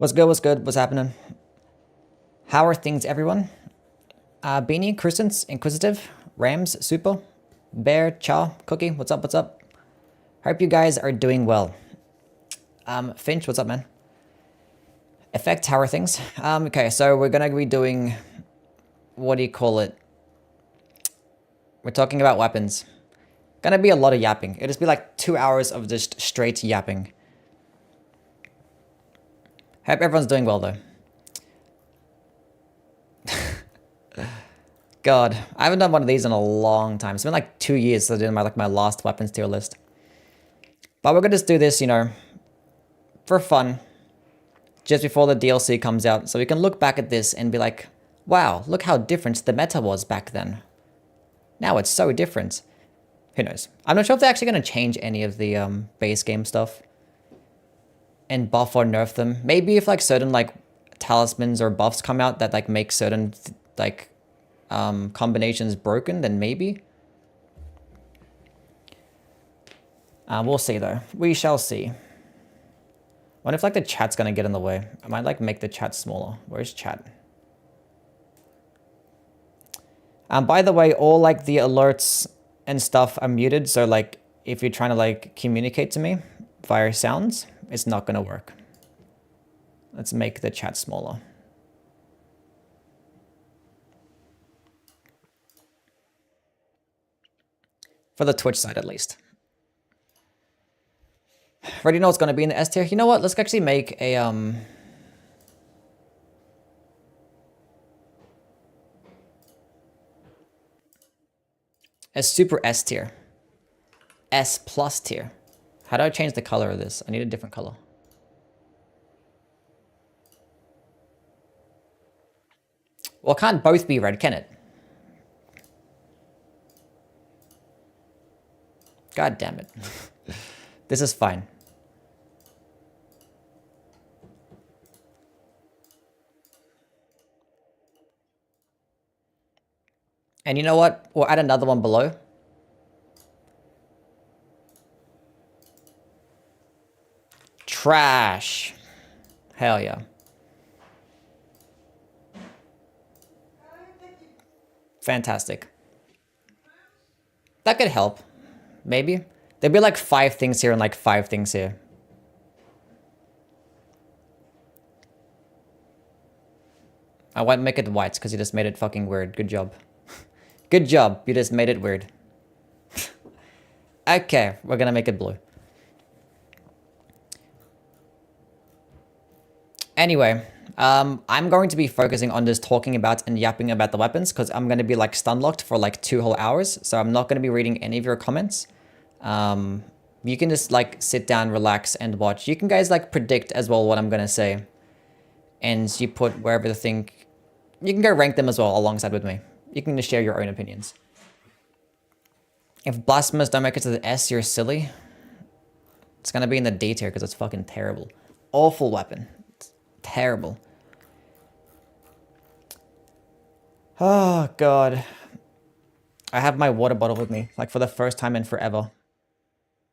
What's good? What's good? What's happening? How are things, everyone? Beanie, Crescents, Inquisitive, Rams, Super, Bear, Chow, Cookie, what's up? What's up? Hope you guys are doing well. Finch, what's up, man? Effect, how are things? Okay, so we're gonna be doing, what do you call it? We're talking about weapons. Gonna be a lot of yapping. It'll just be like 2 hours of just straight yapping. Hope everyone's doing well, though. God, I haven't done one of these in a long time. It's been like 2 years since I did my last weapons tier list. But we're gonna just do this, you know, for fun, just before the DLC comes out, so we can look back at this and be like, wow, look how different the meta was back then. Now it's so different. Who knows? I'm not sure if they're actually gonna change any of the base game stuff and buff or nerf them. Maybe if like certain like talismans or buffs come out that like make certain like combinations broken, then maybe. We'll see though. We shall see. What if like the chat's gonna get in the way? I might like make the chat smaller. Where's chat? By the way, all like the alerts and stuff are muted, so like if you're trying to like communicate to me via sounds, it's not gonna work. Let's make the chat smaller. For the Twitch side, at least. Already know what's going to be in the S tier. You know what? Let's actually make a super S tier. S plus tier. How do I change the color of this? I need a different color. Well, it can't both be red, can it? God damn it. This is fine. And you know what? We'll add another one below. Trash. Hell yeah. Fantastic. That could help. Maybe. There'd be like 5 things here and like 5 things here. I won't make it white because you just made it fucking weird. Good job. Good job. You just made it weird. Okay, we're gonna make it blue. Anyway, I'm going to be focusing on just talking about and yapping about the weapons because I'm going to be like stun locked for like 2 whole hours. So I'm not going to be reading any of your comments. You can just like sit down, relax and watch. You can guys like predict as well what I'm going to say. And you put wherever the thing, you can go rank them as well alongside with me. You can just share your own opinions. If blasphemous don't make it to the S, you're silly. It's going to be in the D tier because it's fucking terrible. Awful weapon. It's terrible. Oh, God. I have my water bottle with me, like for the first time in forever.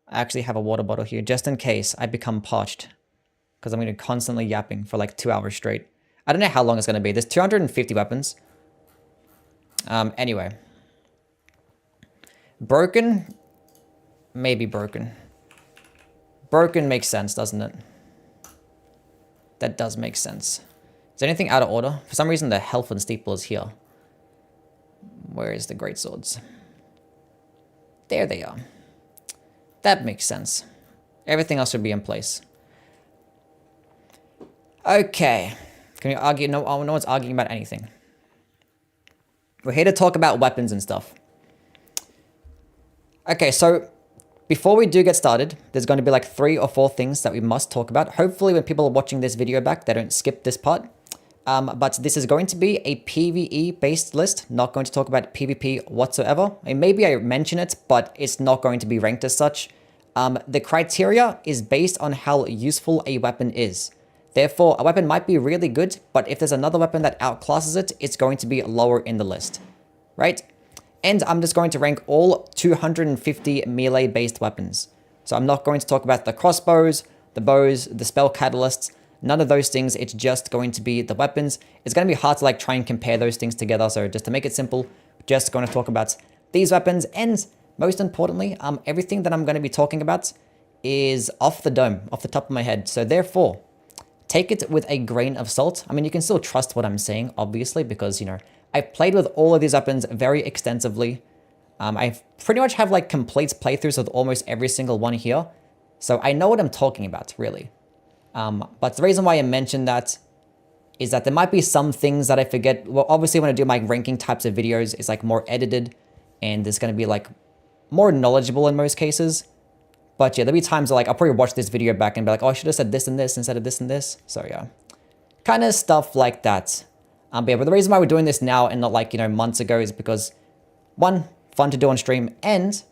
I actually have a water bottle here, just in case I become parched. Because I'm going to be constantly yapping for like 2 hours straight. I don't know how long it's going to be. There's 250 weapons. Anyway. Broken? Maybe broken. Broken makes sense, doesn't it? That does make sense. Is there anything out of order? For some reason, the health and steeple is here. Where is the great swords? There they are. That makes sense. Everything else should be in place. Okay. Can you argue? No one's arguing about anything. We're here to talk about weapons and stuff. Okay, so before we do get started, there's going to be like 3 or 4 things that we must talk about. Hopefully when people are watching this video back, they don't skip this part. But this is going to be a PVE based list, not going to talk about PvP whatsoever. And maybe I mention it, but it's not going to be ranked as such. The criteria is based on how useful a weapon is. Therefore, a weapon might be really good, but if there's another weapon that outclasses it, it's going to be lower in the list, right? And I'm just going to rank all 250 melee based weapons. So I'm not going to talk about the crossbows, the bows, the spell catalysts, None of those things. It's just going to be the weapons. It's going to be hard to like try and compare those things together. So just to make it simple, just going to talk about these weapons. And most importantly, everything that I'm going to be talking about is off the dome, off the top of my head. So therefore, take it with a grain of salt. I mean, you can still trust what I'm saying, obviously, because, you know, I've played with all of these weapons very extensively. I pretty much have like complete playthroughs with almost every single one here. So I know what I'm talking about, really. But the reason why I mentioned that is that there might be some things that I forget. Well, obviously when I do my ranking types of videos, it's like more edited and it's going to be like more knowledgeable in most cases. But yeah, there'll be times where like I'll probably watch this video back and be like, oh, I should have said this and this instead of this and this. So yeah, kind of stuff like that. But yeah, but the reason why we're doing this now and not like, you know, months ago is because one, fun to do on stream, and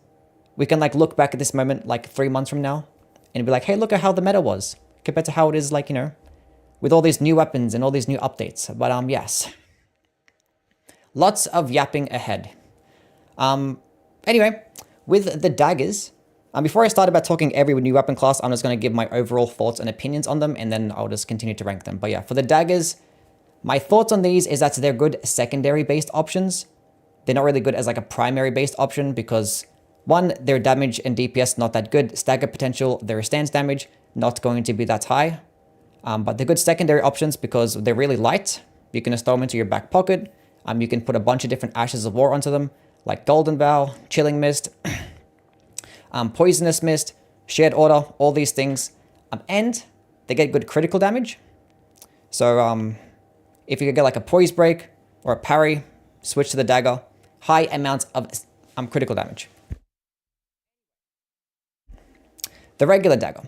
we can like look back at this moment like 3 months from now and be like, hey, look at how the meta was compared to how it is like, you know, with all these new weapons and all these new updates. But yes, lots of yapping ahead. Anyway, with the daggers, before I start about talking every new weapon class, I'm just going to give my overall thoughts and opinions on them, and then I'll just continue to rank them. But yeah, for the daggers, my thoughts on these is that they're good secondary based options. They're not really good as like a primary based option because one, their damage and DPS not that good. Stagger potential, their stance damage not going to be that high. But they're good secondary options because they're really light. You can just throw them into your back pocket. You can put a bunch of different Ashes of War onto them, like Golden Bow, Chilling Mist, Poisonous Mist, Shared Order, all these things. And they get good critical damage. So if you could get like a Poise Break or a Parry, switch to the dagger, high amounts of critical damage. The regular dagger.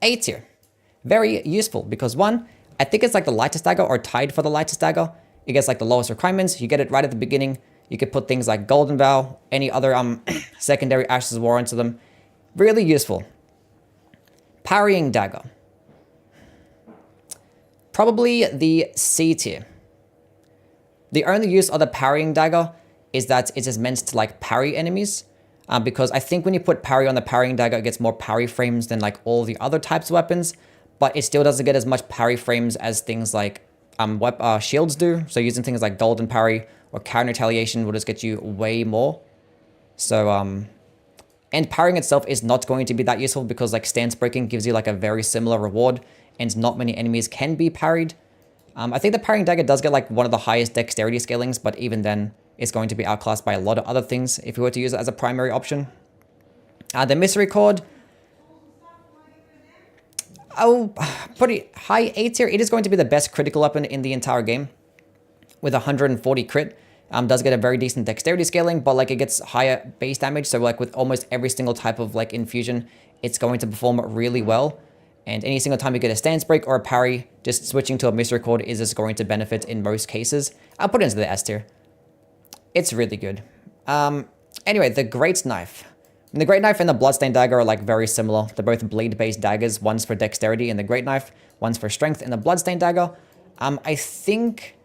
A tier. Very useful because one, I think it's like the lightest dagger or tied for the lightest dagger. It gets like the lowest requirements. You get it right at the beginning. You could put things like Golden Vow, any other secondary Ashes of War into them. Really useful. Parrying dagger. Probably the C tier. The only use of the parrying dagger is that it is meant to like parry enemies. Because I think when you put parry on the parrying dagger, it gets more parry frames than like all the other types of weapons. But it still doesn't get as much parry frames as things like shields do. So using things like golden parry or counter retaliation will just get you way more. So, and parrying itself is not going to be that useful because like stance breaking gives you like a very similar reward and not many enemies can be parried. I think the parrying dagger does get like one of the highest dexterity scalings, but even then it's going to be outclassed by a lot of other things if you were to use it as a primary option. The mystery cord. Oh, pretty high A tier. It is going to be the best critical weapon in the entire game with 140 crit. Does get a very decent dexterity scaling, but like it gets higher base damage. So like with almost every single type of like infusion, it's going to perform really well. And any single time you get a stance break or a parry, just switching to a mystery cord is just going to benefit in most cases. I'll put it into the S tier. It's really good. Anyway, the Great Knife. And the Great Knife and the Bloodstained Dagger are like very similar. They're both bleed-based daggers. One's for dexterity in the Great Knife, one's for strength in the Bloodstained Dagger. I think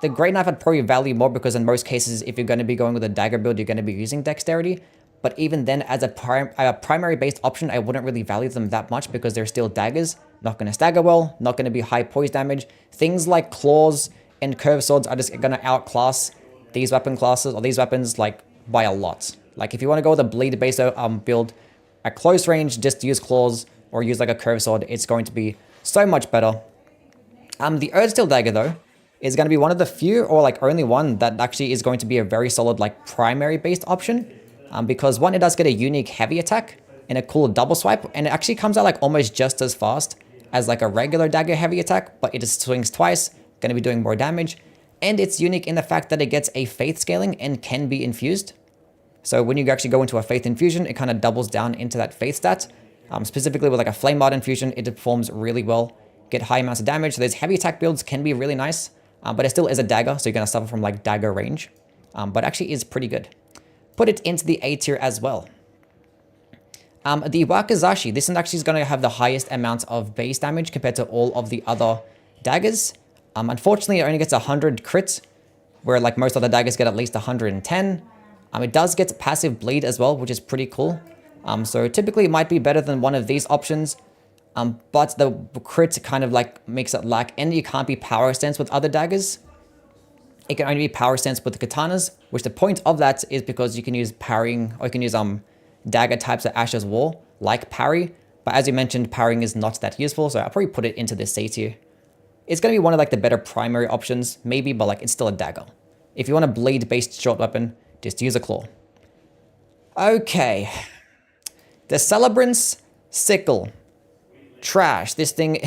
the Great Knife I'd probably value more because in most cases, if you're going to be going with a dagger build, you're going to be using dexterity. But even then, as a primary-based option, I wouldn't really value them that much because they're still daggers. Not going to stagger well, not going to be high poise damage. Things like claws and curved swords are just going to outclass these weapon classes or these weapons like by a lot. Like if you want to go with a bleed-based build at close range, just use claws or use like a curved sword. It's going to be so much better. The Earthsteel Dagger though is going to be one of the few or like only one that actually is going to be a very solid like primary-based option. Because one, it does get a unique heavy attack and a cool double swipe, and it actually comes out like almost just as fast as like a regular dagger heavy attack, but it just swings twice, going to be doing more damage. And it's unique in the fact that it gets a faith scaling and can be infused. So when you actually go into a faith infusion, it kind of doubles down into that faith stat. Specifically with like a flame art infusion, it performs really well, get high amounts of damage. So those heavy attack builds can be really nice, but it still is a dagger, so you're going to suffer from like dagger range, but actually is pretty good. Put it into the A tier as well. The Wakizashi, this one actually is going to have the highest amount of base damage compared to all of the other daggers. Unfortunately, it only gets 100 crits, where like most other daggers get at least 110. It does get passive bleed as well, which is pretty cool. So typically it might be better than one of these options. But the crit kind of like makes it lack, and you can't be power stance with other daggers. It can only be power stance with the katanas, which the point of that is because you can use parrying, or you can use dagger types at Asher's War, like parry. But as you mentioned, parrying is not that useful, so I'll probably put it into this C tier. It's going to be one of like the better primary options, maybe, but like it's still a dagger. If you want a blade-based short weapon, just use a claw. Okay. The Celebrant's Sickle. Trash. This thing...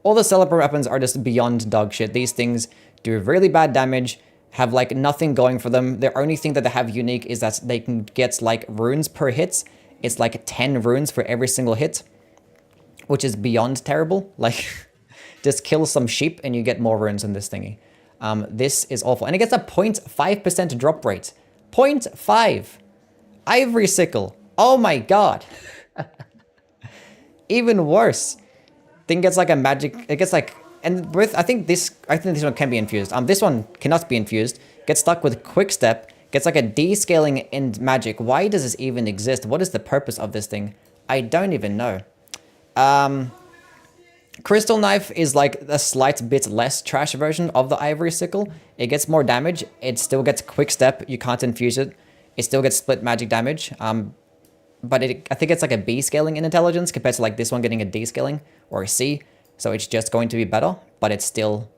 all the Celebrant weapons are just beyond dog shit. These things do really bad damage, have like nothing going for them. The only thing that they have unique is that they can get like runes per hit. It's like 10 runes for every single hit, which is beyond terrible. Like, just kill some sheep and you get more runes in this thingy. This is awful. And it gets a 0.5% drop rate. 0.5. Ivory Sickle. Oh my god. Even worse. Thing gets like a magic... it gets like... and with... I think this one can be infused. This one cannot be infused. Gets stuck with Quick Step. Gets like a descaling in magic. Why does this even exist? What is the purpose of this thing? I don't even know. Crystal Knife is like a slight bit less trash version of the Ivory Sickle. It gets more damage. It still gets Quick Step. You can't infuse it. It still gets split magic damage. But I think it's like a B scaling in intelligence compared to like this one getting a D scaling or a C. So it's just going to be better, but it's still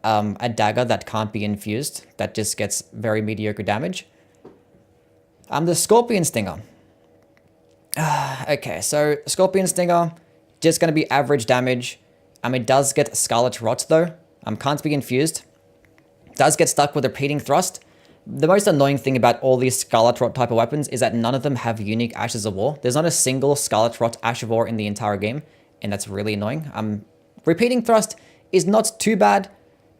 a dagger that can't be infused. That just gets very mediocre damage. The Scorpion Stinger. Okay, so Scorpion Stinger, just going to be average damage. It does get Scarlet Rot though. Can't be infused. Does get stuck with Repeating Thrust. The most annoying thing about all these Scarlet Rot type of weapons is that none of them have unique Ashes of War. There's not a single Scarlet Rot Ash of War in the entire game, and that's really annoying. Repeating Thrust is not too bad.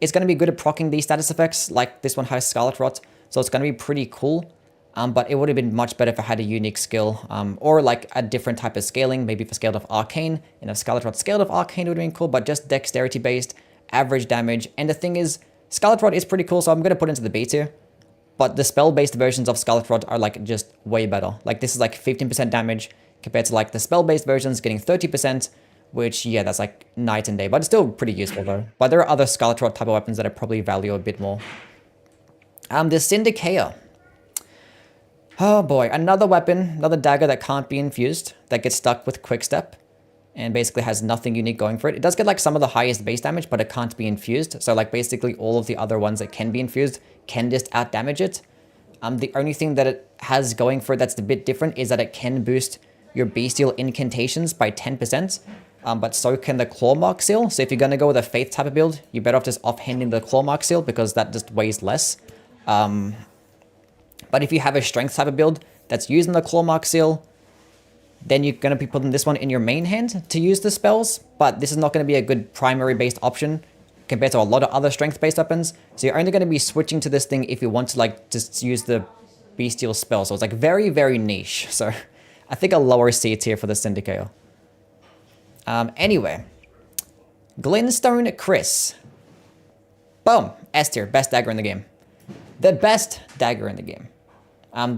It's going to be good at proccing these status effects, like this one has Scarlet Rot, so it's going to be pretty cool. But it would have been much better if it had a unique skill, or like a different type of scaling, maybe for Scaled of Arcane. And if Scarlet Rot Scaled of Arcane would have been cool, but just dexterity based, average damage. And the thing is, Scarlet Rot is pretty cool, so I'm going to put it into the B tier. But the spell-based versions of Scarlet Rot are like just way better. Like this is like 15% damage compared to like the spell-based versions getting 30%, which yeah, that's like night and day, but it's still pretty useful though. But there are other Scarlet Rot type of weapons that I probably value a bit more. The Syndicator. Oh boy, another weapon, another dagger that can't be infused, that gets stuck with Quick Step and basically has nothing unique going for it. It does get like some of the highest base damage, but it can't be infused. So like basically all of the other ones that can be infused can just out damage it. The only thing that it has going for it that's a bit different is that it can boost your bestial incantations by 10%. But so can the Claw Mark Seal. So if you're going to go with a Faith type of build, you're better off just offhanding the Claw Mark Seal because that just weighs less. But if you have a Strength type of build that's using the Claw Mark Seal, then you're going to be putting this one in your main hand to use the spells. But this is not going to be a good primary-based option compared to a lot of other strength-based weapons. So you're only going to be switching to this thing if you want to like just use the bestial spell. So it's like very, very niche. So I think a lower C tier for the Syndicator. Anyway, Glintstone Chris. Boom, S tier, best dagger in the game. The best dagger in the game.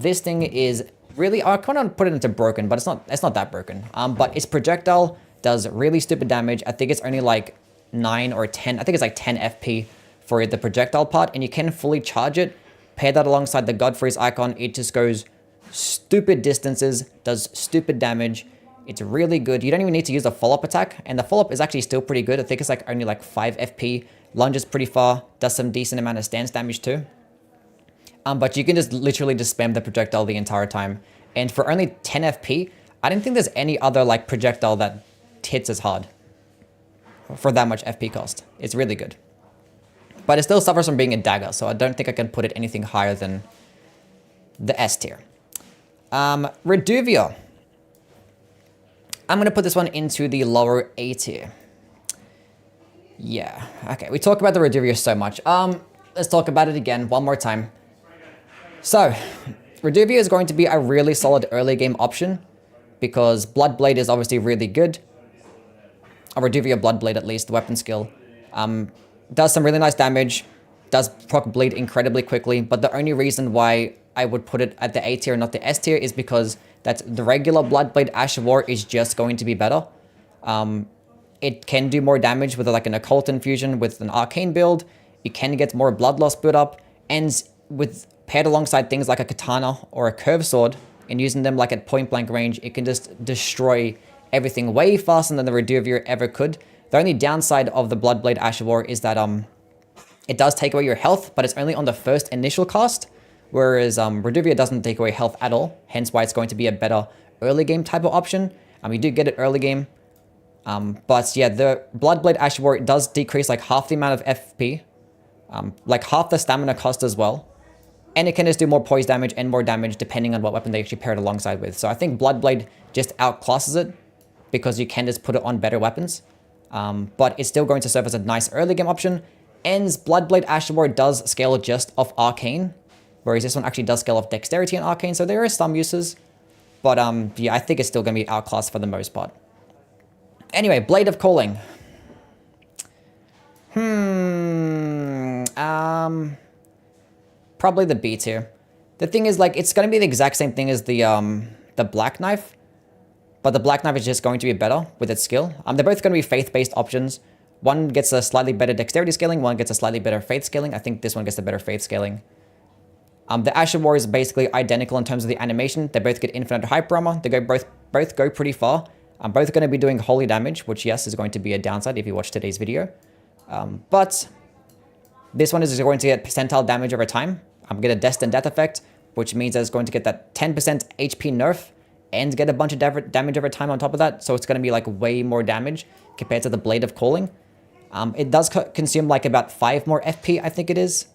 This thing is really, I kind of put it into broken, but it's not that broken. But its projectile does really stupid damage. I think it's only like 9 or 10. I think it's like 10 FP for the projectile part, and you can fully charge it. Pair that alongside the Godfrey's icon. It just goes stupid distances, does stupid damage. It's really good. You don't even need to use a follow-up attack, and the follow-up is actually still pretty good. I think it's like only like 5 FP. Lunges pretty far, does some decent amount of stance damage too. But you can just literally just spam the projectile the entire time. And for only 10 FP, I don't think there's any other like projectile that hits as hard for that much FP cost. It's really good. But it still suffers from being a dagger, so I don't think I can put it anything higher than the S tier. Reduvia. I'm going to put this one into the lower A tier. Yeah, okay. We talk about the Reduvia so much. Let's talk about it again one more time. So, Reduvia is going to be a really solid early game option because Bloodblade is obviously really good. Or Reduvia Bloodblade at least, the weapon skill. Does some really nice damage, does proc bleed incredibly quickly, but the only reason why I would put it at the A tier and not the S tier is because that the regular Bloodblade Ash of War is just going to be better. It can do more damage with like an occult infusion with an arcane build. You can get more blood loss build up, and with paired alongside things like a katana or a curved sword and using them like at point blank range, it can just destroy everything way faster than the Reduvia ever could. The only downside of the Bloodblade Ash of War is that it does take away your health, but it's only on the first initial cast, whereas Reduvia doesn't take away health at all, hence why it's going to be a better early game type of option. You do get it early game, but yeah, the Bloodblade Ash of War does decrease like half the amount of FP, like half the stamina cost as well. And it can just do more poise damage and more damage depending on what weapon they actually pair it alongside with. So I think Bloodblade just outclasses it because you can just put it on better weapons. But it's still going to serve as a nice early game option. And Bloodblade Ash of War does scale just off Arcane, whereas this one actually does scale off Dexterity and Arcane. So there are some uses. But yeah, I think it's still going to be outclassed for the most part. Anyway, Blade of Calling. Probably the B tier. The thing is, like, it's going to be the exact same thing as the Black Knife, but the Black Knife is just going to be better with its skill. They're both going to be faith-based options. One gets a slightly better dexterity scaling, one gets a slightly better faith scaling. I think this one gets the better faith scaling. The Ash of War is basically identical in terms of the animation. They both get infinite hyper armor. They both go pretty far. Both going to be doing holy damage, which yes is going to be a downside if you watch today's video. But this one is going to get percentile damage over time. I'm going to get a Destined Death effect, which means that it's going to get that 10% HP nerf and get a bunch of damage over time on top of that. So it's going to be like way more damage compared to the Blade of Calling. It does consume like about 5 more FP, I think it is.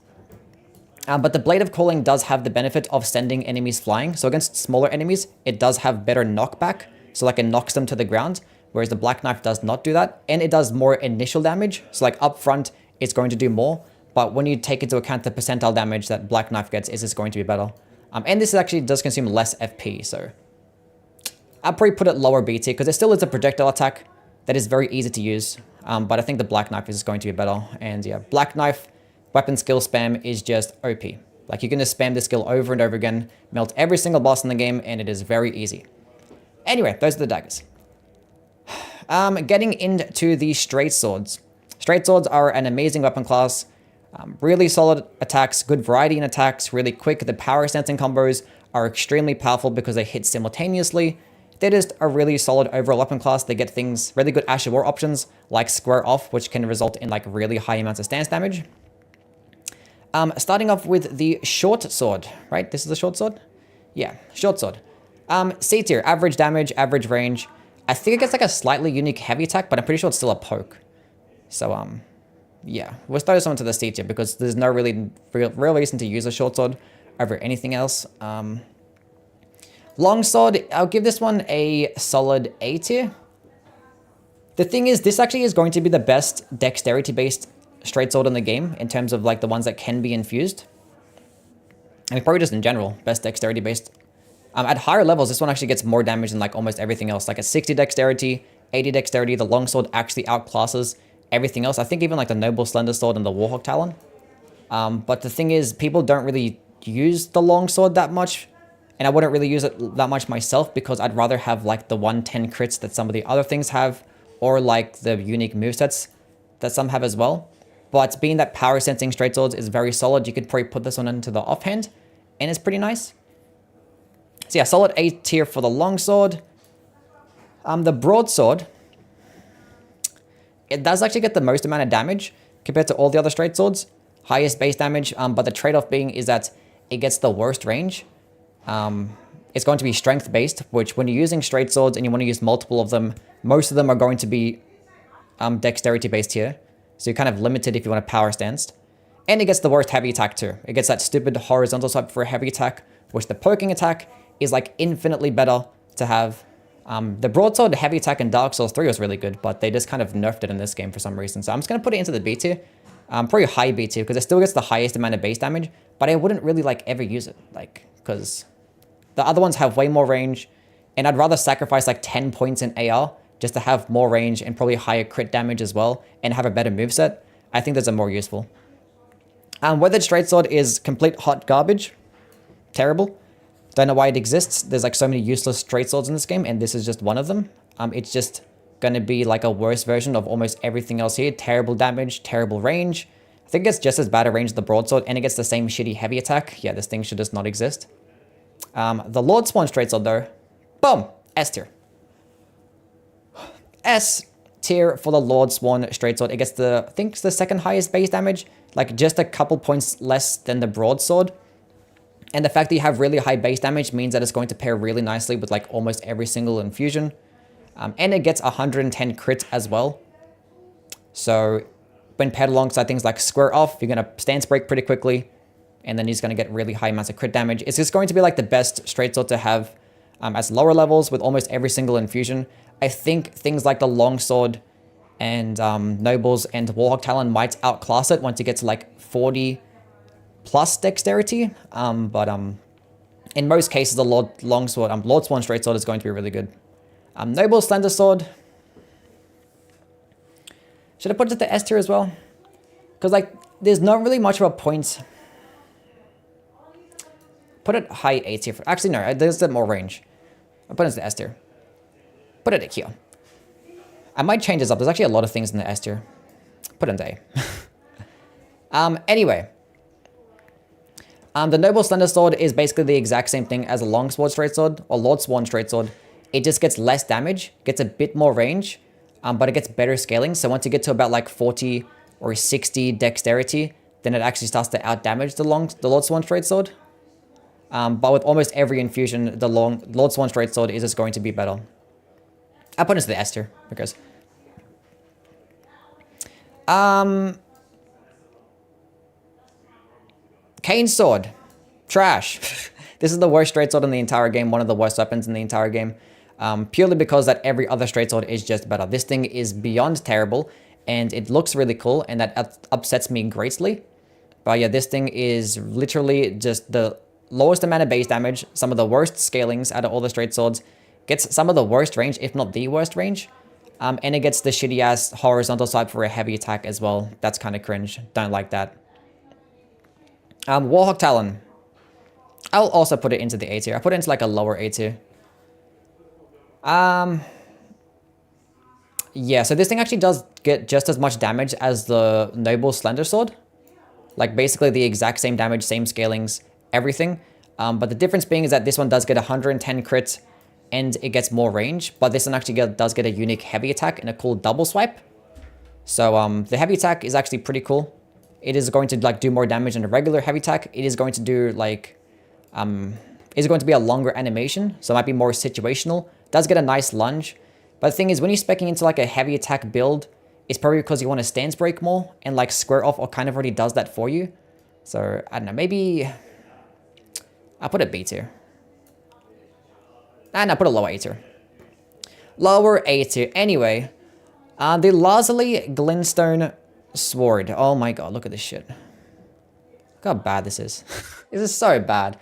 But the Blade of Calling does have the benefit of sending enemies flying. So against smaller enemies, it does have better knockback. So like it knocks them to the ground, whereas the Black Knife does not do that. And it does more initial damage. So like up front, it's going to do more. But when you take into account the percentile damage that Black Knife gets, is going to be better. And this actually does consume less FP, so I'll probably put it lower B tier, because it still is a projectile attack that is very easy to use. But I think the Black Knife is going to be better. And yeah, Black Knife weapon skill spam is just OP. Like you can just spam this skill over and over again, melt every single boss in the game, and it is very easy. Anyway, those are the daggers. Getting into the straight swords. Straight swords are an amazing weapon class. Really solid attacks, good variety in attacks, really quick. The power sensing combos are extremely powerful because they hit simultaneously. They're just a really solid overall weapon class. They get things, really good Ash of War options like Square Off, which can result in like really high amounts of stance damage. Starting off with the short sword, right? This is the short sword? Yeah, short sword. C tier, average damage, average range. I think it gets like a slightly unique heavy attack, but I'm pretty sure it's still a poke. So, yeah, we'll throw this one to the C tier because there's no really real reason to use a short sword over anything else. Long sword, I'll give this one a solid A tier. The thing is, this actually is going to be the best dexterity-based straight sword in the game in terms of like the ones that can be infused. I mean, probably just in general, best dexterity-based. At higher levels, this one actually gets more damage than like almost everything else. Like at 60 dexterity, 80 dexterity, the longsword actually outclasses everything else. I think even like the Noble Slender Sword and the Warhawk Talon. But the thing is, people don't really use the longsword that much. And I wouldn't really use it that much myself because I'd rather have like the 110 crits that some of the other things have, or like the unique movesets that some have as well. But being that power sensing straight swords is very solid, you could probably put this one into the offhand, and it's pretty nice. So yeah, solid A tier for the longsword. The broadsword, it does actually get the most amount of damage compared to all the other straight swords. Highest base damage, but the trade-off being is that it gets the worst range. It's going to be strength based, which when you're using straight swords and you want to use multiple of them, most of them are going to be dexterity based here. So you're kind of limited if you want to power stance. And it gets the worst heavy attack too. It gets that stupid horizontal swipe for a heavy attack, which the poking attack is like infinitely better to have. The broadsword, the heavy attack in Dark Souls 3 was really good, but they just kind of nerfed it in this game for some reason. So I'm just going to put it into the B tier. Probably high B tier because it still gets the highest amount of base damage, but I wouldn't really like ever use it, like, because the other ones have way more range, and I'd rather sacrifice like 10 points in AR just to have more range and probably higher crit damage as well, and have a better moveset. I think those are more useful. Weathered Straight Sword is complete hot garbage. Terrible. Don't know why it exists. There's like so many useless straight swords in this game, and this is just one of them. It's just going to be like a worse version of almost everything else here. Terrible damage, terrible range. I think it's just as bad a range as the broadsword, and it gets the same shitty heavy attack. Yeah, this thing should just not exist. The Lord Swan straight sword though, boom, S tier. S tier for the Lord Swan straight sword. It gets the, I think it's the second highest base damage, like just a couple points less than the broadsword. And the fact that you have really high base damage means that it's going to pair really nicely with like almost every single infusion. And it gets 110 crits as well. So when paired alongside things like Square Off, you're going to stance break pretty quickly. And then he's going to get really high amounts of crit damage. It's just going to be like the best straight sword to have as lower levels with almost every single infusion. I think things like the Longsword and Nobles and Warhawk Talon might outclass it once you get to like 40 plus dexterity. In most cases, the Lord Swan straight sword is going to be really good. Noble Slender Sword. Should I put it at the S tier as well? Because like, there's not really much of a point. Put it high A tier. Actually, no, there's more range. I'll put it as the S tier. Put it at here. I might change this up. There's actually a lot of things in the S tier. Put it in A. Anyway. The Noble Slender Sword is basically the exact same thing as a Longsword straight sword or Lord Swan straight sword. It just gets less damage, gets a bit more range, but it gets better scaling. So once you get to about like 40 or 60 dexterity, then it actually starts to outdamage the Lord Swan straight sword. But with almost every infusion, the Lord Swan straight sword is just going to be better. I'll put it into the S tier because Cane Sword. Trash. This is the worst straight sword in the entire game. One of the worst weapons in the entire game. Purely because that every other straight sword is just better. This thing is beyond terrible. And it looks really cool. And that upsets me greatly. But yeah, this thing is literally just the lowest amount of base damage. Some of the worst scalings out of all the straight swords. Gets some of the worst range, if not the worst range. And it gets the shitty ass horizontal swipe for a heavy attack as well. That's kind of cringe. Don't like that. Warhawk Talon. I'll also put it into the A tier. I put it into like a lower A tier. Yeah, so this thing actually does get just as much damage as the Noble Slender Sword. Like basically the exact same damage, same scalings, everything. But the difference being is that this one does get 110 crits and it gets more range. But this one actually does get a unique heavy attack and a cool double swipe. So the heavy attack is actually pretty cool. It is going to like do more damage than a regular heavy attack. It is going to do like, it's going to be a longer animation. So it might be more situational. It does get a nice lunge. But the thing is, when you're speccing into like a heavy attack build, it's probably because you want to stance break more and like Square Off or kind of already does that for you. So I don't know, maybe I'll put it B tier. And I'll put a lower A tier. Lower A tier. Anyway, the Lazuli Glintstone Sword. Oh my god, look at this shit. Look how bad this is. This is so bad.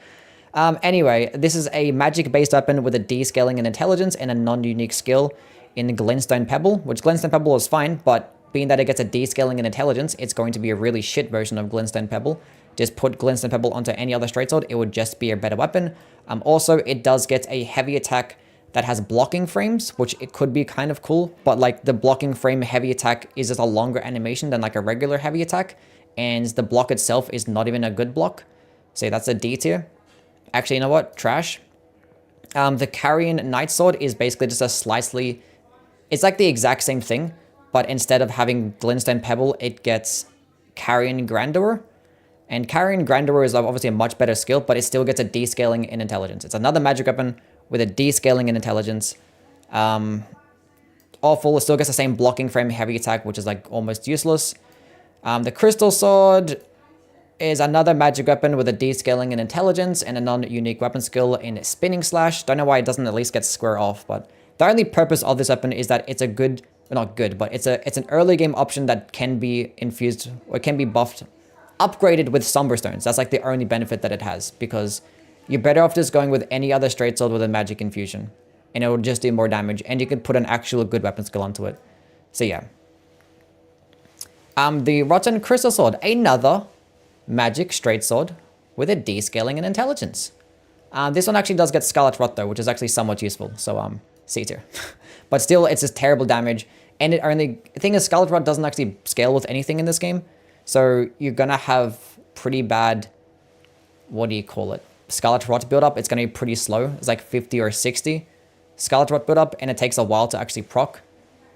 Anyway, this is a magic-based weapon with a D-scaling in intelligence and a non-unique skill in Glintstone Pebble, which Glintstone Pebble is fine, but being that it gets a D-scaling in intelligence, it's going to be a really shit version of Glintstone Pebble. Just put Glintstone Pebble onto any other straight sword, it would just be a better weapon. Also, it does get a heavy attack that has blocking frames, which it could be kind of cool, but like the blocking frame heavy attack is just a longer animation than like a regular heavy attack, and the block itself is not even a good block. So that's a D tier. Actually, you know what? Trash. The Carrion Knight Sword is basically just a slightly... It's like the exact same thing, but instead of having Glintstone Pebble, it gets Carrion Grandeur. And Carrion Grandeur is obviously a much better skill, but it still gets a D-scaling in intelligence. It's another magic weapon with a D-scaling in intelligence. Awful. It still gets the same blocking frame heavy attack, which is like almost useless. The Crystal Sword is another magic weapon with a D-scaling in intelligence and a non-unique weapon skill in Spinning Slash. Don't know why it doesn't at least get Square Off, but the only purpose of this weapon is that it's a good, well, not good, but it's an early game option that can be infused or can be buffed, upgraded with Somber Stones. That's like the only benefit that it has, because you're better off just going with any other straight sword with a magic infusion, and it will just do more damage, and you could put an actual good weapon skill onto it. So yeah. The Rotten Crystal Sword, another magic straight sword with a D-scaling and intelligence. This one actually does get Scarlet Rot though, which is actually somewhat useful. So C tier. But still, it's just terrible damage. And the thing is, Scarlet Rot doesn't actually scale with anything in this game. So you're going to have pretty bad, what do you call it? Scarlet Rot build up. It's going to be pretty slow. It's like 50 or 60 Scarlet Rot build up, and it takes a while to actually proc.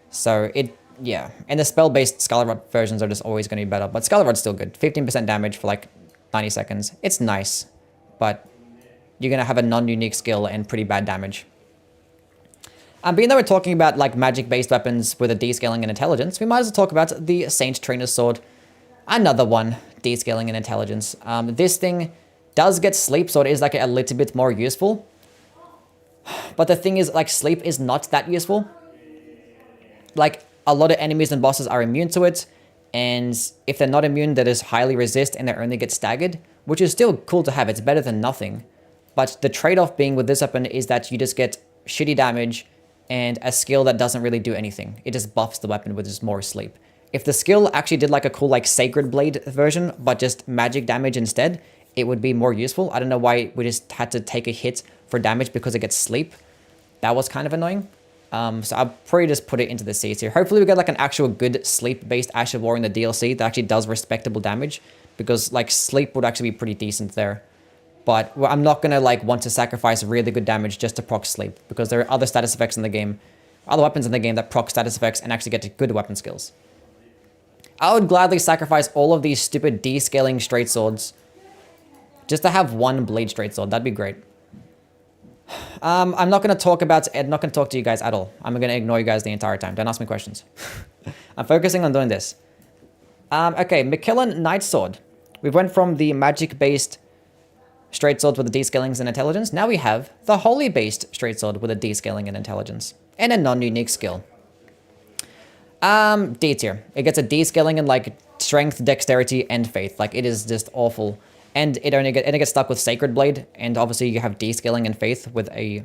So yeah. And the spell-based Scarlet Rot versions are just always going to be better. But Scarlet Rot's still good. 15% damage for like 90 seconds. It's nice, but you're going to have a non-unique skill and pretty bad damage. Being that we're talking about like magic-based weapons with a descaling and intelligence, we might as well talk about the Saint Trainer's Sword. Another one, descaling and intelligence. This thing does get sleep, so it is like a little bit more useful. But the thing is, like, sleep is not that useful. Like, a lot of enemies and bosses are immune to it, and if they're not immune, they just highly resist and they only get staggered, which is still cool to have. It's better than nothing. But the trade-off being with this weapon is that you just get shitty damage and a skill that doesn't really do anything. It just buffs the weapon with just more sleep. If the skill actually did like a cool like Sacred Blade version, but just magic damage instead, it would be more useful. I don't know why we just had to take a hit for damage because it gets sleep. That was kind of annoying. So I'll probably just put it into the C tier. Hopefully we get like an actual good sleep-based Ash of War in the DLC that actually does respectable damage, because like sleep would actually be pretty decent there. But I'm not going to like want to sacrifice really good damage just to proc sleep, because there are other status effects in the game, other weapons in the game that proc status effects and actually get to good weapon skills. I would gladly sacrifice all of these stupid descaling straight swords just to have one blade straight sword. That'd be great. I'm not going to talk to you guys at all. I'm going to ignore you guys the entire time. Don't ask me questions. I'm focusing on doing this. Okay, McKillen Knight Sword. We went from the magic-based straight sword with the descalings and intelligence. Now we have the holy-based straight sword with a descaling and intelligence and a non-unique skill. D tier. It gets a descaling in like strength, dexterity, and faith. Like, it is just awful. And it gets stuck with Sacred Blade, and obviously you have descaling and faith with a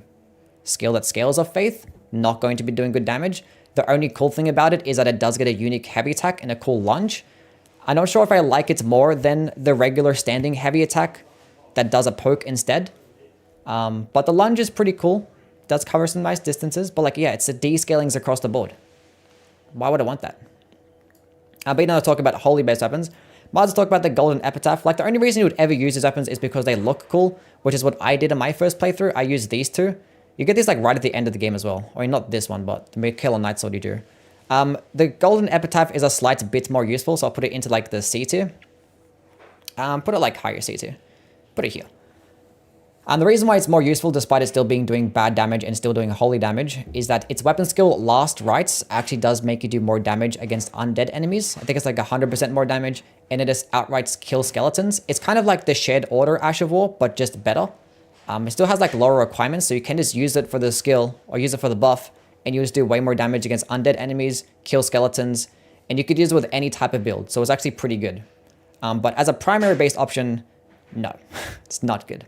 skill that scales off faith. Not going to be doing good damage. The only cool thing about it is that it does get a unique heavy attack and a cool lunge. I'm not sure if I like it more than the regular standing heavy attack that does a poke instead. But the lunge is pretty cool. It does cover some nice distances, but like, yeah, it's the descalings across the board. Why would I want that? But now talk about holy-based weapons. Might as well talk about the Golden Epitaph. Like, the only reason you would ever use these weapons is because they look cool, which is what I did in my first playthrough. I used these two. You get these like right at the end of the game as well. I mean, not this one, but the McKillen Knight Sword you do. The Golden Epitaph is a slight bit more useful, so I'll put it into like the C tier. Put it like higher C tier. Put it here. And the reason why it's more useful, despite it still doing bad damage and still doing holy damage, is that its weapon skill Last Rites actually does make you do more damage against undead enemies. I think it's like 100% more damage, and it just outright kills skeletons. It's kind of like the Shared Order Ash of War, but just better. It still has like lower requirements, so you can just use it for the skill or use it for the buff, and you just do way more damage against undead enemies, kill skeletons, and you could use it with any type of build, so it's actually pretty good. But as a primary based option, no, it's not good.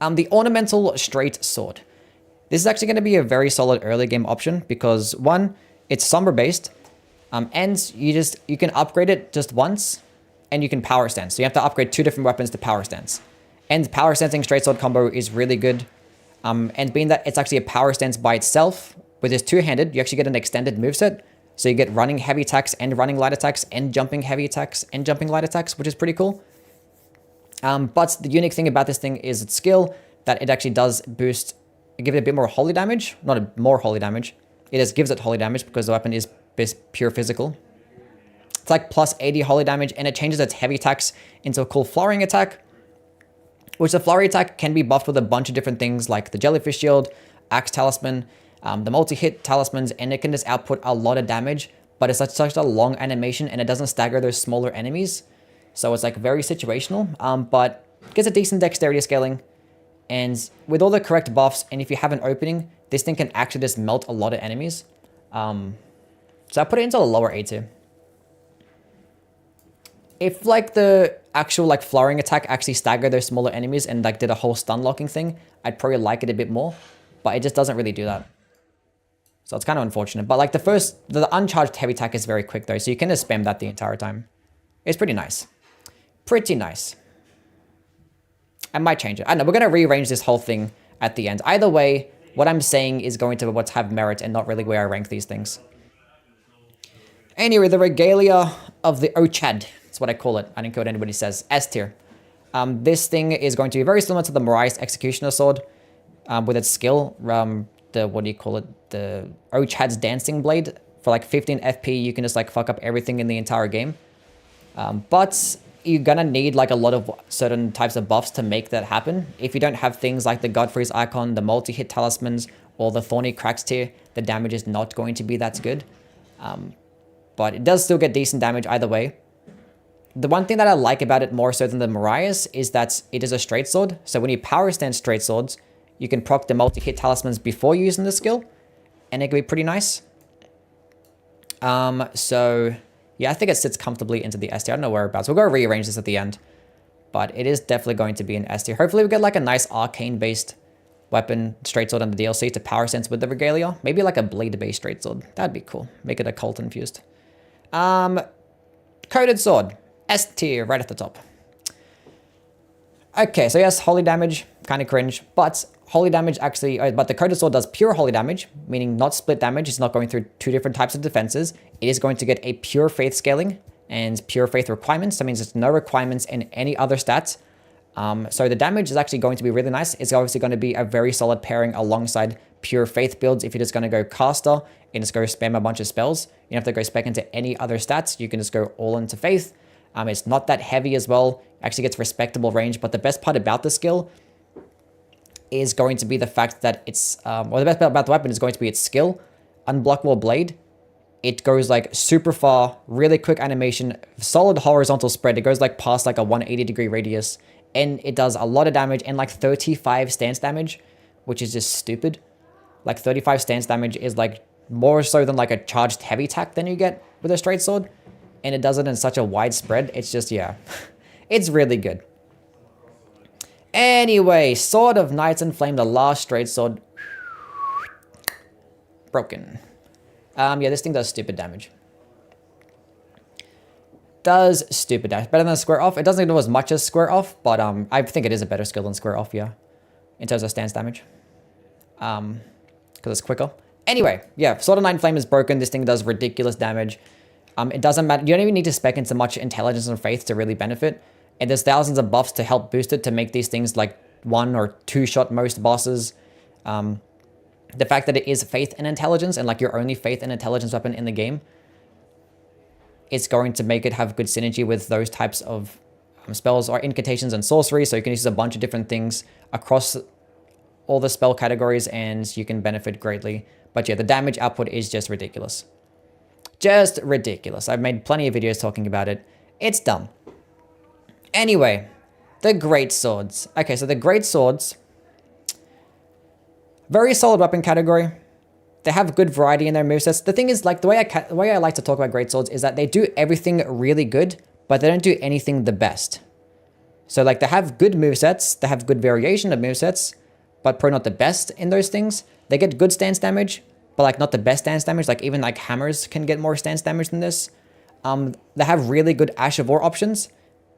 The Ornamental Straight Sword. This is actually going to be a very solid early game option because, one, it's Sombra based, and you can upgrade it just once, and you can power stance. So you have to upgrade 2 different weapons to power stance. And power stancing straight sword combo is really good. And being that it's actually a power stance by itself, with this two-handed, you actually get an extended moveset. So you get running heavy attacks and running light attacks and jumping heavy attacks and jumping light attacks, which is pretty cool. But the unique thing about this thing is its skill, that it actually does boost, give it a bit more holy damage. Not more holy damage. It just gives it holy damage because the weapon is pure physical. It's like plus 80 holy damage, and it changes its heavy attacks into a cool flurrying attack, which the flurry attack can be buffed with a bunch of different things like the Jellyfish Shield, Axe Talisman, the multi-hit talismans, and it can just output a lot of damage, but it's such a long animation and it doesn't stagger those smaller enemies. So it's like very situational, but it gets a decent dexterity scaling. And with all the correct buffs, and if you have an opening, this thing can actually just melt a lot of enemies. So I put it into a lower A tier. If like the actual like flurrying attack actually staggered those smaller enemies and like did a whole stun locking thing, I'd probably like it a bit more, but it just doesn't really do that. So it's kind of unfortunate. But like the uncharged heavy attack is very quick though, so you can just spam that the entire time. It's pretty nice. Pretty nice. I might change it. I don't know, we're going to rearrange this whole thing at the end. Either way, what I'm saying is going to what's have merit and not really where I rank these things. Anyway, the Regalia of the Ochad. That's what I call it. I didn't care what anybody says. S tier. This thing is going to be very similar to the Mariah's Executioner Sword with its skill. What do you call it? The Ochad's Dancing Blade. For like 15 FP, you can just like fuck up everything in the entire game. But you're gonna need like a lot of certain types of buffs to make that happen. If you don't have things like the Godfrey's Icon, the multi-hit talismans, or the Thorny Cracks tier, the damage is not going to be that good. But it does still get decent damage either way. The one thing that I like about it more so than the Mariah's is that it is a straight sword. So when you power stand straight swords, you can proc the multi-hit talismans before using the skill, and it can be pretty nice. So yeah, I think it sits comfortably into the S tier. I don't know whereabouts. We'll go rearrange this at the end, but it is definitely going to be an S tier. Hopefully we get like a nice arcane-based weapon, straight sword on the DLC to power sense with the Regalia. Maybe like a blade-based straight sword. That'd be cool. Make it a cult infused. Coated sword. S tier right at the top. Okay, so yes, holy damage, kind of cringe, but holy damage actually, but the coated sword does pure holy damage, meaning not split damage. It's not going through two different types of defenses. It is going to get a pure faith scaling and pure faith requirements. That means there's no requirements in any other stats. So the damage is actually going to be really nice. It's obviously going to be a very solid pairing alongside pure faith builds. If you're just going to go caster and just go spam a bunch of spells, you don't have to go spec into any other stats. You can just go all into faith. It's not that heavy as well. Actually gets respectable range. But the best part about the skill is going to be the fact that it's, the best part about the weapon is going to be its skill. Unblockable Blade. It goes like super far, really quick animation, solid horizontal spread. It goes like past like a 180-degree radius, and it does a lot of damage and like 35 stance damage, which is just stupid. Like 35 stance damage is like more so than like a charged heavy attack than you get with a straight sword, and it does it in such a wide spread. It's just, yeah, it's really good. Anyway, Sword of Knights and Flame, the last straight sword. Broken. Yeah, this thing does stupid damage. Does stupid damage. Better than Square Off. It doesn't do as much as Square Off, but I think it is a better skill than Square Off, yeah. In terms of stance damage. Because it's quicker. Anyway, yeah, Sword of Knight and Flame is broken. This thing does ridiculous damage. It doesn't matter. You don't even need to spec into much intelligence and faith to really benefit. And there's thousands of buffs to help boost it to make these things like 1 or 2 shot most bosses. The fact that it is faith and intelligence and like your only faith and intelligence weapon in the game, it's going to make it have good synergy with those types of spells or incantations and sorcery. So you can use a bunch of different things across all the spell categories and you can benefit greatly. But yeah, the damage output is just ridiculous. Just ridiculous. I've made plenty of videos talking about it. It's dumb. Anyway, the Great Swords. Okay, so the Great Swords, very solid weapon category. They have good variety in their movesets. The thing is, like, the way I like to talk about Great Swords is that they do everything really good, but they don't do anything the best. So, like, they have good movesets, they have good variation of movesets, but probably not the best in those things. They get good stance damage, but, like, not the best stance damage. Like, even, like, hammers can get more stance damage than this. They have really good Ash of War options,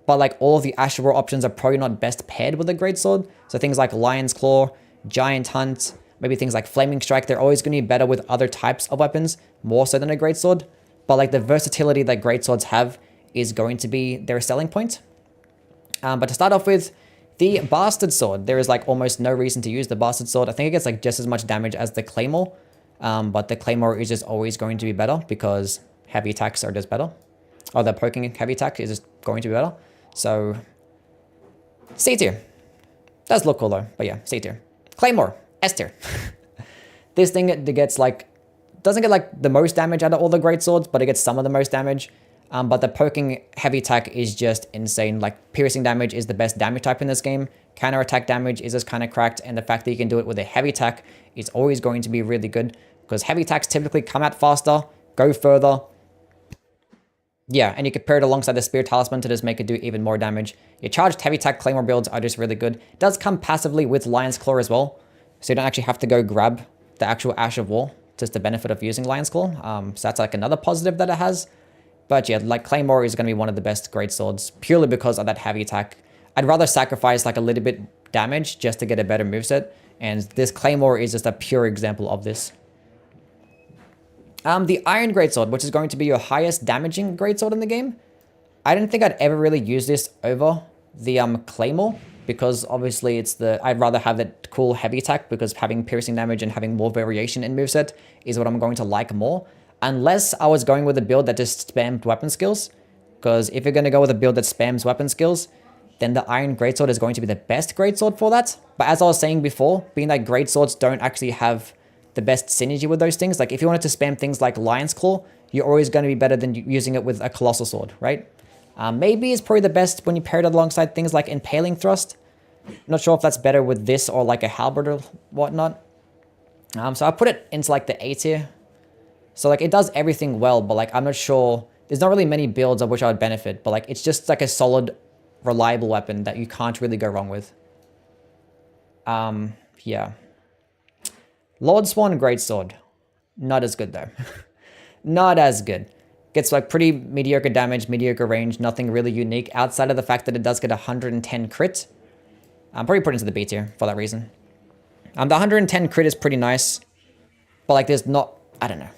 but, like, all of the Ash of War options are probably not best paired with a Great Sword. So things like Lion's Claw, Giant Hunt, maybe things like Flaming Strike, they're always going to be better with other types of weapons, more so than a Greatsword. But like the versatility that Greatswords have is going to be their selling point. But to start off with, the Bastard Sword, there is like almost no reason to use the Bastard Sword. I think it gets like just as much damage as the Claymore. But the Claymore is just always going to be better because heavy attacks are just better. Or the poking heavy attack is just going to be better. So, C tier. Does look cool though, but yeah, C tier. Claymore. S tier. This thing gets like, doesn't get like the most damage out of all the great swords, but it gets some of the most damage. But the poking heavy attack is just insane. Like piercing damage is the best damage type in this game. Counter attack damage is just kind of cracked. And the fact that you can do it with a heavy attack is always going to be really good because heavy attacks typically come out faster, go further. Yeah, and you can pair it alongside the Spear Talisman to just make it do even more damage. Your charged heavy attack Claymore builds are just really good. It does come passively with Lion's Claw as well. So you don't actually have to go grab the actual Ash of War, just the benefit of using Lion's Claw. So that's like another positive that it has. But yeah, like Claymore is going to be one of the best great swords, purely because of that heavy attack. I'd rather sacrifice like a little bit damage just to get a better moveset And this Claymore is just a pure example of this. The Iron Greatsword, which is going to be your highest damaging greatsword in the game. I didn't think I'd ever really use this over the Claymore, because obviously I'd rather have that cool heavy attack, because having piercing damage and having more variation in moveset is what I'm going to like more. Unless I was going with a build that just spammed weapon skills, because if you're going to go with a build that spams weapon skills, then the Iron Greatsword is going to be the best greatsword for that. But as I was saying before, being that greatswords don't actually have the best synergy with those things. Like if you wanted to spam things like Lion's Claw, you're always going to be better than using it with a Colossal Sword, right? Maybe it's probably the best when you pair it alongside things like Impaling Thrust. Not sure if that's better with this or like a Halberd or whatnot. So I put it into like the A tier. So like it does everything well, but like I'm not sure. There's not really many builds of which I would benefit, but like it's just like a solid, reliable weapon that you can't really go wrong with. Yeah. Lord Swan Greatsword. Not as good though. Not as good. Gets like pretty mediocre damage, mediocre range, nothing really unique outside of the fact that it does get 110 crit. I'm probably put into the B tier for that reason. The 110 crit is pretty nice, but like there's not, I don't know.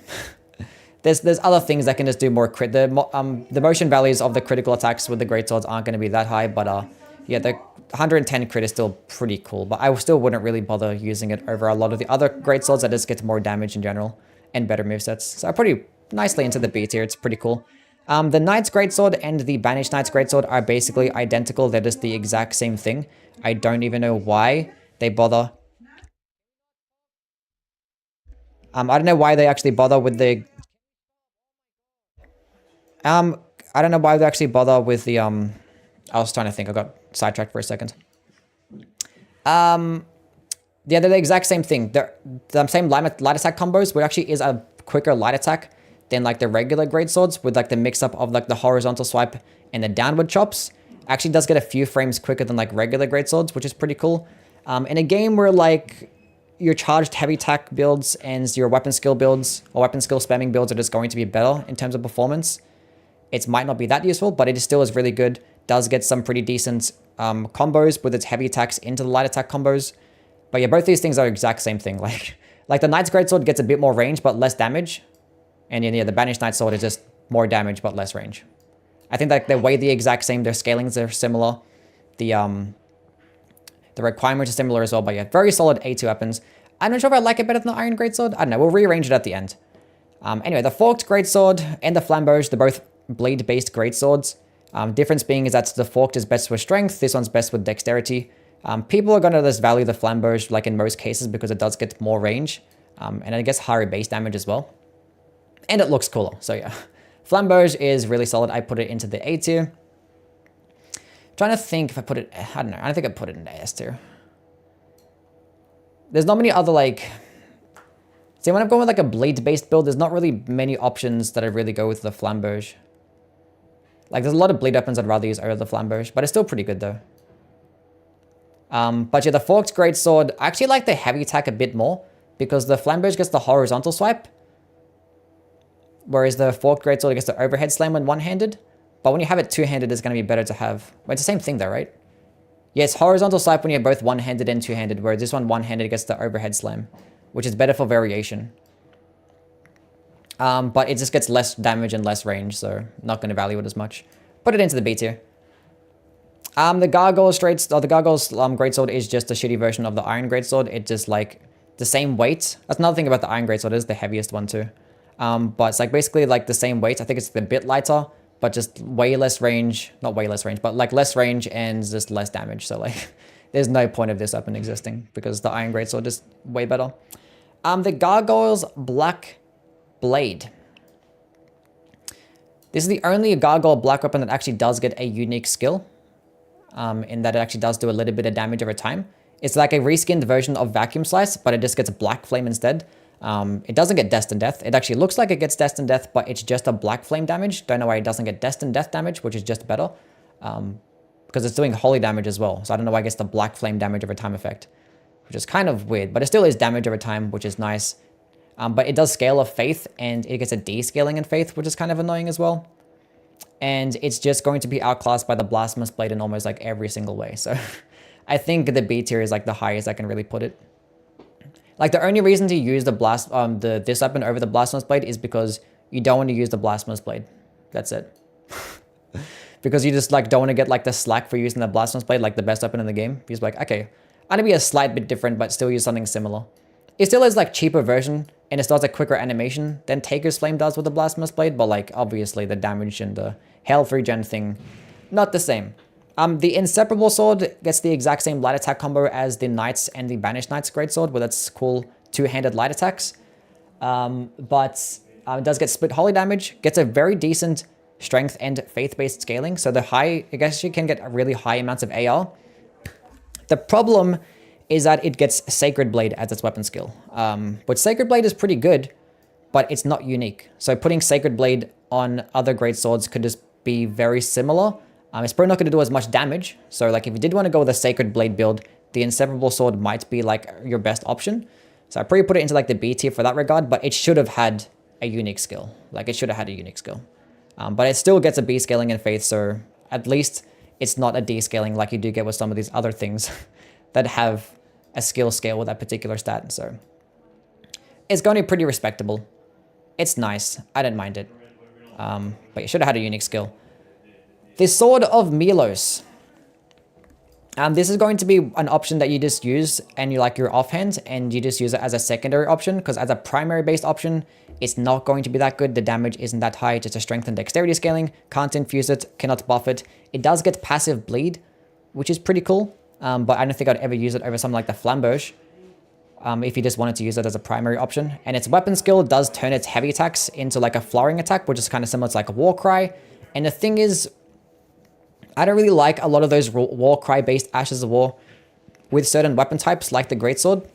There's other things that can just do more crit. The motion values of the critical attacks with the greatswords aren't going to be that high, but yeah, the 110 crit is still pretty cool, but I still wouldn't really bother using it over a lot of the other greatswords that just get more damage in general and better movesets. So I'm pretty nicely into the B tier. It's pretty cool. The Knight's Greatsword and the Banished Knight's Greatsword are basically identical. They're just the exact same thing. I don't even know why they bother. I don't know why they actually bother with the... I don't know why they actually bother with the... I was trying to think. I got sidetracked for a second. Yeah, they're the exact same thing. They're the same light attack combos, which actually is a quicker light attack than like the regular greatswords, with like the mix up of like the horizontal swipe and the downward chops. Actually does get a few frames quicker than like regular greatswords, which is pretty cool. In a game where like your charged heavy attack builds and your weapon skill builds or weapon skill spamming builds are just going to be better in terms of performance, it might not be that useful, but it still is really good. Does get some pretty decent combos with its heavy attacks into the light attack combos. But yeah, both these things are the exact same thing. Like the Knight's Greatsword gets a bit more range but less damage. And yeah, the Banished Knight's Sword is just more damage but less range. I think like they weigh the exact same. Their scalings are similar. The requirements are similar as well. But yeah, very solid A2 weapons. I'm not sure if I like it better than the Iron Greatsword. I don't know. We'll rearrange it at the end. Anyway, the Forked Greatsword and the Flambeau, they're both blade-based greatswords. Difference being is that the Forked is best with strength. This one's best with dexterity. People are going to just value the Flambeau like in most cases because it does get more range. And I guess higher base damage as well. And it looks cooler. So yeah. Flambeau is really solid. I put it into the A tier. Trying to think if I put it... I don't know. I don't think I put it in the S tier. There's not many other like... See, when I'm going with like a blade-based build, there's not really many options that I really go with the Flambeau. Like there's a lot of blade weapons I'd rather use over the Flambeau, but it's still pretty good though. But yeah, the Forked Greatsword, I actually like the heavy attack a bit more because the Flambeau gets the horizontal swipe, whereas the Forked Greatsword gets the overhead slam when one-handed. But when you have it two-handed, it's going to be better to have... Well, it's the same thing though, right? Yeah, it's horizontal swipe when you're both one-handed and two-handed, whereas this one-handed gets the overhead slam, which is better for variation. But it just gets less damage and less range, so not going to value it as much. Put it into the B tier. The Gargoyle's Greatsword is just a shitty version of the Iron Greatsword. It's just like the same weight. That's another thing about the Iron Greatsword, it is the heaviest one too. But it's like basically like the same weight. I think it's a bit lighter, but just way less range. Not way less range, but like less range and just less damage. So like there's no point of this weapon existing because the Iron Greatsword is way better. The Gargoyle's Black Blade. This is the only Gargoyle Black weapon that actually does get a unique skill. In that it actually does do a little bit of damage over time. It's like a reskinned version of Vacuum Slice, but it just gets Black Flame instead. It doesn't get Destined Death. It actually looks like it gets Destined Death, but it's just a Black Flame damage. Don't know why it doesn't get Destined Death damage, which is just better. Because it's doing holy damage as well. So I don't know why it gets the Black Flame damage over time effect, which is kind of weird, but it still is damage over time, which is nice. But it does scale of Faith, and it gets a descaling in Faith, which is kind of annoying as well. And it's just going to be outclassed by the Blasphemous Blade in almost like every single way. So I think the B tier is like the highest I can really put it. Like the only reason to use this weapon over the Blasphemous Blade is because you don't want to use the Blasphemous Blade. That's it. Because you just like don't want to get like the slack for using the Blasphemous Blade, like the best weapon in the game. You're just like, okay, I'm gonna be a slight bit different, but still use something similar. It still is like cheaper version, and it still has a quicker animation than Taker's Flame does with the Blasphemous Blade, but like obviously the damage and the health regen thing, not the same. The Inseparable Sword gets the exact same light attack combo as the Knights and the Banished Knights Greatsword, with its cool two-handed light attacks. But it does get split holy damage, gets a very decent strength and faith-based scaling. So I guess you can get really high amounts of AR. The problem is that it gets Sacred Blade as its weapon skill. But Sacred Blade is pretty good, but it's not unique. So putting Sacred Blade on other great swords could just be very similar. It's probably not going to do as much damage. So like if you did want to go with a Sacred Blade build, the Inseparable Sword might be like your best option. So I probably put it into like the B tier for that regard, but it should have had a unique skill. Like it should have had a unique skill. But it still gets a B scaling in Faith, so at least it's not a D scaling like you do get with some of these other things that have a skill scale with that particular stat. So it's going to be pretty respectable. It's nice. I don't mind it. But you should have had a unique skill. The Sword of Milos. This is going to be an option that you just use and you like your offhand, and you just use it as a secondary option, because as a primary based option, it's not going to be that good. The damage isn't that high. Just a strength and dexterity scaling. Can't infuse it. Cannot buff it. It does get passive bleed, which is pretty cool. But I don't think I'd ever use it over something like the Flamberge. If you just wanted to use it as a primary option. And its weapon skill does turn its heavy attacks into like a flowering attack, which is kind of similar to like a Warcry. And the thing is, I don't really like a lot of those Warcry based Ashes of War with certain weapon types like the Greatsword,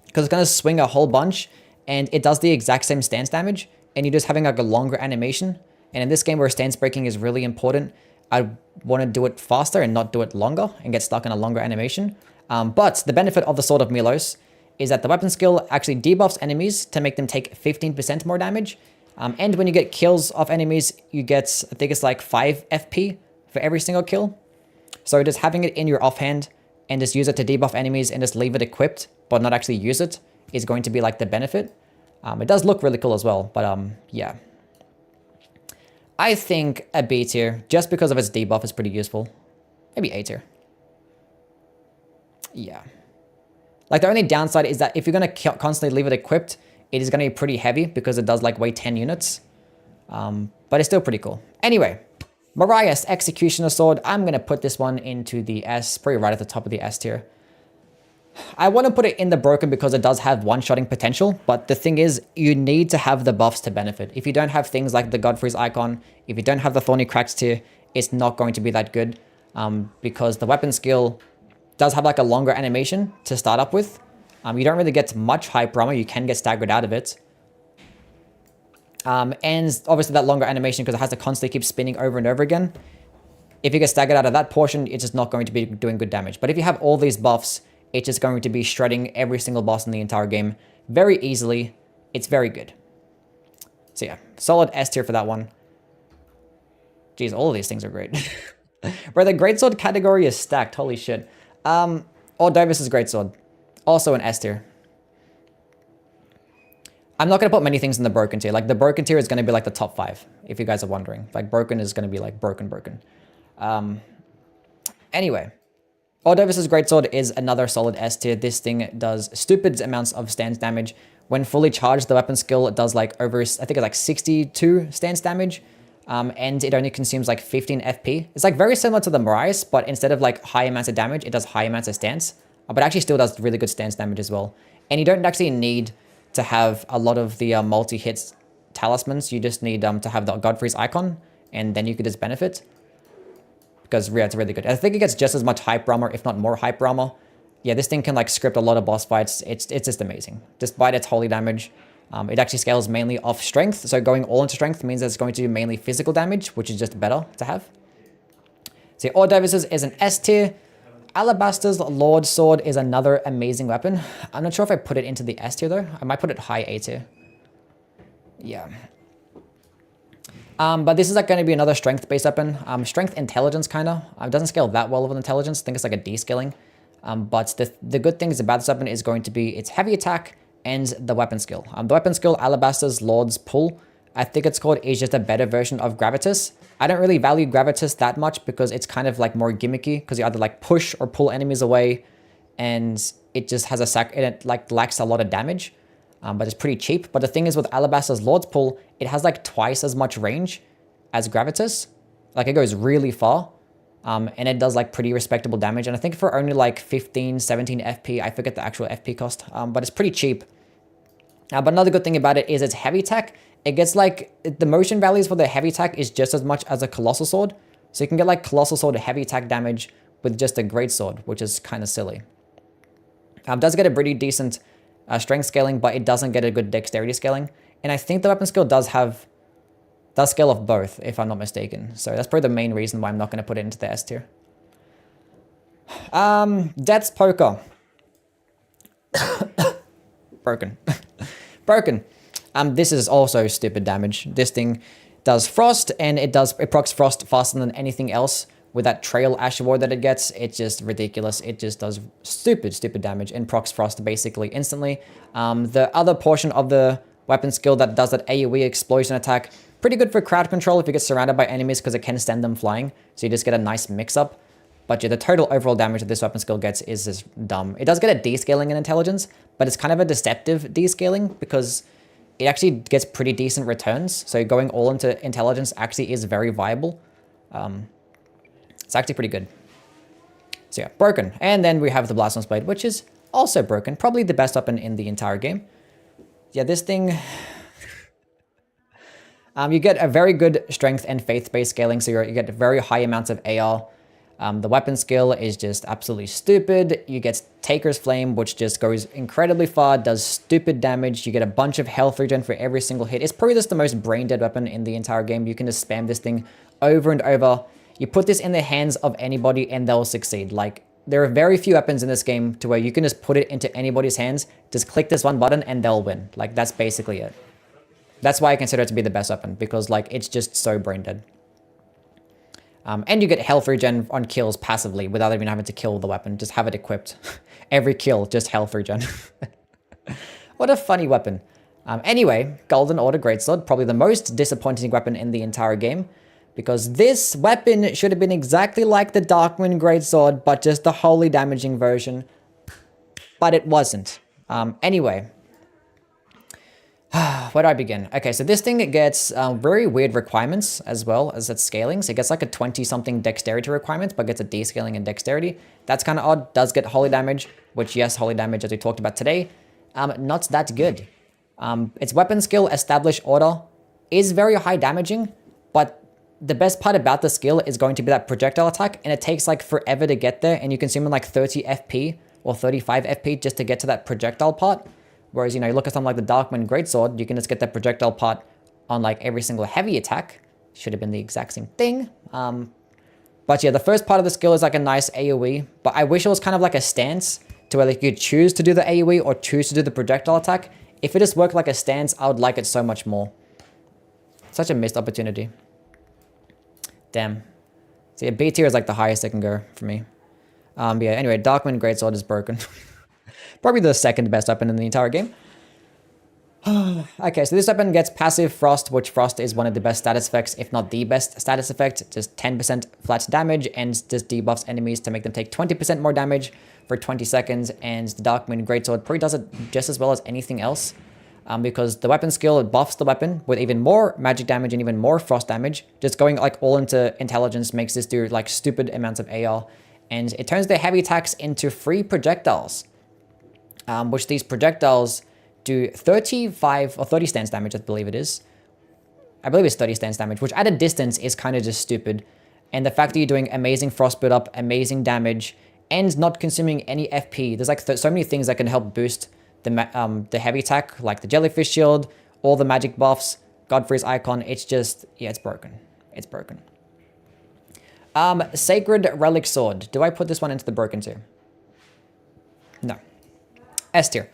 because it's going to swing a whole bunch and it does the exact same stance damage, and you're just having like a longer animation. And in this game where stance breaking is really important, I want to do it faster and not do it longer and get stuck in a longer animation. But the benefit of the Sword of Milos is that the weapon skill actually debuffs enemies to make them take 15% more damage. And when you get kills off enemies, you get, I think it's like 5 FP for every single kill. So just having it in your offhand and just use it to debuff enemies and just leave it equipped but not actually use it is going to be like the benefit. It does look really cool as well, but yeah. I think a B tier, just because of its debuff, is pretty useful. Maybe A tier. Yeah. Like the only downside is that if you're going to constantly leave it equipped, it is going to be pretty heavy because it does like weigh 10 units. But it's still pretty cool. Anyway, Mariah's Executioner Sword. I'm going to put this one into the S, probably right at the top of the S tier. I want to put it in the broken because it does have one-shotting potential, but the thing is, you need to have the buffs to benefit. If you don't have things like the Godfrey's Icon, if you don't have the Thorny Cracks tier, it's not going to be that good, because the weapon skill does have like a longer animation to start up with. You don't really get much hype armor. You can get staggered out of it. And obviously that longer animation, because it has to constantly keep spinning over and over again. If you get staggered out of that portion, it's just not going to be doing good damage. But if you have all these buffs, it's just going to be shredding every single boss in the entire game very easily. It's very good. So yeah, solid S tier for that one. Jeez, all of these things are great. Bro, the Greatsword category is stacked. Holy shit. Or Davis' Greatsword. Also an S tier. I'm not going to put many things in the broken tier. Like the broken tier is going to be like the top 5, if you guys are wondering. Like broken is going to be like broken. Anyway. Davis' Greatsword is another solid S tier. This thing does stupid amounts of stance damage. When fully charged, the weapon skill does like over, I think it's like 62 stance damage. And it only consumes like 15 FP. It's like very similar to the Mariah's, but instead of like high amounts of damage, it does high amounts of stance. But actually still does really good stance damage as well. And you don't actually need to have a lot of the multi-hits talismans. You just need to have the Godfrey's Icon, and then you could just benefit. Because yeah, it's really good. I think it gets just as much hype armor, if not more hype armor. Yeah, this thing can like script a lot of boss fights. It's just amazing. Despite its holy damage, it actually scales mainly off strength. So going all into strength means that it's going to do mainly physical damage, which is just better to have. So Davis is an S tier. Alabaster's Lord Sword is another amazing weapon. I'm not sure if I put it into the S tier though. I might put it high A tier. Yeah. But this is like going to be another strength-based weapon. Strength intelligence kind of. It doesn't scale that well with intelligence. I think it's like a D scaling. But the good things about this weapon is going to be its heavy attack and the weapon skill. The weapon skill, Alabaster's Lord's Pull, I think it's called, is just a better version of Gravitas. I don't really value Gravitas that much because it's kind of like more gimmicky, because you either like push or pull enemies away, and it just has it like lacks a lot of damage, but it's pretty cheap. But the thing is with Alabaster's Lord's Pull, it has like twice as much range as Gravitas. Like it goes really far. And it does like pretty respectable damage. And I think for only like 15, 17 FP, I forget the actual FP cost, but it's pretty cheap. But another good thing about it is its heavy attack. It gets like, the motion values for the heavy attack is just as much as a Colossal Sword. So you can get like Colossal Sword heavy attack damage with just a Great Sword, which is kind of silly. Does get a pretty decent strength scaling, but it doesn't get a good dexterity scaling. And I think the weapon skill does scale off both, if I'm not mistaken. So that's probably the main reason why I'm not going to put it into the S tier. Death's Poker. Broken. Broken. This is also stupid damage. This thing does Frost, and it procs Frost faster than anything else. With that Trail Ash Award that it gets, it's just ridiculous. It just does stupid damage and procs Frost basically instantly. The other portion of the weapon skill that does that AoE explosion attack, pretty good for crowd control if you get surrounded by enemies because it can send them flying. So you just get a nice mix-up. But yeah, the total overall damage that this weapon skill gets is just dumb. It does get a descaling in intelligence, but it's kind of a deceptive descaling because it actually gets pretty decent returns. So going all into intelligence actually is very viable. It's actually pretty good. So yeah, broken. And then we have the Blasphemous Blade, which is also broken. Probably the best weapon in the entire game. Yeah, this thing... you get a very good strength and faith-based scaling, so you get very high amounts of AR. The weapon skill is just absolutely stupid. You get Taker's Flame, which just goes incredibly far, does stupid damage. You get a bunch of health regen for every single hit. It's probably just the most brain-dead weapon in the entire game. You can just spam this thing over and over. You put this in the hands of anybody and they'll succeed. Like, there are very few weapons in this game to where you can just put it into anybody's hands, just click this one button and they'll win. Like, that's basically it. That's why I consider it to be the best weapon, because like it's just so brain dead. And you get health regen on kills passively without even having to kill the weapon. Just have it equipped. Every kill, just health regen. What a funny weapon. Anyway, Golden Order Greatsword, probably the most disappointing weapon in the entire game, because this weapon should have been exactly like the Darkwind Greatsword, but just the holy damaging version. But it wasn't. Anyway. Where do I begin? Okay, so this thing gets very weird requirements as well as its scaling. So it gets like a 20-something dexterity requirement, but gets a descaling in dexterity. That's kind of odd. Does get holy damage, which, yes, holy damage, as we talked about today, not that good. Its weapon skill, Establish Order, is very high damaging, but the best part about the skill is going to be that projectile attack, and it takes like forever to get there, and you consume like 30 FP or 35 FP just to get to that projectile part. Whereas, you know, you look at something like the Darkwind Greatsword, you can just get that projectile part on like every single heavy attack. Should have been the exact same thing. But yeah, the first part of the skill is like a nice AoE, but I wish it was kind of like a stance to where like, you could choose to do the AoE or choose to do the projectile attack. If it just worked like a stance, I would like it so much more. Such a missed opportunity. Damn. So yeah, B tier is like the highest it can go for me. But yeah, anyway, Darkwind Greatsword is broken. Probably the second best weapon in the entire game. Okay, so this weapon gets passive Frost, which Frost is one of the best status effects, if not the best status effect. Just 10% flat damage and just debuffs enemies to make them take 20% more damage for 20 seconds. And the Darkwind Greatsword probably does it just as well as anything else. Because the weapon skill buffs the weapon with even more magic damage and even more Frost damage. Just going like all into intelligence makes this do like stupid amounts of AR. And it turns their heavy attacks into free projectiles. Which these projectiles do 35 or 30 stance damage, I believe it is. I believe it's 30 stance damage, which at a distance is kind of just stupid. And the fact that you're doing amazing frost build up, amazing damage, and not consuming any FP. There's like so many things that can help boost the heavy attack, like the jellyfish shield, all the magic buffs, Godfrey's icon. It's just, yeah, it's broken. It's broken. Sacred Relic Sword. Do I put this one into the broken tier? No. S tier.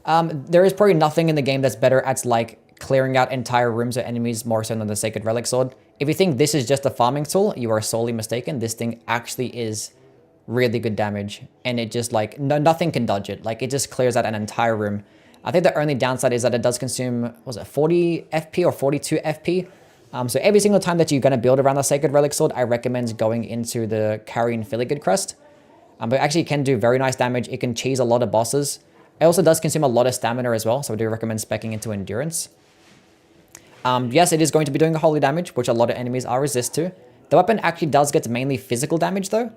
There is probably nothing in the game that's better at like clearing out entire rooms of enemies more so than the Sacred Relic Sword. If you think this is just a farming tool, you are sorely mistaken. This thing actually is really good damage. And it just like, nothing can dodge it. Like it just clears out an entire room. I think the only downside is that it does consume, was it 40 FP or 42 FP? So every single time that you're going to build around the Sacred Relic Sword, I recommend going into the Carrion Filigree Crest. But actually it can do very nice damage. It can cheese a lot of bosses. It also does consume a lot of stamina as well, so I do recommend speccing into Endurance. Yes, it is going to be doing holy damage, which a lot of enemies are resist to. The weapon actually does get mainly physical damage though.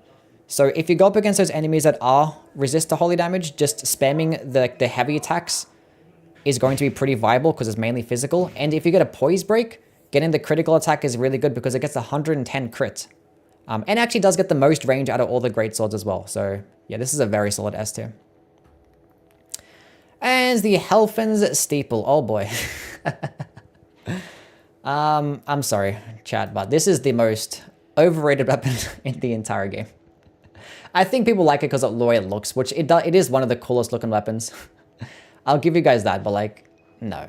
So if you go up against those enemies that are resist to holy damage, just spamming the heavy attacks is going to be pretty viable because it's mainly physical. And if you get a poise break, getting the critical attack is really good because it gets 110 crit. And actually does get the most range out of all the great swords as well. So yeah, this is a very solid S tier. And the Helfen's Steeple. Oh boy. I'm sorry, chat, but this is the most overrated weapon in the entire game. I think people like it because of the way it looks, which it is one of the coolest looking weapons. I'll give you guys that, but like, no.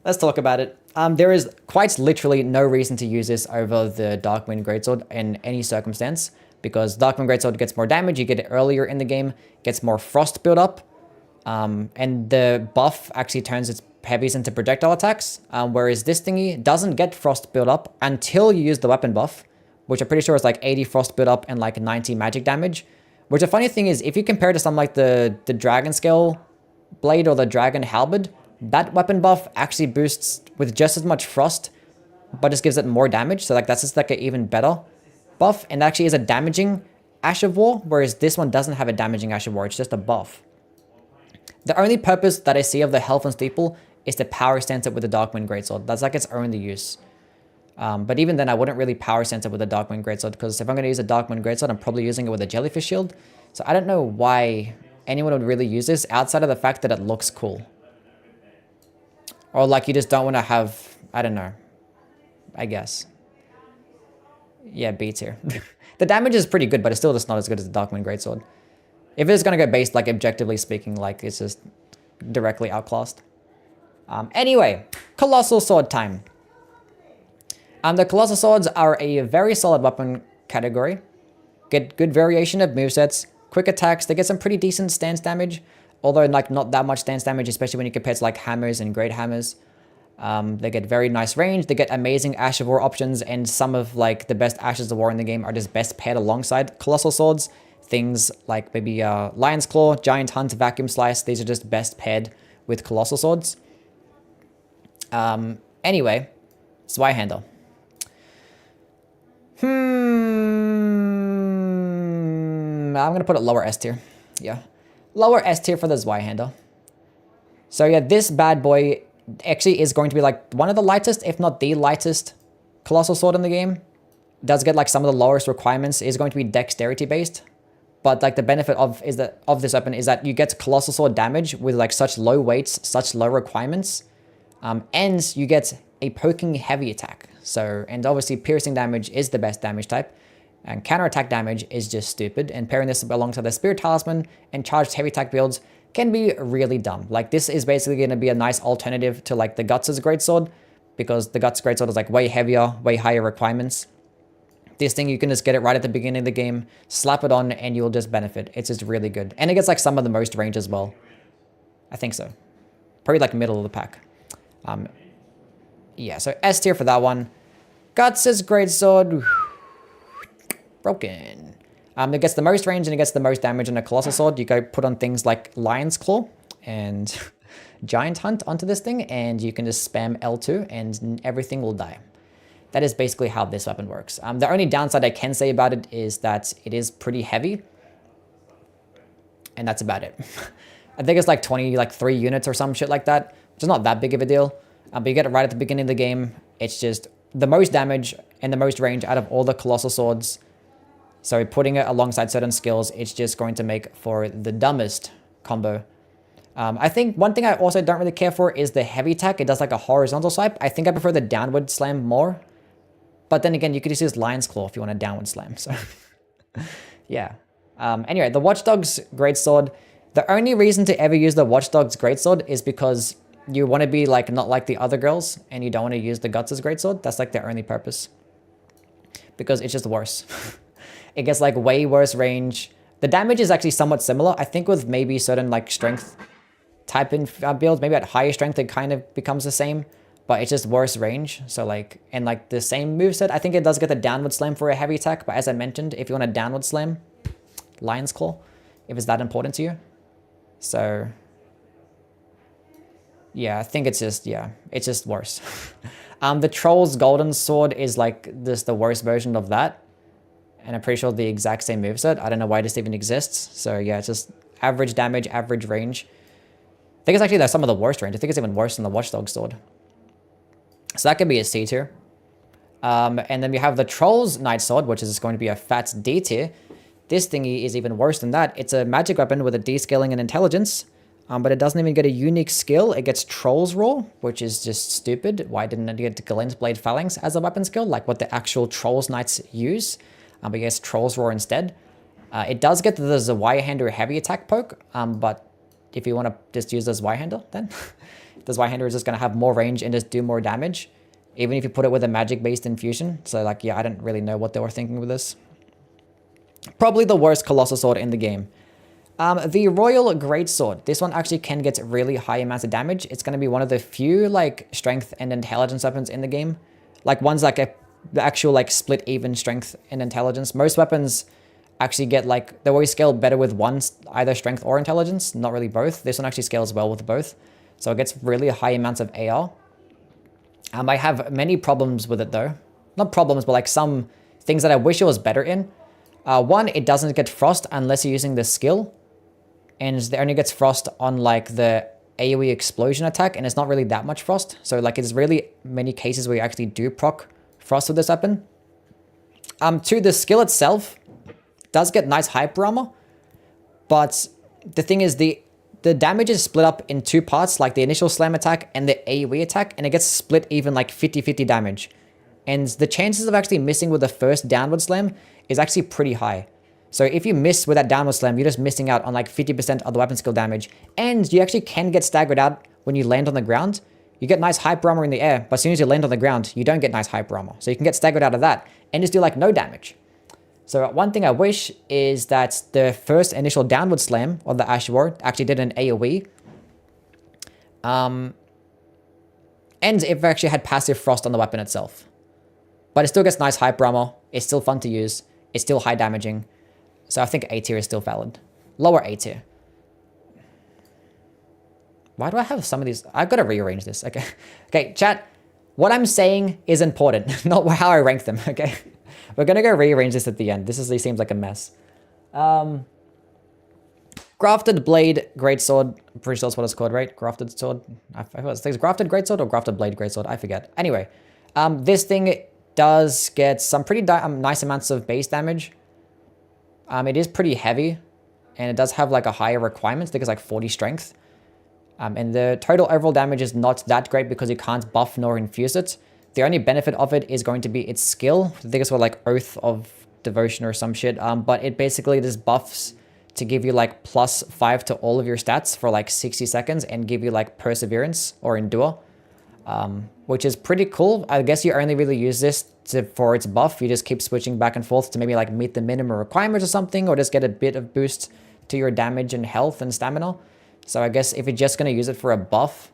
Let's talk about it. There is quite literally no reason to use this over the Darkwind Greatsword in any circumstance, because Darkwind Greatsword gets more damage, you get it earlier in the game, gets more frost build up, and the buff actually turns its heavies into projectile attacks, whereas this thingy doesn't get frost build up until you use the weapon buff, which I'm pretty sure is like 80 frost build up and like 90 magic damage. Which the funny thing is, if you compare it to something like the Dragon Scale Blade or the Dragon Halberd, that weapon buff actually boosts with just as much frost, but just gives it more damage. So like that's just like an even better buff, and actually is a damaging Ash of War, whereas this one doesn't have a damaging Ash of War, it's just a buff. The only purpose that I see of the Helfen's Steeple is to power sense it with the Darkwind Greatsword. That's like its only use. But even then, I wouldn't really power sense it with a Darkwind Greatsword, because if I'm going to use a Darkwind Greatsword, I'm probably using it with a Jellyfish Shield. So I don't know why anyone would really use this outside of the fact that it looks cool. Or like you just don't want to have, I don't know, I guess. Yeah, B tier. The damage is pretty good, but it's still just not as good as the Darkwind Greatsword. If it's going to go based, like objectively speaking, like it's just directly outclassed. Anyway, Colossal Sword time. The Colossal Swords are a very solid weapon category. Get good variation of movesets, quick attacks. They get some pretty decent stance damage, although like not that much stance damage, especially when you compare to like hammers and great hammers. They get very nice range. They get amazing Ash of War options, and some of like the best Ashes of War in the game are just best paired alongside Colossal Swords. Things like maybe Lion's Claw, Giant Hunt, Vacuum Slice. These are just best paired with Colossal Swords. Anyway, Zweihander. I'm going to put it lower S tier. Yeah. Lower S tier for the Zweihander. So yeah, this bad boy actually is going to be like one of the lightest, if not the lightest Colossal Sword in the game. Does get like some of the lowest requirements. Is going to be dexterity based. But like the benefit of this weapon is that you get Colossal Sword damage with like such low weights, such low requirements. And you get a poking heavy attack. So, and obviously piercing damage is the best damage type. And counterattack damage is just stupid. And pairing this alongside the Spirit Talisman and charged heavy attack builds can be really dumb. Like this is basically going to be a nice alternative to like the Guts' Greatsword, because the Guts' Greatsword is like way heavier, way higher requirements. This thing, you can just get it right at the beginning of the game, slap it on, and you'll just benefit. It's just really good. And it gets like some of the most range as well. I think so. Probably like middle of the pack. Yeah, so S tier for that one. Guts' Greatsword. Broken. It gets the most range and it gets the most damage in a Colossal Sword. You go put on things like Lion's Claw and Giant Hunt onto this thing, and you can just spam L2 and everything will die. That is basically how this weapon works. The only downside I can say about it is that it is pretty heavy. And that's about it. I think it's like 3 units or some shit like that, which is not that big of a deal. But you get it right at the beginning of the game. It's just the most damage and the most range out of all the Colossal Swords. So putting it alongside certain skills, it's just going to make for the dumbest combo. I think one thing I also don't really care for is the heavy attack. It does like a horizontal swipe. I think I prefer the downward slam more. But then again, you could just use Lion's Claw if you want a downward slam. So yeah. Anyway, the Watchdog's Greatsword. The only reason to ever use the Watchdog's Greatsword is because you want to be like not like the other girls and you don't want to use the Guts' Greatsword. That's like their only purpose. because it's just worse. It gets like way worse range. The damage is actually somewhat similar. I think with maybe certain like strength type in builds, maybe at higher strength it kind of becomes the same, but it's just worse range. So like, and like the same moveset, I think it does get the downward slam for a heavy attack, but as I mentioned, if you want a downward slam, Lion's Claw, if it's that important to you. So yeah, I think it's just, yeah, it's just worse. The Troll's Golden Sword is like this, the worst version of that. And I'm pretty sure the exact same moveset. I don't know why this even exists. So yeah, it's just average damage, average range. I think it's actually some of the worst range. I think it's even worse than the Watchdog Sword. So that could be a C tier. And then we have the Troll's Knight Sword, which is going to be a fat D tier. This thingy is even worse than that. It's a magic weapon with a D scaling and intelligence. But it doesn't even get a unique skill. It gets Troll's Roar, which is just stupid. Why didn't it get Glenn's Blade Phalanx as a weapon skill, like what the actual Trolls Knights use? But it gets Troll's Roar instead. It does get the Zweihander heavy attack poke, but if you want to just use the Zweihander, then the Zweihander is just going to have more range and just do more damage, even if you put it with a magic-based infusion. So like, yeah, I don't really know what they were thinking with this. Probably the worst Colossal Sword in the game. The Royal Greatsword. This one actually can get really high amounts of damage. It's going to be one of the few like strength and intelligence weapons in the game. Like ones like the actual like split even strength and intelligence. Most weapons actually get like, they always scale better with one, either strength or intelligence, not really both. This one actually scales well with both. So it gets really high amounts of AR. I have many problems with it though. Not problems, but like some things that I wish it was better in. One, it doesn't get frost unless you're using the skill. And it only gets frost on like the AoE explosion attack, and it's not really that much frost. So like it's really many cases where you actually do proc frost with this weapon. Two, the skill itself does get nice hyper armor, but the thing is the damage is split up in two parts, like the initial slam attack and the AoE attack, and it gets split even like 50-50 damage. And the chances of actually missing with the first downward slam is actually pretty high. So if you miss with that downward slam, you're just missing out on like 50% of the weapon skill damage. And you actually can get staggered out when you land on the ground. You get nice hyper armor in the air, but as soon as you land on the ground, you don't get nice hyper armor. So you can get staggered out of that and just do like no damage. So one thing I wish is that the first initial downward slam of the Ash War actually did an AoE. And it actually had passive frost on the weapon itself. But it still gets nice hyper armor. It's still fun to use. It's still high damaging. So I think A tier is still valid. Lower A tier. Why do I have some of these? I've got to rearrange this. Okay. Okay, chat. What I'm saying is important, not how I rank them. Okay. We're going to go rearrange this at the end. This seems like a mess. Grafted Blade Greatsword. I'm pretty sure that's what it's called, right? Grafted Sword. I forget. It's Grafted Greatsword or Grafted Blade Greatsword. I forget. Anyway, this thing does get some pretty nice amounts of base damage. It is pretty heavy, and it does have like a higher requirement. I think it's like 40 strength. And the total overall damage is not that great because you can't buff nor infuse it. The only benefit of it is going to be its skill. I think it's called like Oath of Devotion or some shit. But it basically just buffs to give you like +5 to all of your stats for like 60 seconds and give you like Perseverance or Endure. Which is pretty cool. I guess you only really use this for its buff. You just keep switching back and forth to maybe like meet the minimum requirements or something, or just get a bit of boost to your damage and health and stamina. So I guess if you're just going to use it for a buff,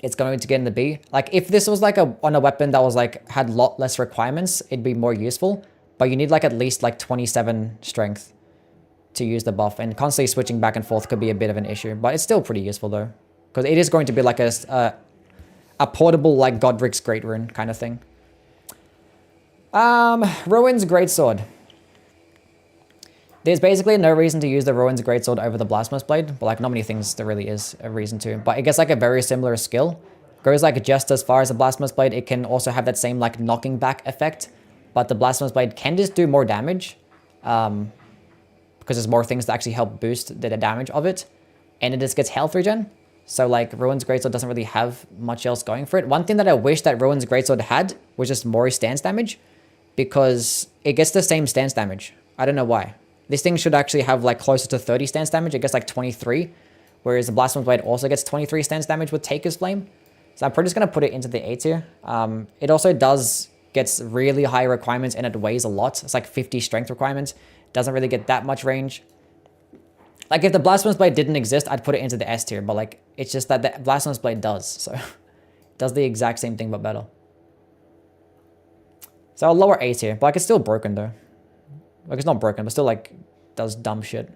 it's going to get in the B. Like if this was like on a weapon that was like had a lot less requirements, it'd be more useful. But you need like at least like 27 strength to use the buff, and constantly switching back and forth could be a bit of an issue. But it's still pretty useful though, because it is going to be like a portable like Godric's Great Rune kind of thing. Ruin's Greatsword. There's basically no reason to use the Ruin's Greatsword over the Blasphemous Blade, but like not many things there really is a reason to. But it gets like a very similar skill. Goes like just as far as the Blasphemous Blade. It can also have that same like knocking back effect, but the Blasphemous Blade can just do more damage. Because there's more things that actually help boost the damage of it. And it just gets health regen. So like Ruin's Greatsword doesn't really have much else going for it. One thing that I wish that Ruin's Greatsword had was just more stance damage, because it gets the same stance damage. I don't know why. This thing should actually have like closer to 30 stance damage. It gets like 23, whereas the Blasphemous Blade also gets 23 stance damage with Taker's Flame. So I'm probably just going to put it into the A tier. It also does gets really high requirements and it weighs a lot. It's like 50 strength requirements. Doesn't really get that much range. Like if the Blasphemous Blade didn't exist, I'd put it into the S tier, but like it's just that the Blasphemous Blade does, so it does the exact same thing but better. So I'll lower A tier, but like it's still broken though. Like it's not broken, but still like does dumb shit.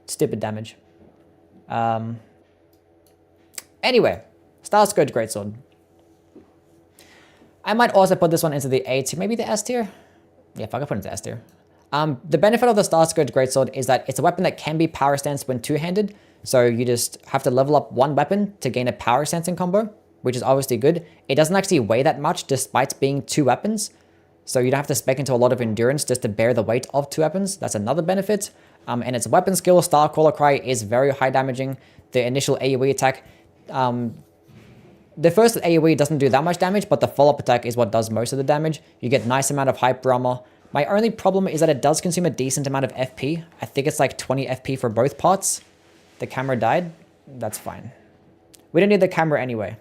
Stupid damage. Anyway, Star Scourge Greatsword. I might also put this one into the A tier, maybe the S tier. Yeah, fuck, I put it into S tier. The benefit of the Star Scourge Greatsword is that it's a weapon that can be power stance when two-handed. So you just have to level up one weapon to gain a power stancing combo, which is obviously good. It doesn't actually weigh that much despite being two weapons. So you don't have to spec into a lot of endurance just to bear the weight of two weapons. That's another benefit. And its weapon skill, Starcrawler Cry, is very high damaging. The initial AoE attack, the first AoE doesn't do that much damage, but the follow-up attack is what does most of the damage. You get nice amount of hyper armor. My only problem is that it does consume a decent amount of FP. I think it's like 20 FP for both parts. The camera died. That's fine. We don't need the camera anyway.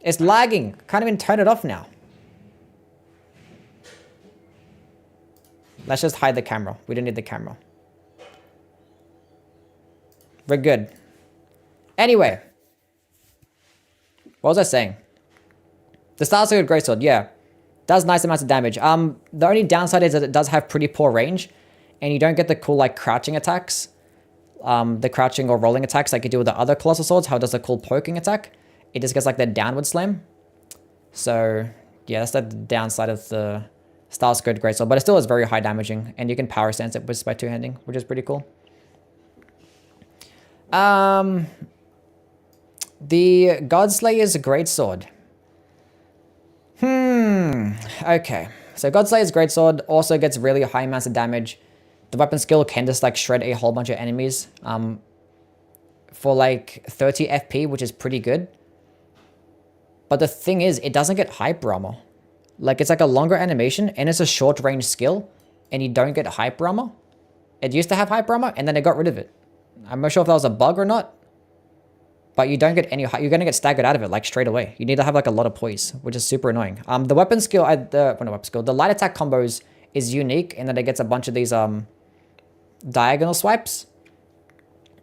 It's lagging. Can't even turn it off now. Let's just hide the camera. We don't need the camera. We're good. Anyway. What was I saying? The Star Scourge Greatsword, yeah. Does nice amounts of damage. The only downside is that it does have pretty poor range. And you don't get the cool, like, crouching attacks. The crouching or rolling attacks like you do with the other Colossal Swords. How it does a cool poking attack. It just gets, like, the downward slam. So, yeah, that's the downside of the Star Scourge Greatsword. But it still is very high damaging. And you can power stance it just by two-handing, which is pretty cool. The Godslayer's Greatsword. Okay. So Godslayer's Greatsword also gets really high amounts of damage. The weapon skill can just like shred a whole bunch of enemies. For like 30 FP, which is pretty good. But the thing is, it doesn't get hyper armor. Like it's like a longer animation and it's a short range skill. And you don't get hyper armor. It used to have hyper armor and then it got rid of it. I'm not sure if that was a bug or not. But you don't get any, you're going to get staggered out of it like straight away. You need to have like a lot of poise, which is super annoying. The weapon skill, the light attack combos is unique in that it gets a bunch of these diagonal swipes.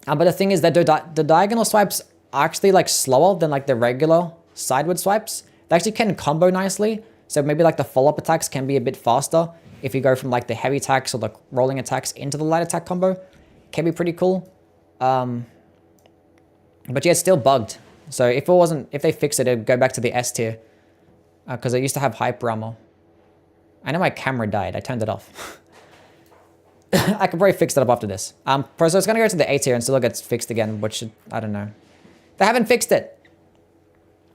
But the thing is that the diagonal swipes are actually like slower than like the regular sideward swipes. They actually can combo nicely. So maybe like the follow-up attacks can be a bit faster if you go from like the heavy attacks or the rolling attacks into the light attack combo. Can be pretty cool. But yeah, it's still bugged. So if they fix it, it'd go back to the S tier. Because it used to have hyper armor. I know my camera died. I turned it off. I could probably fix it up after this. So it's going to go to the A tier and still gets fixed again, which, I don't know. They haven't fixed it.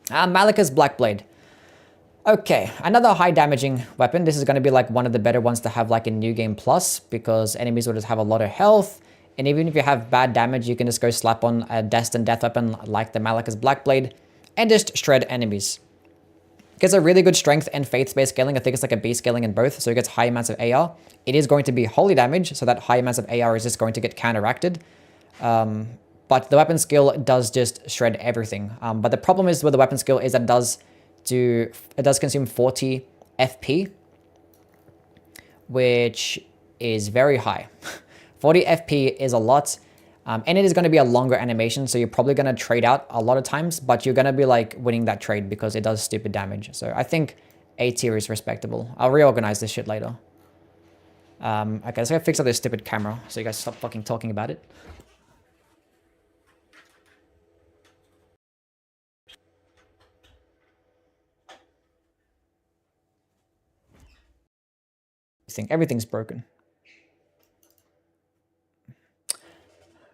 Malika's Blackblade. Okay, another high damaging weapon. This is going to be like one of the better ones to have like in New Game Plus, because enemies will just have a lot of health. And even if you have bad damage, you can just go slap on a destined death weapon like the Malika's Blackblade and just shred enemies. Gets a really good strength and faith-based scaling. I think it's like a B scaling in both, so it gets high amounts of AR. It is going to be holy damage, so that high amounts of AR is just going to get counteracted. But the weapon skill does just shred everything. But the problem is with the weapon skill is that it does consume 40 FP, which is very high. 40 FP is a lot, and it is going to be a longer animation, so you're probably going to trade out a lot of times, but you're going to be like winning that trade because it does stupid damage. So I think A tier is respectable. I'll reorganize this shit later. Okay, so I gotta fix up this stupid camera so you guys stop fucking talking about it. I think everything's broken.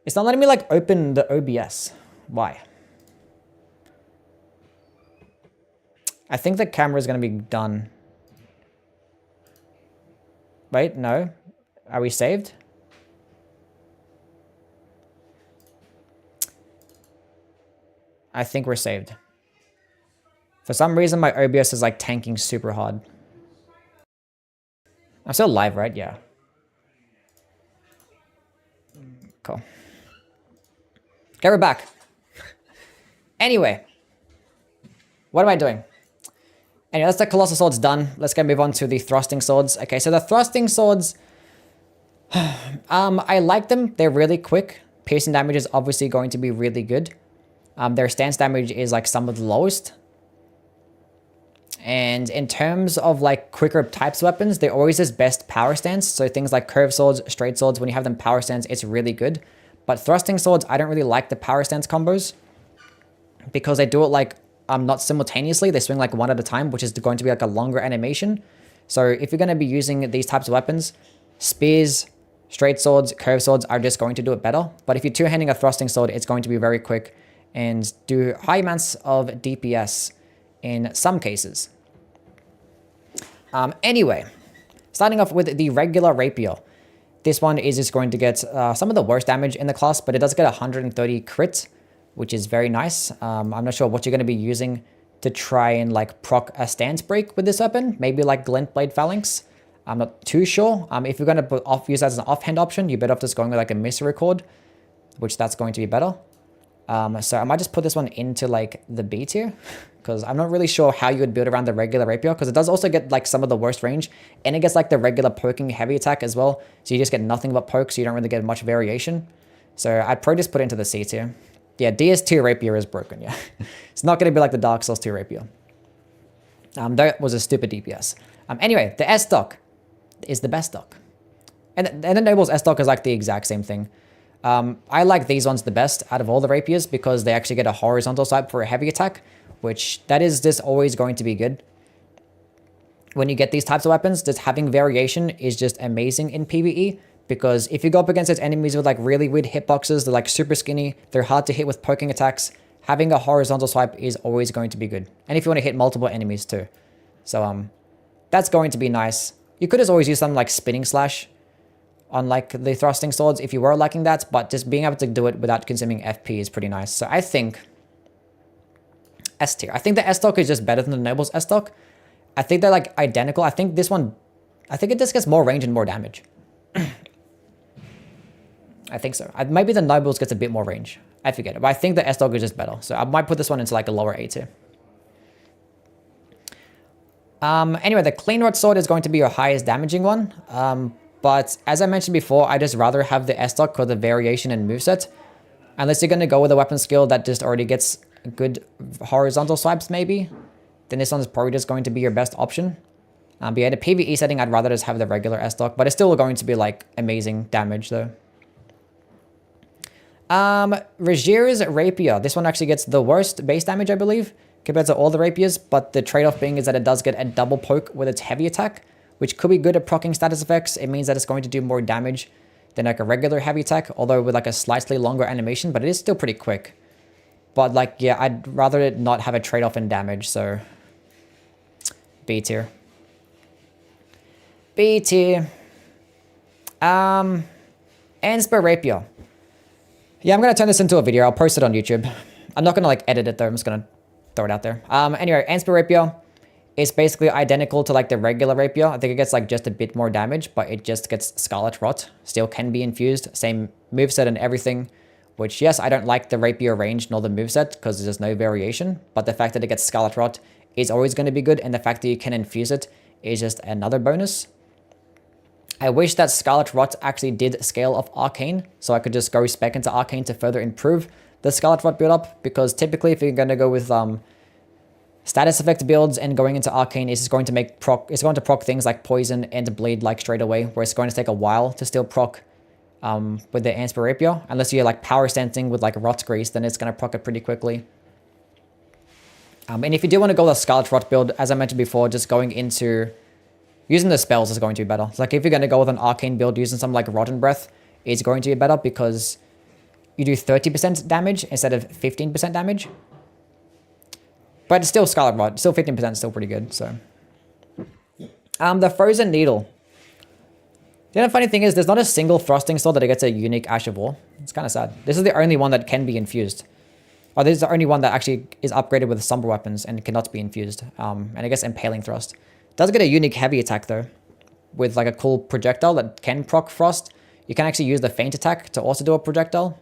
It's not letting me like open the OBS. Why? I think the camera is going to be done. Wait, no. Are we saved? I think we're saved. For some reason, my OBS is like tanking super hard. I'm still live, right? Yeah. Cool. Okay, we're back. Anyway, what am I doing? Anyway, that's the Colossal Swords done. Let's go move on to the Thrusting Swords. Okay, so the Thrusting Swords, I like them. They're really quick. Piercing damage is obviously going to be really good. Their stance damage is like some of the lowest. And in terms of like quicker types of weapons, they're always this best power stance. So things like curved swords, straight swords, when you have them power stance, it's really good. But thrusting swords, I don't really like the power stance combos because they do it like not simultaneously. They swing like one at a time, which is going to be like a longer animation. So if you're going to be using these types of weapons, spears, straight swords, curved swords are just going to do it better. But if you're two-handing a thrusting sword, it's going to be very quick and do high amounts of DPS in some cases. Anyway, starting off with the regular rapier. This one is just going to get some of the worst damage in the class, but it does get 130 crit, which is very nice. I'm not sure what you're going to be using to try and like proc a stance break with this weapon. Maybe like glint blade phalanx. I'm not too sure. If you're going to use that as an offhand option, you're better off just going with like a mystery cord, which that's going to be better. So I might just put this one into like the B tier because I'm not really sure how you would build around the regular rapier because it does also get like some of the worst range and it gets like the regular poking heavy attack as well. So you just get nothing but poke, so you don't really get much variation. So I'd probably just put it into the C tier. Yeah, DS2 rapier is broken, yeah. It's not going to be like the Dark Souls 2 rapier. That was a stupid DPS. Anyway, the S stock is the best stock. And the Noble's S stock is like the exact same thing. I like these ones the best out of all the rapiers because they actually get a horizontal swipe for a heavy attack, which that is just always going to be good. When you get these types of weapons, just having variation is just amazing in PvE because if you go up against those enemies with like really weird hitboxes, they're like super skinny, they're hard to hit with poking attacks, having a horizontal swipe is always going to be good. And if you want to hit multiple enemies too. So that's going to be nice. You could just always use something like spinning slash on like the thrusting swords if you were liking that, but just being able to do it without consuming FP is pretty nice. So I think S tier. I think the S stock is just better than the Noble's S stock. I think they're like identical. I think this one, I think it just gets more range and more damage. I think so. Maybe the Noble's gets a bit more range. I forget it, but I think the S stock is just better. So I might put this one into like a lower A tier. Anyway, the Clean Rod Sword is going to be your highest damaging one. But as I mentioned before, I just rather have the S stock because the variation in moveset. Unless you're going to go with a weapon skill that just already gets good horizontal swipes maybe, then this one is probably just going to be your best option. But yeah, the PvE setting, I'd rather just have the regular S stock, but it's still going to be like amazing damage though. Regier's Rapier. This one actually gets the worst base damage, I believe, compared to all the rapiers, but the trade-off being is that it does get a double poke with its heavy attack, which could be good at proccing status effects. It means that it's going to do more damage than like a regular heavy attack, although with like a slightly longer animation, but it is still pretty quick. But like, yeah, I'd rather not have a trade-off in damage, so B tier. B tier. Ansper Rapier. Yeah, I'm going to turn this into a video. I'll post it on YouTube. I'm not going to like edit it though. I'm just going to throw it out there. Anyway, Ansper Rapier is basically identical to like the regular rapier. I think it gets like just a bit more damage, but it just gets Scarlet Rot. Still can be infused. Same moveset and everything. Which, yes, I don't like the rapier range nor the moveset because there's no variation. But the fact that it gets Scarlet Rot is always going to be good. And the fact that you can infuse it is just another bonus. I wish that Scarlet Rot actually did scale of Arcane, so I could just go spec into Arcane to further improve the Scarlet Rot build up, because typically if you're going to go with status effect builds and going into Arcane, it's going to make proc things like Poison and Bleed like straight away, where it's going to take a while to still proc with the Ansper Rapier. Unless you're like power stancing with like Rot Grease, then it's going to proc it pretty quickly. And if you do want to go with a Scarlet Rot build, as I mentioned before, just going into using the spells is going to be better. It's like if you're going to go with an Arcane build using something like Rotten Breath, it's going to be better because you do 30% damage instead of 15% damage. But it's still Scarlet Rot. Still 15% is still pretty good. So, the Frozen Needle. The other funny thing is there's not a single thrusting sword that gets a unique Ash of War. It's kind of sad. This is the only one that can be infused. Or this is the only one that actually is upgraded with Somber Weapons and cannot be infused. And I guess Impaling Thrust. Does get a unique heavy attack though, with like a cool projectile that can proc Frost. You can actually use the Feint attack to also do a projectile.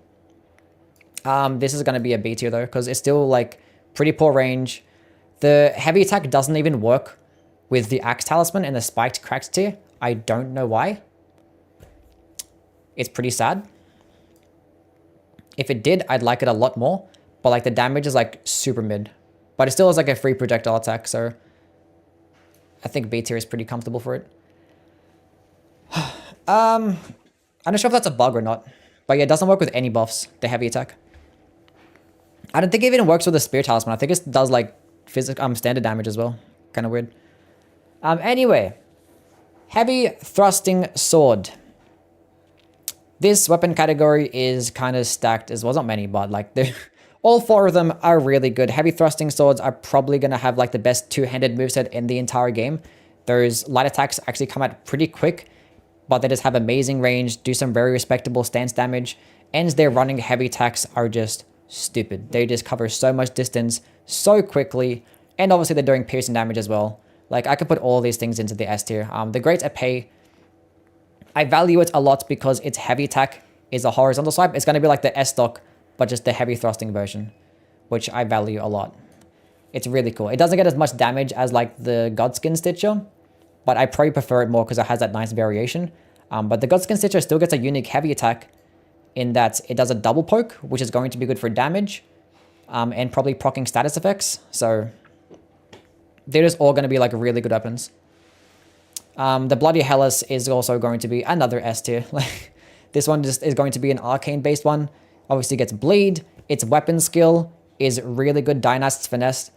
This is going to be a B tier though, because it's still like pretty poor range. The heavy attack doesn't even work with the axe talisman and the spiked cracked tier. I don't know why. It's pretty sad. If it did, I'd like it a lot more, but like the damage is like super mid, but it still has like a free projectile attack. So I think B tier is pretty comfortable for it. I'm not sure if that's a bug or not, but yeah, it doesn't work with any buffs, the heavy attack. I don't think it even works with the spear talisman. I think it does like standard damage as well. Kind of weird. Anyway, heavy thrusting sword. This weapon category is kind of stacked as well. Not many, but like all four of them are really good. Heavy thrusting swords are probably going to have like the best two-handed moveset in the entire game. Those light attacks actually come out pretty quick, but they just have amazing range, do some very respectable stance damage, and their running heavy attacks are just stupid. They just cover so much distance so quickly, and obviously they're doing piercing damage as well. Like, I could put all these things into the S tier. The Great Epee, I value it a lot because its heavy attack is a horizontal swipe. It's going to be like the S stock, but just the heavy thrusting version, which I value a lot. It's really cool. It doesn't get as much damage as like the Godskin Stitcher, but I probably prefer it more because it has that nice variation. But the Godskin Stitcher still gets a unique heavy attack in that it does a double poke, which is going to be good for damage, and probably proccing status effects. So they're just all going to be like really good weapons. The Bloody Hellas is also going to be another S tier. Like, this one just is going to be an arcane based one. Obviously gets bleed. Its weapon skill is really good. Dynast's Finesse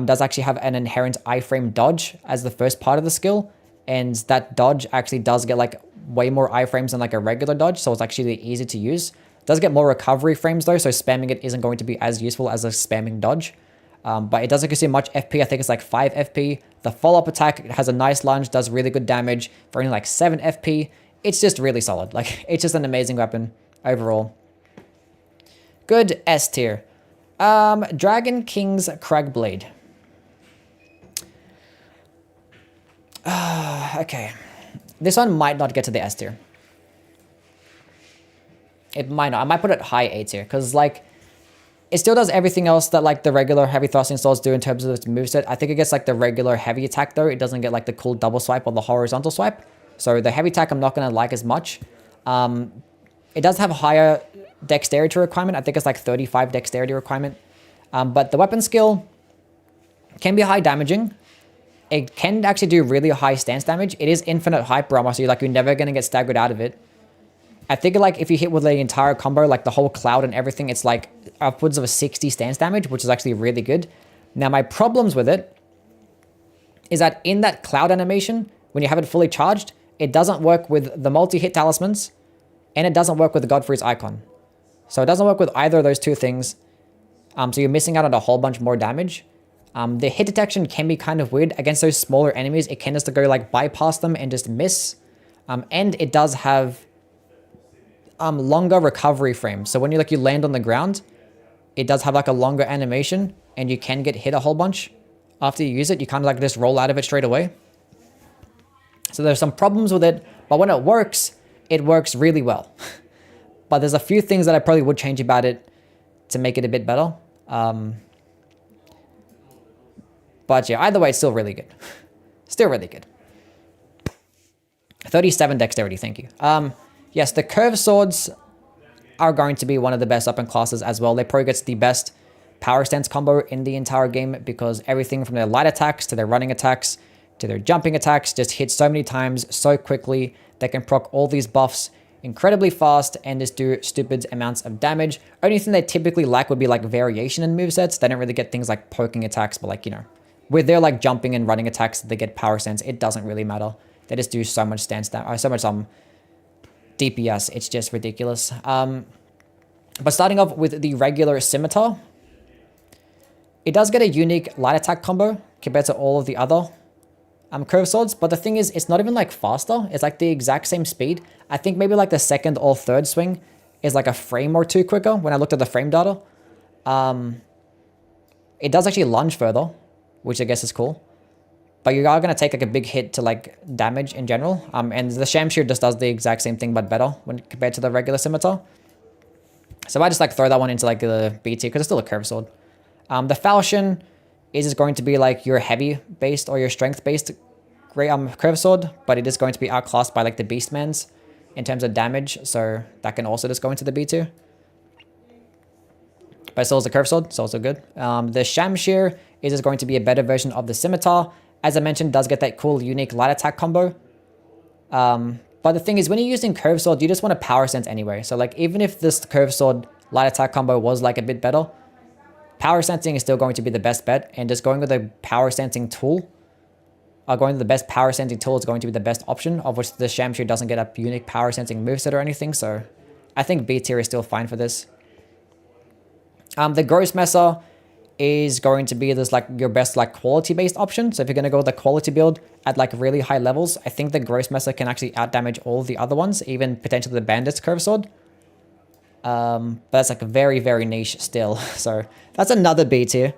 does actually have an inherent iframe dodge as the first part of the skill. And that dodge actually does get like way more iframes than like a regular dodge. So it's actually easy to use. It does get more recovery frames though. So spamming it isn't going to be as useful as a spamming dodge. But it doesn't consume much FP. I think it's like 5 FP. The follow-up attack has a nice lunge, does really good damage for only like 7 FP. It's just really solid. Like, it's just an amazing weapon overall. Good S tier. Dragon King's Cragblade. Okay. This one might not get to the S tier. It might not. I might put it high A tier because like it still does everything else that like the regular heavy thrusting swords do in terms of its moveset. I think it gets like the regular heavy attack though. It doesn't get like the cool double swipe or the horizontal swipe. So the heavy attack I'm not going to like as much. It does have a higher dexterity requirement. I think it's like 35 dexterity requirement. But the weapon skill can be high damaging. It can actually do really high stance damage. It is infinite hyper armor, so you're never going to get staggered out of it. I think like if you hit with the entire combo, like the whole cloud and everything, it's like upwards of a 60 stance damage, which is actually really good. Now my problems with it is that in that cloud animation, when you have it fully charged, it doesn't work with the multi-hit talismans, and it doesn't work with the Godfrey's icon. So it doesn't work with either of those two things. So you're missing out on a whole bunch more damage. The hit detection can be kind of weird. Against those smaller enemies, it can just go like bypass them and just miss. And it does have longer recovery frames. So when you land on the ground, it does have like a longer animation, and you can get hit a whole bunch after you use it. You kind of like just roll out of it straight away. So there's some problems with it, but when it works really well. But there's a few things that I probably would change about it to make it a bit better. But yeah, either way, it's still really good. Still really good. 37 dexterity, thank you. Yes, the curved swords are going to be one of the best weapon classes as well. They probably get the best power stance combo in the entire game because everything from their light attacks to their running attacks to their jumping attacks just hit so many times so quickly. They can proc all these buffs incredibly fast and just do stupid amounts of damage. Only thing they typically lack would be like variation in movesets. They don't really get things like poking attacks, but like, with their like jumping and running attacks, they get power stance. It doesn't really matter. They just do so much stance damage, so much DPS. It's just ridiculous. But starting off with the regular scimitar, it does get a unique light attack combo compared to all of the other curved swords. But the thing is, it's not even like faster. It's like the exact same speed. I think maybe like the second or third swing is like a frame or two quicker when I looked at the frame data. It does actually lunge further, which I guess is cool. But you are going to take like a big hit to like damage in general. And the Shamshir just does the exact same thing but better when compared to the regular scimitar. So I just like throw that one into like the B tier because it's still a curved sword. The falchion is just going to be like your heavy based or your strength based great curved sword, but it is going to be outclassed by like the beastman's in terms of damage, so that can also just go into the B tier. But still is a curved sword, so also good. The Shamshir is just going to be a better version of the scimitar. As I mentioned, does get that cool unique light attack combo. But the thing is, when you're using curved sword, you just want to power sense anyway. So like even if this curved sword light attack combo was like a bit better, power sensing is still going to be the best bet, and just going with a power sensing tool, or going to the best power sensing tool is going to be the best option, of which the Shamshir doesn't get a unique power sensing moveset or anything, so I think B tier is still fine for this. The Grossmesser is going to be this like your best like quality based option. So if you're going to go with a quality build at like really high levels, I think the Grossmesser can actually outdamage all of the other ones, even potentially the Bandit's curved sword. But that's like very, very niche still. So that's another B tier.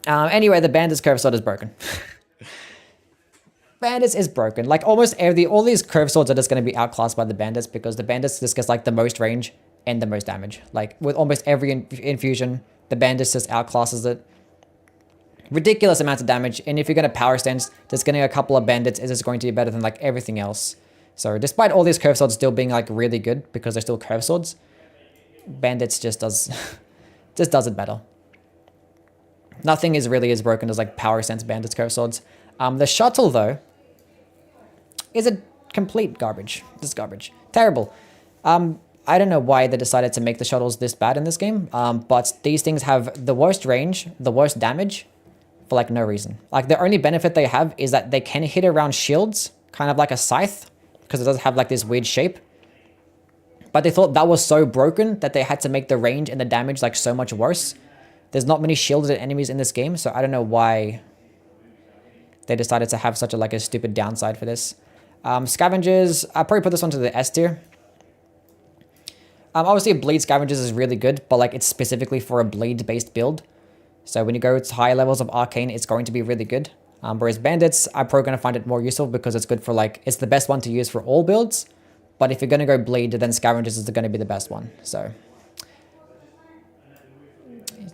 Anyway, the Bandit's curved sword is broken. Bandits is broken. Like almost all these curved swords are just going to be outclassed by the Bandits, because the Bandits just gets like the most range and the most damage. Like with almost every infusion, the Bandits just outclasses it. Ridiculous amounts of damage. And if you're going to power stance, just getting a couple of Bandits is just going to be better than like everything else. So despite all these curved swords still being like really good because they're still curved swords, Bandits just does it better. Nothing is really as broken as like power sense Bandits curved swords. The shuttle though is a complete garbage. Just garbage. Terrible. I don't know why they decided to make the shuttles this bad in this game, but these things have the worst range, the worst damage, for like no reason. Like the only benefit they have is that they can hit around shields, kind of like a scythe, because it does have like this weird shape. But they thought that was so broken that they had to make the range and the damage like so much worse. There's not many shielded enemies in this game, so I don't know why they decided to have such a stupid downside for this. Scavengers, I'll probably put this one to the S tier. Obviously, Bleed Scavengers is really good, but like it's specifically for a Bleed-based build. So when you go to higher levels of Arcane, it's going to be really good. Whereas Bandits, I'm probably going to find it more useful because it's good for like, it's the best one to use for all builds. But if you're going to go Bleed, then Scavengers is going to be the best one. So,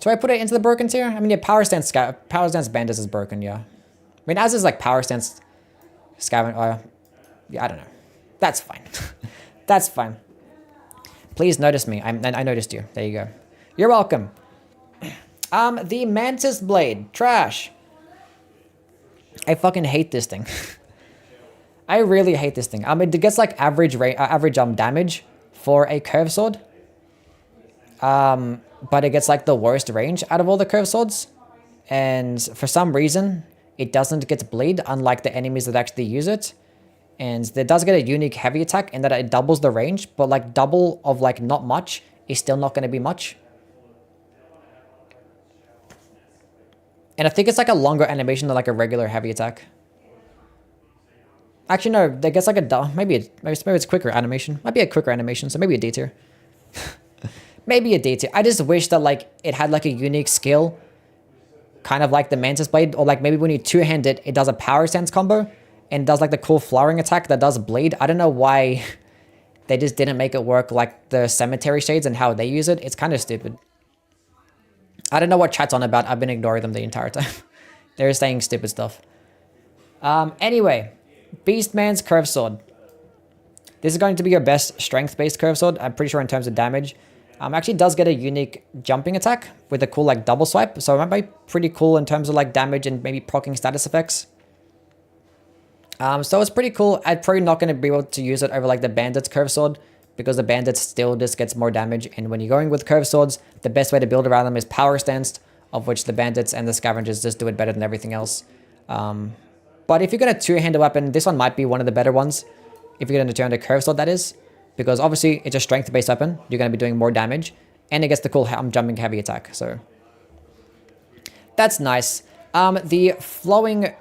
do I put it into the broken tier? I mean, yeah, Power Stance Bandits is broken, yeah. I mean, as is like Power Stance Scavenger, yeah, I don't know. That's fine. That's fine. Please notice me. I noticed you. There you go. You're welcome. The Mantis Blade. Trash. I fucking hate this thing. I really hate this thing. It gets like average damage for a curved sword. But it gets like the worst range out of all the curved swords. And for some reason, it doesn't get bleed, unlike the enemies that actually use it. And it does get a unique heavy attack in that it doubles the range, but like double of like not much is still not going to be much. And I think it's like a longer animation than like a regular heavy attack. Actually, no, that gets like maybe it's quicker animation. Might be a quicker animation, so maybe a D tier. Maybe a D tier. I just wish that like it had like a unique skill, kind of like the Mantis Blade, or like maybe when you two-hand it, it does a power sense combo. And does like the cool flowering attack that does bleed. I don't know why they just didn't make it work like the Cemetery Shades and how they use it. It's kind of stupid. I don't know what chat's on about. I've been ignoring them the entire time. They're saying stupid stuff. Anyway, Beastman's Curved Sword. This is going to be your best strength-based curved sword. I'm pretty sure in terms of damage. Actually does get a unique jumping attack with a cool like double swipe. So it might be pretty cool in terms of like damage and maybe proccing status effects. So it's pretty cool. I'm probably not going to be able to use it over like the Bandit's curved sword, because the Bandit still just gets more damage. And when you're going with curved swords, the best way to build around them is power stanced, of which the Bandits and the Scavengers just do it better than everything else. But if you're going to two-handed weapon, this one might be one of the better ones. If you're going to turn to curved sword, that is. Because obviously it's a strength-based weapon. You're going to be doing more damage. And it gets the cool jumping heavy attack. So that's nice. The flowing...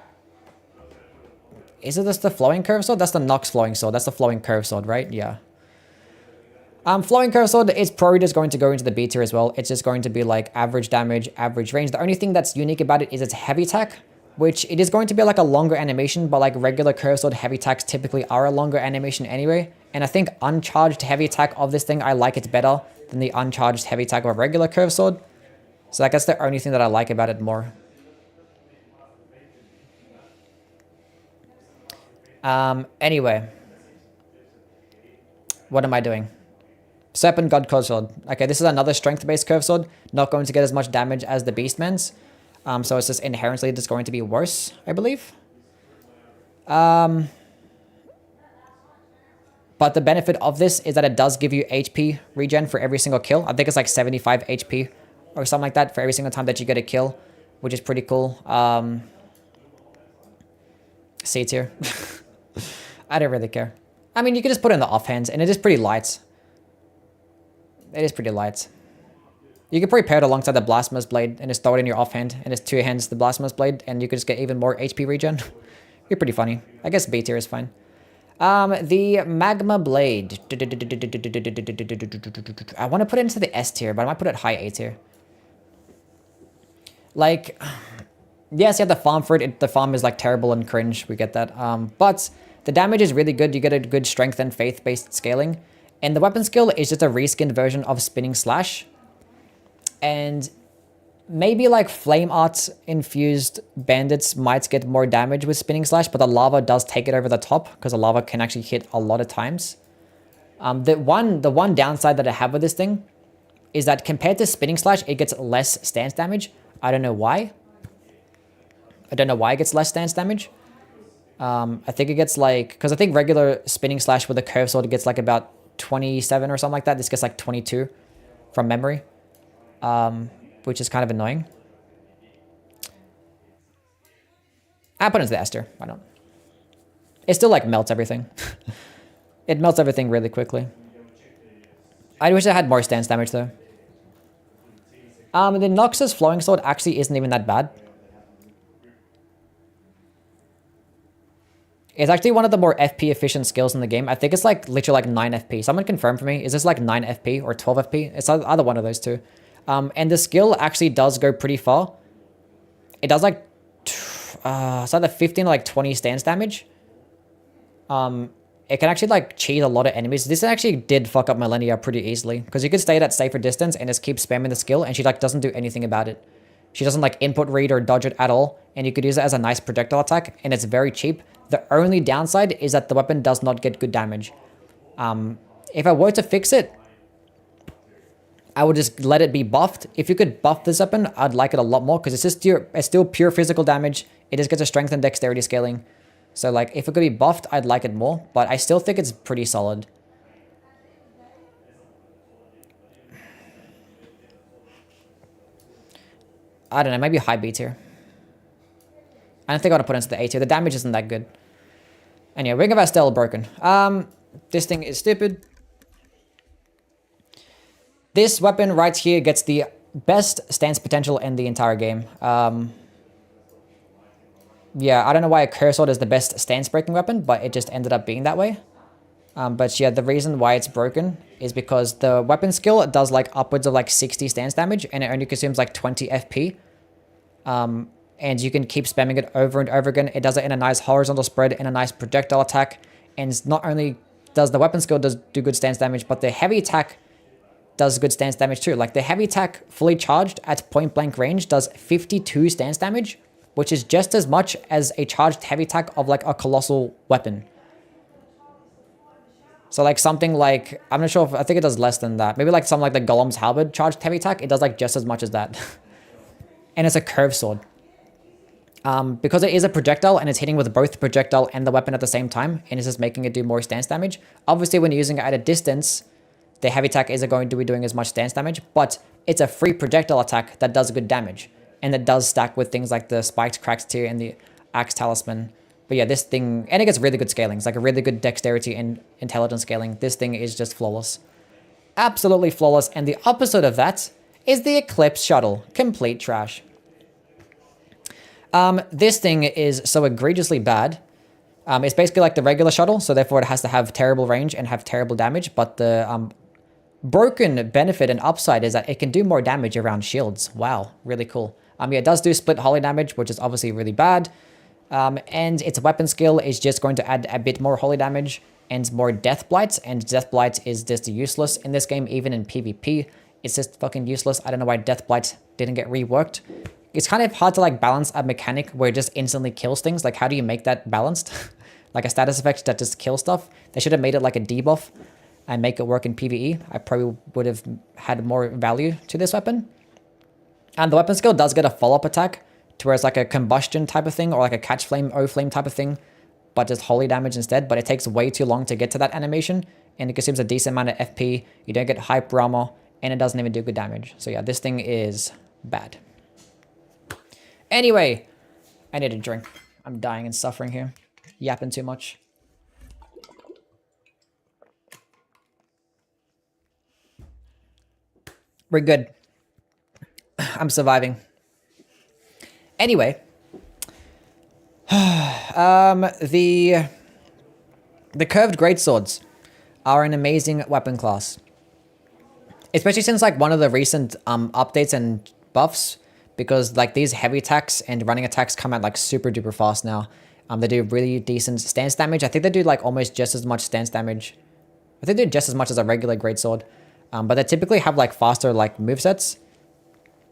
Is it just the flowing curved sword? That's the Nox flowing sword. That's the flowing curved sword, right? Yeah. Flowing curved sword is probably just going to go into the B tier as well. It's just going to be like average damage, average range. The only thing that's unique about it is its heavy attack, which it is going to be like a longer animation, but like regular curved sword heavy attacks typically are a longer animation anyway. And I think uncharged heavy attack of this thing, I like it better than the uncharged heavy attack of a regular curved sword. So I guess the only thing that I like about it more. Anyway. What am I doing? Serpent God Curved Sword. Okay, this is another strength-based curved sword. Not going to get as much damage as the Beastman's. So it's just inherently just going to be worse, I believe. But the benefit of this is that it does give you HP regen for every single kill. I think it's like 75 HP or something like that for every single time that you get a kill, which is pretty cool. C tier. I don't really care. I mean, you can just put it in the offhand, and it is pretty light. It is pretty light. You can probably pair it alongside the Blasphemous Blade and just throw it in your offhand, and just two hands the Blasphemous Blade, and you could just get even more HP regen. You're pretty funny. I guess B tier is fine. The Magma Blade. I want to put it into the S tier, but I might put it high A tier. Like, yes, you have to farm for it. The farm is like terrible and cringe. We get that. But the damage is really good. You get a good strength and faith-based scaling. And the weapon skill is just a reskinned version of Spinning Slash. And maybe like Flame Art infused bandits might get more damage with Spinning Slash, but the lava does take it over the top because the lava can actually hit a lot of times. The one downside that I have with this thing is that compared to Spinning Slash, it gets less stance damage. I don't know why. I don't know why it gets less stance damage. I think it gets like, because I think regular Spinning Slash with a curve sword gets like about 27 or something like that. This gets like 22 from memory, which is kind of annoying. I put it into the S tier. Why not? It still like melts everything. It melts everything really quickly. I wish it had more stance damage though. The Noxus Flowing Sword actually isn't even that bad. It's actually one of the more FP efficient skills in the game. I think it's like literally like 9 FP. Someone confirm for me. Is this like 9 FP or 12 FP? It's either one of those two. And the skill actually does go pretty far. It does like it's either 15 or like 20 stance damage. It can actually like cheat a lot of enemies. This actually did fuck up Millennia pretty easily because you could stay at safer distance and just keep spamming the skill and she like doesn't do anything about it. She doesn't like input read or dodge it at all. And you could use it as a nice projectile attack and it's very cheap. The only downside is that the weapon does not get good damage. If I were to fix it, I would just let it be buffed. If you could buff this weapon, I'd like it a lot more because it's still pure physical damage. It just gets a strength and dexterity scaling. So like if it could be buffed, I'd like it more, but I still think it's pretty solid. I don't know, maybe high B tier. I don't think I want to put it into the A tier. The damage isn't that good. Anyway, Ring of Astel broken. This thing is stupid. This weapon right here gets the best stance potential in the entire game. Yeah, I don't know why a curse sword is the best stance breaking weapon, but it just ended up being that way. But yeah, the reason why it's broken is because the weapon skill does like upwards of like 60 stance damage and it only consumes like 20 FP. And you can keep spamming it over and over again. It does it in a nice horizontal spread and a nice projectile attack. And not only does the weapon skill do good stance damage, but the heavy attack does good stance damage too. Like the heavy attack fully charged at point blank range does 52 stance damage, which is just as much as a charged heavy attack of like a colossal weapon. So like something like, I'm not sure if, I think it does less than that. Maybe like something like the Golem's Halberd charged heavy attack, it does like just as much as that. And it's a curved sword. Because it is a projectile and it's hitting with both the projectile and the weapon at the same time, and it's just making it do more stance damage. Obviously, when you're using it at a distance, the heavy attack isn't going to be doing as much stance damage, but it's a free projectile attack that does good damage. And it does stack with things like the Spiked Cracks tier and the Axe Talisman. But yeah, this thing, and it gets really good scaling. It's like a really good dexterity and intelligence scaling. This thing is just flawless. Absolutely flawless. And the opposite of that is the Eclipse Shuttle. Complete trash. This thing is so egregiously bad. It's basically like the regular shuttle, so therefore it has to have terrible range and have terrible damage, but the broken benefit and upside is that it can do more damage around shields. Wow, really cool. Yeah, it does do split holy damage, which is obviously really bad. And its weapon skill is just going to add a bit more holy damage. and more Death Blight, and Death Blight is just useless in this game, even in PvP. It's just fucking useless. I don't know why Death Blight didn't get reworked. It's kind of hard to like balance a mechanic where it just instantly kills things. Like, how do you make that balanced? Like a status effect that just kills stuff. They should have made it like a debuff and make it work in PvE. I probably would have had more value to this weapon. And the weapon skill does get a follow-up attack to where it's like a combustion type of thing or like a catch flame, O-flame type of thing, but just holy damage instead. But it takes way too long to get to that animation, and it consumes a decent amount of FP. You don't get hyper armor, and it doesn't even do good damage. So yeah, this thing is bad. Anyway, I need a drink. I'm dying and suffering here. Yapping too much. We're good. I'm surviving. Anyway, the curved greatswords are an amazing weapon class, especially since like one of the recent updates and buffs, because like these heavy attacks and running attacks come out like super duper fast now. They do really decent stance damage. I think they do like almost just as much stance damage. I think they do just as much as a regular greatsword, but they typically have like faster like movesets.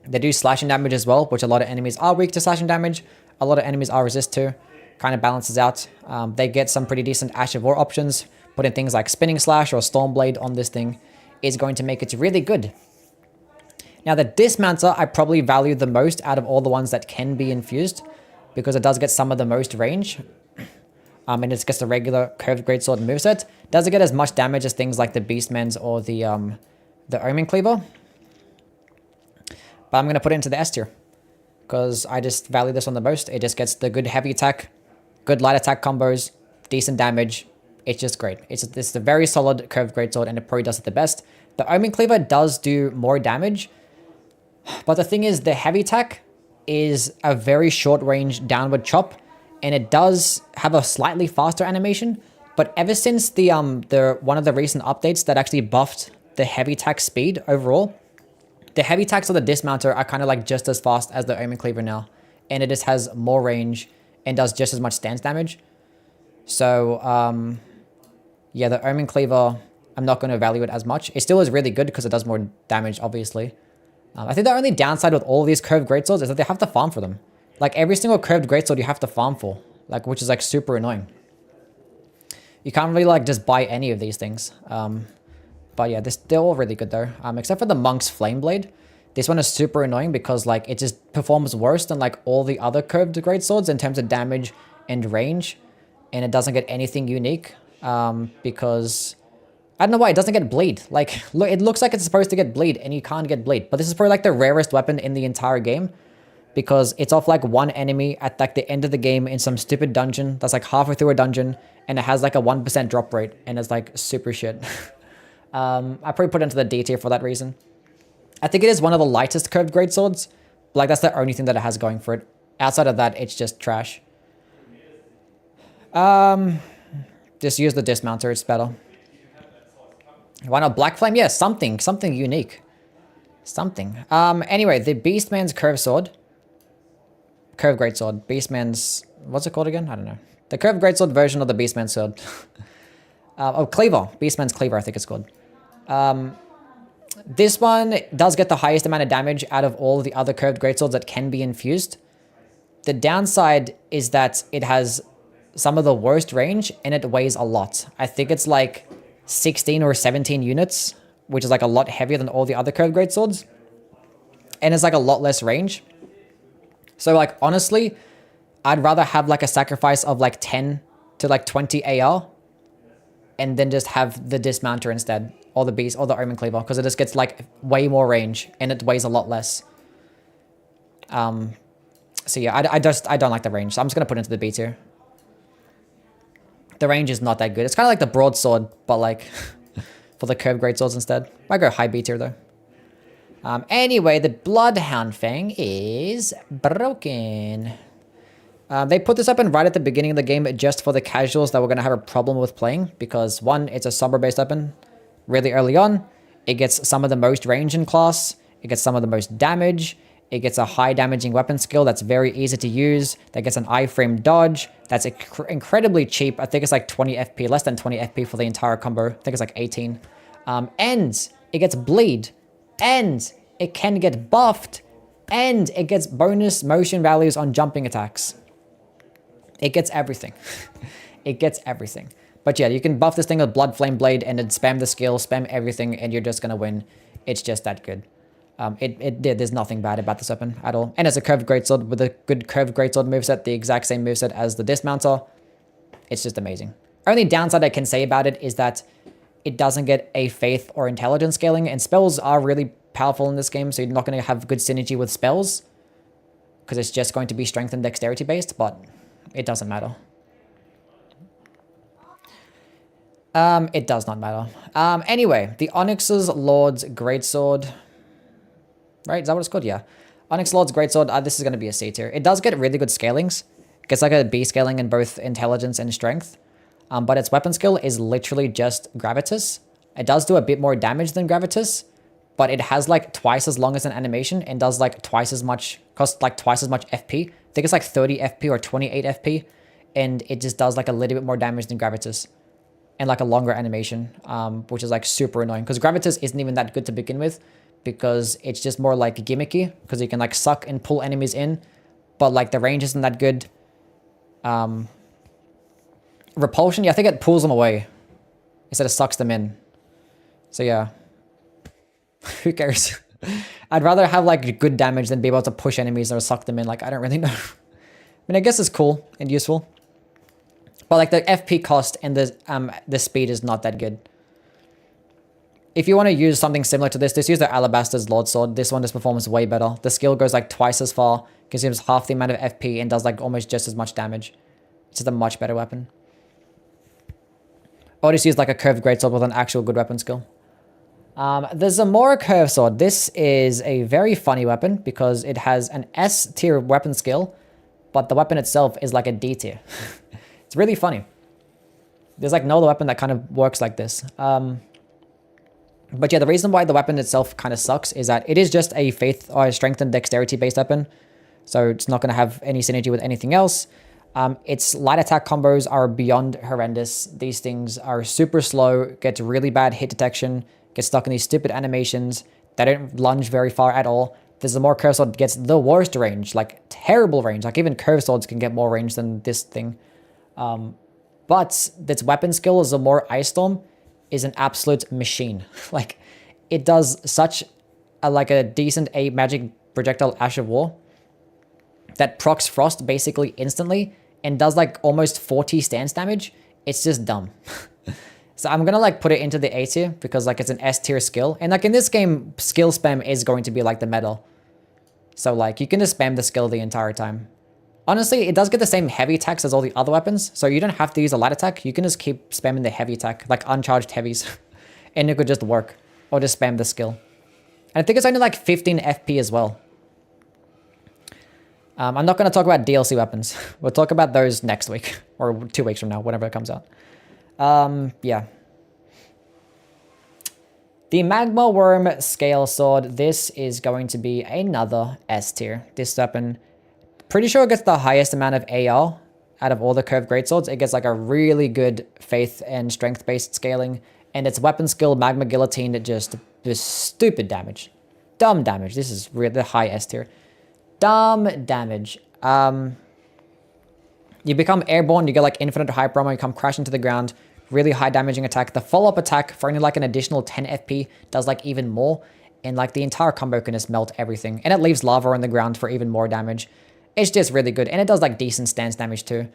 They do slashing damage as well, which a lot of enemies are weak to slashing damage. A lot of enemies are resist to. Kind of balances out. They get some pretty decent Ash of War options. Putting things like Spinning Slash or Stormblade on this thing is going to make it really good. Now the Dismounter I probably value the most out of all the ones that can be infused, because it does get some of the most range. And it's just a regular curved greatsword moveset. Doesn't get as much damage as things like the Beastman's or the Omen Cleaver. But I'm going to put it into the S tier, because I just value this one the most. It just gets the good heavy attack, good light attack combos, decent damage. It's just great. It's a very solid curved greatsword, and it probably does it the best. The Omen Cleaver does do more damage, but the thing is, the heavy attack is a very short range downward chop, and it does have a slightly faster animation. But ever since the one of the recent updates that actually buffed the heavy attack speed overall, the heavy attacks of the Dismounter are kind of like just as fast as the Omen Cleaver now, and it just has more range and does just as much stance damage. So yeah, the Omen Cleaver, I'm not going to value it as much. It still is really good because it does more damage, obviously. I think the only downside with all of these curved greatswords is that they have to farm for them. Like every single curved greatsword you have to farm for, like, which is like super annoying. You can't really like just buy any of these things. But yeah, they're all really good though. Except for the Monk's Flame Blade. This one is super annoying because like it just performs worse than like all the other curved greatswords in terms of damage and range. And it doesn't get anything unique. Because I don't know why it doesn't get bleed. Like, look, it looks like it's supposed to get bleed and you can't get bleed. But this is probably like the rarest weapon in the entire game, because it's off like one enemy at like the end of the game in some stupid dungeon that's like halfway through a dungeon, and it has like a 1% drop rate, and it's like super shit. I probably put it into the D tier for that reason. I think it is one of the lightest curved greatswords. Like, that's the only thing that it has going for it. Outside of that, it's just trash. Just use the Dismounter, it's better. Why not Black Flame? Yeah, something unique. Something. Anyway, the Beastman's curved greatsword. Beastman's, what's it called again? I don't know. The curved greatsword version of the Beastman's sword. Cleaver. Beastman's Cleaver, I think it's called. This one does get the highest amount of damage out of all the other curved greatswords that can be infused. The downside is that it has some of the worst range, and it weighs a lot. I think it's like 16 or 17 units, which is like a lot heavier than all the other curved greatswords. And it's like a lot less range. So like, honestly, I'd rather have like a sacrifice of like 10 to like 20 AR, and then just have the Dismounter instead, or the Beast, or the Omen Cleaver, because it just gets like way more range, and it weighs a lot less. So yeah, I don't like the range, so I'm just going to put it into the B tier. The range is not that good. It's kind of like the broadsword, but like for the curved greatswords instead. I go high B tier though. Anyway, the Bloodhound Fang is broken. They put this up in right at the beginning of the game just for the casuals that were going to have a problem with playing, because one, it's a Sombra-based weapon really early on. It gets some of the most range in class. It gets some of the most damage. It gets a high damaging weapon skill that's very easy to use. That gets an iframe dodge. That's incredibly cheap. I think it's like 20 FP, less than 20 FP for the entire combo. I think it's like 18. And it gets bleed. And it can get buffed. And it gets bonus motion values on jumping attacks. It gets everything. It gets everything. But yeah, you can buff this thing with Blood Flame Blade and then spam the skill, spam everything, and you're just going to win. It's just that good. There's nothing bad about this weapon at all. And it's a curved greatsword with a good curved greatsword moveset, the exact same moveset as the dismounter. It's just amazing. Only downside I can say about it is that it doesn't get a faith or intelligence scaling, and spells are really powerful in this game, so you're not going to have good synergy with spells because it's just going to be strength and dexterity based, but it doesn't matter. It does not matter. Anyway, the Onyx's Lord's Greatsword. Right? Is that what it's called? Yeah. Onyx Lord's Greatsword. This is going to be a C tier. It does get really good scalings. It gets like a B scaling in both intelligence and strength. But its weapon skill is literally just Gravitas. It does do a bit more damage than Gravitas, but it has like twice as long as an animation and does like twice as much, costs like twice as much FP. I think it's like 30 FP or 28 FP. And it just does like a little bit more damage than Gravitas. And like a longer animation, which is like super annoying. Because Gravitas isn't even that good to begin with. Because it's just more like gimmicky. Because you can like suck and pull enemies in. But like the range isn't that good. Repulsion, yeah, I think it pulls them away. Instead of sucks them in. So yeah. Who cares? I'd rather have like good damage than be able to push enemies or suck them in. Like, I don't really know. I mean, I guess it's cool and useful. But like the FP cost and the speed is not that good. If you want to use something similar to this, just use the Alabaster's Lord Sword. This one just performs way better. The skill goes like twice as far, consumes half the amount of FP, and does like almost just as much damage. It's just a much better weapon. Or just use like a curved greatsword with an actual good weapon skill. The Zamora Curved Sword. This is a very funny weapon because it has an S tier weapon skill, but the weapon itself is like a D tier. It's really funny. There's like no other weapon that kind of works like this. But yeah, the reason why the weapon itself kind of sucks is that it is just a faith or a strength and dexterity based weapon. So it's not going to have any synergy with anything else. Its light attack combos are beyond horrendous. These things are super slow, get really bad hit detection, get stuck in these stupid animations. They don't lunge very far at all. The Zamora Curved Sword gets the worst range, like terrible range. Like even curved swords can get more range than this thing. But its weapon skill, Zamora Ice Storm, is an absolute machine. Like, it does such a decent magic projectile Ash of War that procs Frost basically instantly and does like almost 40 stance damage. It's just dumb. So I'm gonna like put it into the A tier because like it's an S tier skill. And like in this game, skill spam is going to be like the meta. So like you can just spam the skill the entire time. Honestly, it does get the same heavy attacks as all the other weapons, so you don't have to use a light attack. You can just keep spamming the heavy attack, like uncharged heavies, and it could just work. Or just spam the skill. And I think it's only like 15 FP as well. I'm not going to talk about DLC weapons. We'll talk about those next week, or 2 weeks from now, whenever it comes out. Yeah. The Magma Worm Scale Sword. This is going to be another S tier. This weapon... Pretty sure it gets the highest amount of AR out of all the curved greatswords. It gets like a really good faith and strength based scaling, and its weapon skill Magma Guillotine just stupid damage, dumb damage. This is really the high S tier, dumb damage. You become airborne, you get like infinite hyper armor, you come crashing to the ground. Really high damaging attack. The follow up attack for only like an additional 10 FP does like even more, and like the entire combo can just melt everything, and it leaves lava on the ground for even more damage. It's just really good, and it does like decent stance damage too.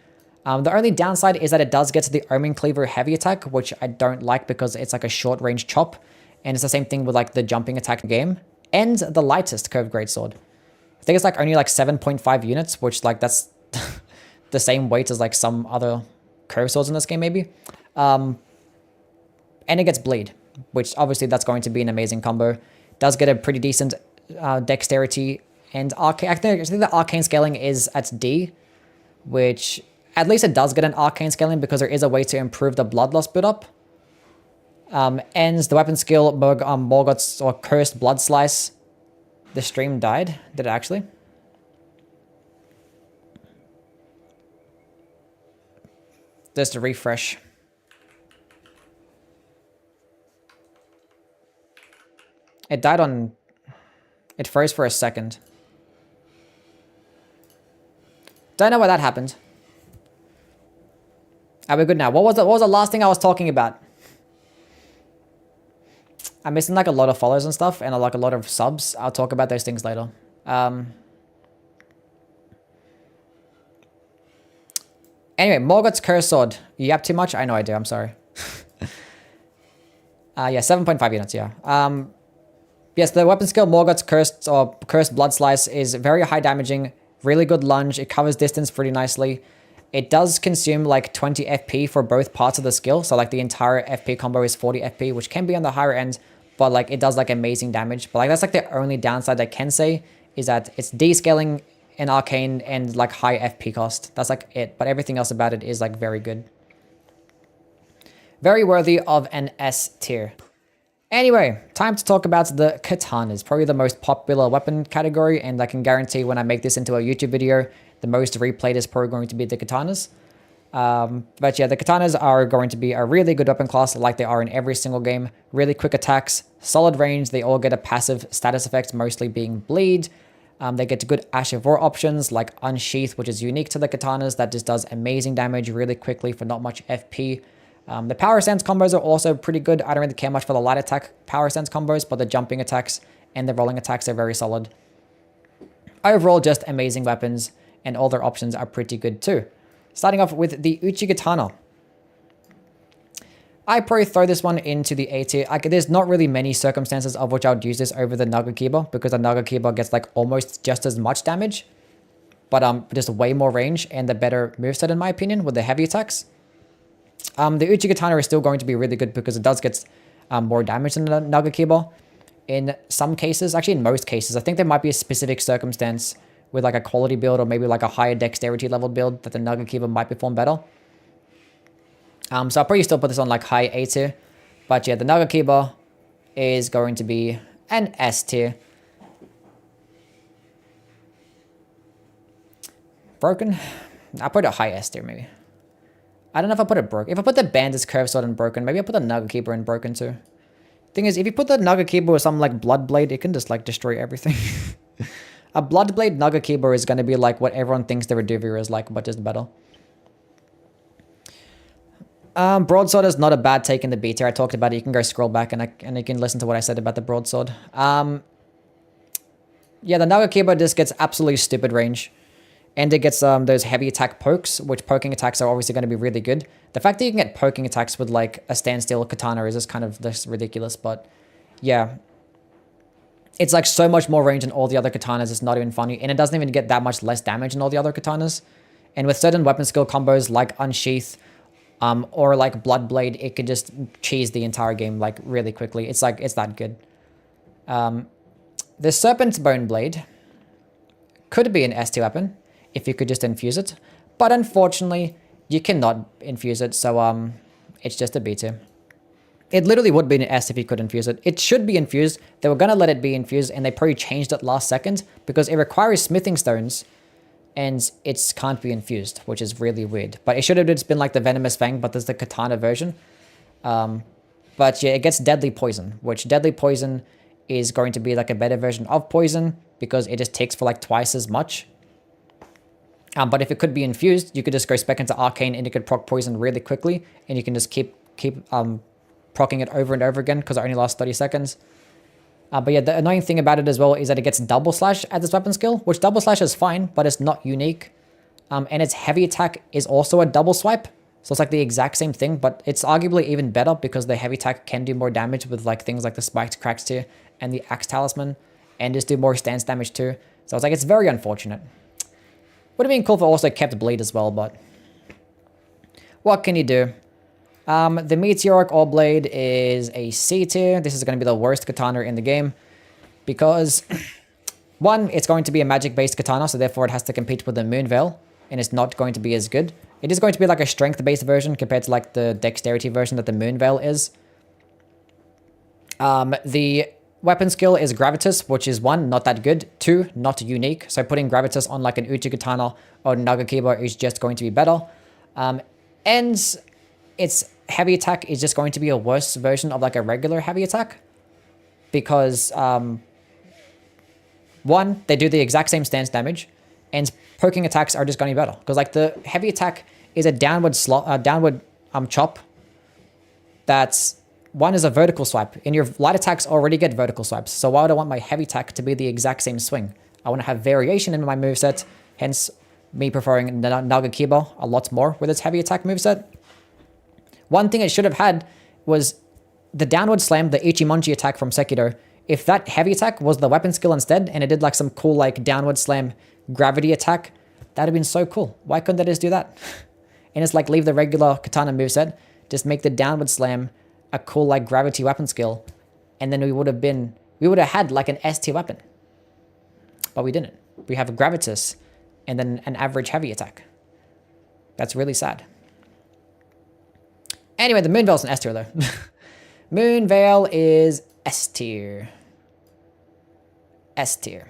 The only downside is that it does get to the Omen Cleaver heavy attack, which I don't like because it's like a short range chop, and it's the same thing with like the jumping attack game, and the lightest curved greatsword. I think it's like only like 7.5 units, which like that's the same weight as like some other curved swords in this game maybe. And it gets bleed, which obviously that's going to be an amazing combo. Does get a pretty decent dexterity. And arcane, I think the arcane scaling is at D, which at least it does get an arcane scaling because there is a way to improve the blood loss build-up. And the weapon skill, Morgoth's or Cursed Blood Slice, The stream died. Did it actually? Just a refresh. It died on... It froze for a second. Don't know why that happened. Are we good now? What was the last thing I was talking about? I'm missing like a lot of follows and stuff, and like a lot of subs. I'll talk about those things later. Anyway, Morgoth's Cursed Sword. You yap too much? I know I do. I'm sorry. Yeah, 7.5 units. Yeah. Yes, the weapon skill Morgoth's Cursed or Cursed Blood Slice is very high damaging. Really good lunge. It covers distance pretty nicely. It does consume like 20 FP for both parts of the skill. So like the entire FP combo is 40 FP, which can be on the higher end, but like it does like amazing damage. But like that's like the only downside I can say is that it's descaling in arcane and like high FP cost. That's like it. But everything else about it is like very good. Very worthy of an S tier. Anyway, time to talk about the Katanas. Probably the most popular weapon category, and I can guarantee when I make this into a YouTube video, the most replayed is probably going to be the Katanas. But yeah, the Katanas are going to be a really good weapon class like they are in every single game. Really quick attacks, solid range, they all get a passive status effect, mostly being bleed. They get good Ash of War options like Unsheath, which is unique to the Katanas, that just does amazing damage really quickly for not much FP. The power stance combos are also pretty good. I don't really care much for the light attack power stance combos, but the jumping attacks and the rolling attacks are very solid. Overall, just amazing weapons, and all their options are pretty good too. Starting off with the Uchigatana. I probably throw this one into the A tier. There's not really many circumstances of which I would use this over the Nagakiba, because the Nagakiba gets like almost just as much damage, but just way more range and the better moveset in my opinion with the heavy attacks. The Uchigatana is still going to be really good because it does get more damage than the Nagakiba. In some cases, actually in most cases, I think there might be a specific circumstance with like a quality build or maybe like a higher dexterity level build that the Nagakiba might perform better. So I'll probably still put this on like high A tier. But yeah, the Nagakiba is going to be an S tier. Broken? I'll put it high S tier maybe. I don't know if I put it broken. If I put the Bandit's Curved Sword in broken, maybe I'll put the Nagakiba in broken too. Thing is, if you put the Nagakiba with something like Bloodblade, it can just like destroy everything. A Bloodblade Nagakiba is going to be like what everyone thinks the Reduvia is like, but just better. Broadsword is not a bad take in the B tier. I talked about it. You can go scroll back and you can listen to what I said about the Broadsword. Yeah, the Nagakiba just gets absolutely stupid range. And it gets those heavy attack pokes, which poking attacks are obviously going to be really good. The fact that you can get poking attacks with like a standstill katana is just kind of this ridiculous, but yeah. It's like so much more range than all the other katanas, it's not even funny. And it doesn't even get that much less damage than all the other katanas. And with certain weapon skill combos like Unsheath or like Bloodblade, it could just cheese the entire game like really quickly. It's like, it's that good. The Serpent's Bone Blade could be an S tier weapon if you could just infuse it. But unfortunately, you cannot infuse it, so it's just a B tier. It literally would be an S if you could infuse it. It should be infused. They were going to let it be infused, and they probably changed it last second because it requires smithing stones, and it can't be infused, which is really weird. But it should have just been like the Venomous Fang, but there's the Katana version. But yeah, it gets Deadly Poison, which Deadly Poison is going to be like a better version of Poison because it just takes for like twice as much. But if it could be infused, you could just go spec into Arcane and you could proc Poison really quickly, and you can just keep procking it over and over again because it only lasts 30 seconds. But yeah, the annoying thing about it as well is that it gets Double Slash as its weapon skill, which Double Slash is fine, but it's not unique. And its heavy attack is also a double swipe. So it's like the exact same thing, but it's arguably even better because the heavy attack can do more damage with like things like the Spiked Cracks tier and the Axe Talisman, and just do more stance damage too. So it's like, it's very unfortunate. Would have been cool if it also kept bleed as well, but what can you do? The Meteoric Ore Blade is a C tier. This is going to be the worst katana in the game because, one, it's going to be a magic-based katana, so therefore it has to compete with the Moonveil, and it's not going to be as good. It is going to be like a strength-based version compared to like the dexterity version that the Moonveil is. What weapon skill is Gravitas, which is 1, not that good, 2, not unique. So putting Gravitas on like an Uchi-Katana or Nagakiba is just going to be better. And its heavy attack is just going to be a worse version of like a regular heavy attack. Because, 1, they do the exact same stance damage, and poking attacks are just going to be better. Because like the heavy attack is a downward chop. That's 1 is a vertical swipe, and your light attacks already get vertical swipes. So why would I want my heavy attack to be the exact same swing? I want to have variation in my moveset, hence me preferring Nagakiba a lot more with its heavy attack moveset. One thing it should have had was the downward slam, the Ichimonji attack from Sekiro. If that heavy attack was the weapon skill instead, and it did like some cool like downward slam gravity attack, that'd have been so cool. Why couldn't they just do that? And it's like leave the regular katana moveset, just make the downward slam a cool like gravity weapon skill, and then we would have had like an S tier weapon. But we didn't. We have a Gravitas and then an average heavy attack. That's really sad. Anyway, the Moonveil's an S tier though. Moonveil is S tier. S tier.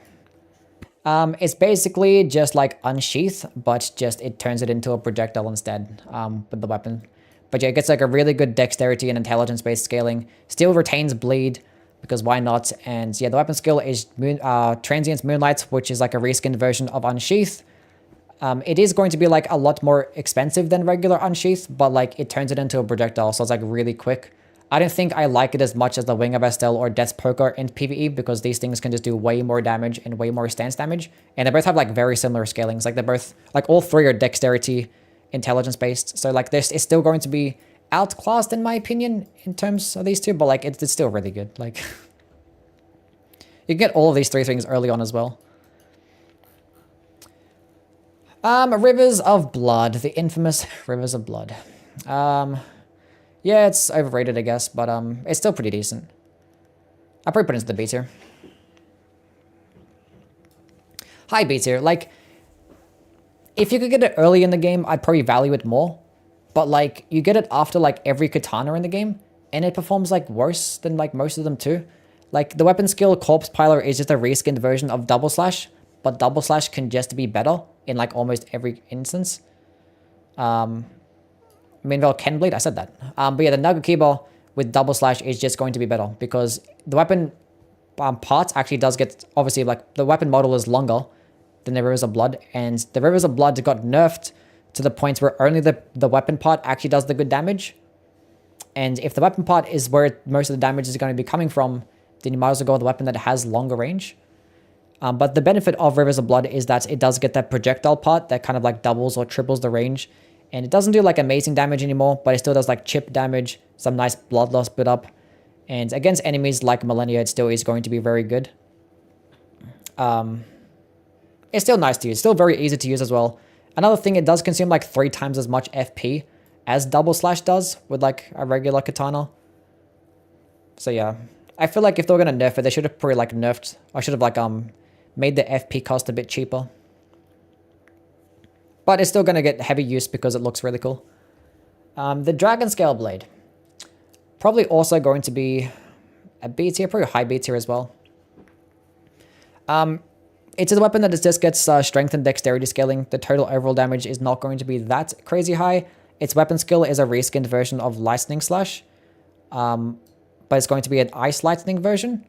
It's basically just like Unsheath, but just it turns it into a projectile instead with the weapon. But yeah, it gets like a really good dexterity and intelligence-based scaling. Still retains bleed, because why not? And yeah, the weapon skill is Transient's Moonlight, which is like a reskinned version of Unsheath. It is going to be like a lot more expensive than regular Unsheath, but like it turns it into a projectile, so it's like really quick. I don't think I like it as much as the Wing of Estelle or Death's Poker in PvE, because these things can just do way more damage and way more stance damage. And they both have like very similar scalings. Like they're both, like all three are dexterity, intelligence based. So like this is still going to be outclassed in my opinion in terms of these two, but like it's still really good. Like you can get all of these three things early on as well. Rivers of Blood, the infamous Rivers of Blood. Yeah, it's overrated, I guess, but it's still pretty decent. I'll probably put it into the B tier. High B tier. Like, if you could get it early in the game, I'd probably value it more. But like, you get it after like every katana in the game, and it performs like worse than like most of them too. Like the weapon skill Corpse Piler is just a reskinned version of Double Slash, but Double Slash can just be better in like almost every instance. Moonveil can bleed, I said that. But yeah, the Nagakiba with Double Slash is just going to be better, because the weapon part actually does get, obviously like the weapon model is longer than the Rivers of Blood, and the Rivers of Blood got nerfed to the point where only the weapon part actually does the good damage. And if the weapon part is where most of the damage is going to be coming from, then you might as well go with the weapon that has longer range. But the benefit of Rivers of Blood is that it does get that projectile part that kind of like doubles or triples the range. And it doesn't do like amazing damage anymore, but it still does like chip damage, some nice blood loss build up. And against enemies like Millennia, it still is going to be very good. It's still nice to use, still very easy to use as well. Another thing, it does consume like 3 times as much FP as Double Slash does with like a regular katana. So yeah, I feel like if they were going to nerf it, they should have probably like nerfed, or should have like made the FP cost a bit cheaper. But it's still going to get heavy use because it looks really cool. The Dragon Scale Blade. Probably also going to be a B tier, probably a high B tier as well. It's a weapon that just gets strength and dexterity scaling. The total overall damage is not going to be that crazy high. Its weapon skill is a reskinned version of Lightning Slash. But it's going to be an Ice Lightning version.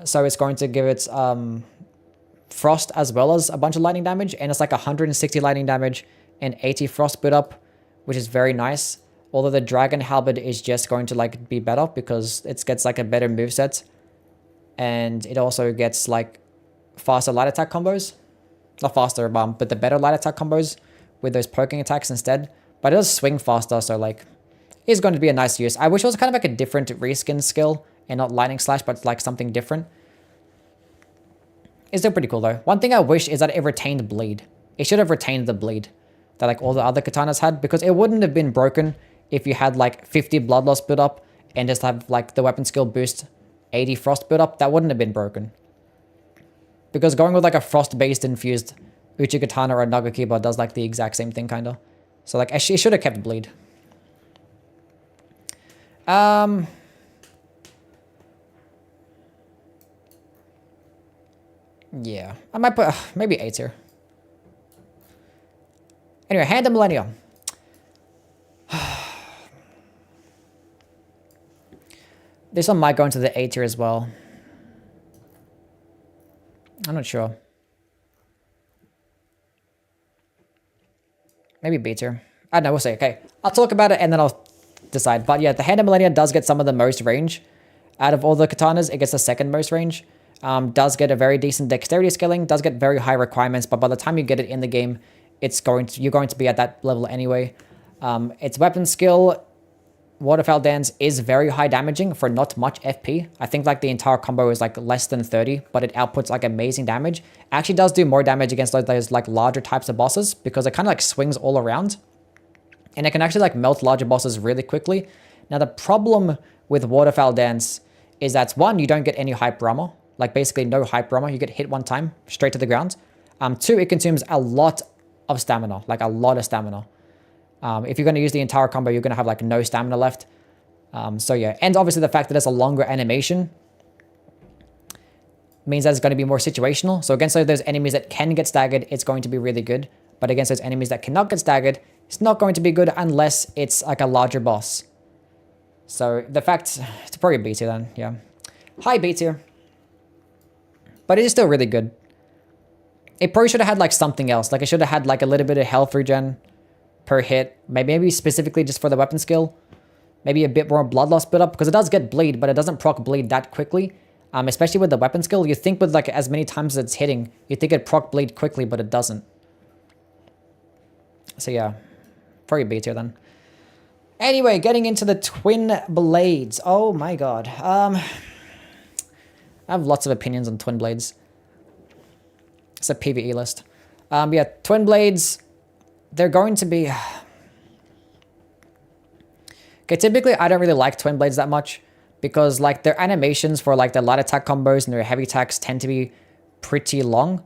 So it's going to give it Frost as well as a bunch of lightning damage, and it's like 160 lightning damage and 80 Frost build up, which is very nice. Although the Dragon Halberd is just going to like be better because it gets like a better moveset, and it also gets like faster light attack combos. Not faster, but the better light attack combos with those poking attacks instead. But it does swing faster, so like it's going to be a nice use. I wish it was kind of like a different reskin skill and not Lightning Slash, but like something different. It's still pretty cool though. One thing I wish is that it retained bleed. It should have retained the bleed that like all the other katanas had, because it wouldn't have been broken if you had like 50 blood loss build up and just have like the weapon skill boost 80 frost build up. That wouldn't have been broken. Because going with like a frost based infused Uchi Katana or a Nagakiba does like the exact same thing kinda. So like it should have kept bleed. Yeah, I might put maybe A tier. Anyway, Hand of Millennium. This one might go into the A tier as well. I'm not sure. Maybe B tier. I don't know, we'll see. Okay, I'll talk about it and then I'll decide. But yeah, the Hand of Millennium does get some of the most range. Out of all the katanas, it gets the second most range. Does get a very decent dexterity scaling, does get very high requirements, but by the time you get it in the game, you're going to be at that level anyway. Its weapon skill, Waterfowl Dance, is very high damaging for not much FP. I think like the entire combo is like less than 30, but it outputs like amazing damage. It actually does do more damage against those like larger types of bosses because it kind of like swings all around. And it can actually like melt larger bosses really quickly. Now the problem with Waterfowl Dance is that one, you don't get any hyper armor. Like basically no hyper armor. You get hit one time, straight to the ground. Two, it consumes a lot of stamina, like a lot of stamina. If you're going to use the entire combo, you're going to have like no stamina left. So yeah, and obviously the fact that it's a longer animation means that it's going to be more situational. So against those enemies that can get staggered, it's going to be really good. But against those enemies that cannot get staggered, it's not going to be good unless it's like a larger boss. So the fact, it's probably B tier then, yeah. High B tier. But it is still really good. It probably should have had like something else. Like it should have had like a little bit of health regen per hit. Maybe specifically just for the weapon skill. Maybe a bit more blood loss build up because it does get bleed, but it doesn't proc bleed that quickly. Especially with the weapon skill. You think with like as many times as it's hitting, you think it proc bleed quickly, but it doesn't. So yeah, probably B tier then. Anyway, getting into the Twinblades. Oh my god. I have lots of opinions on Twinblades. It's a PVE list. Yeah, Twinblades, they're going to be... Okay, typically I don't really like Twinblades that much because like their animations for like their light attack combos and their heavy attacks tend to be pretty long.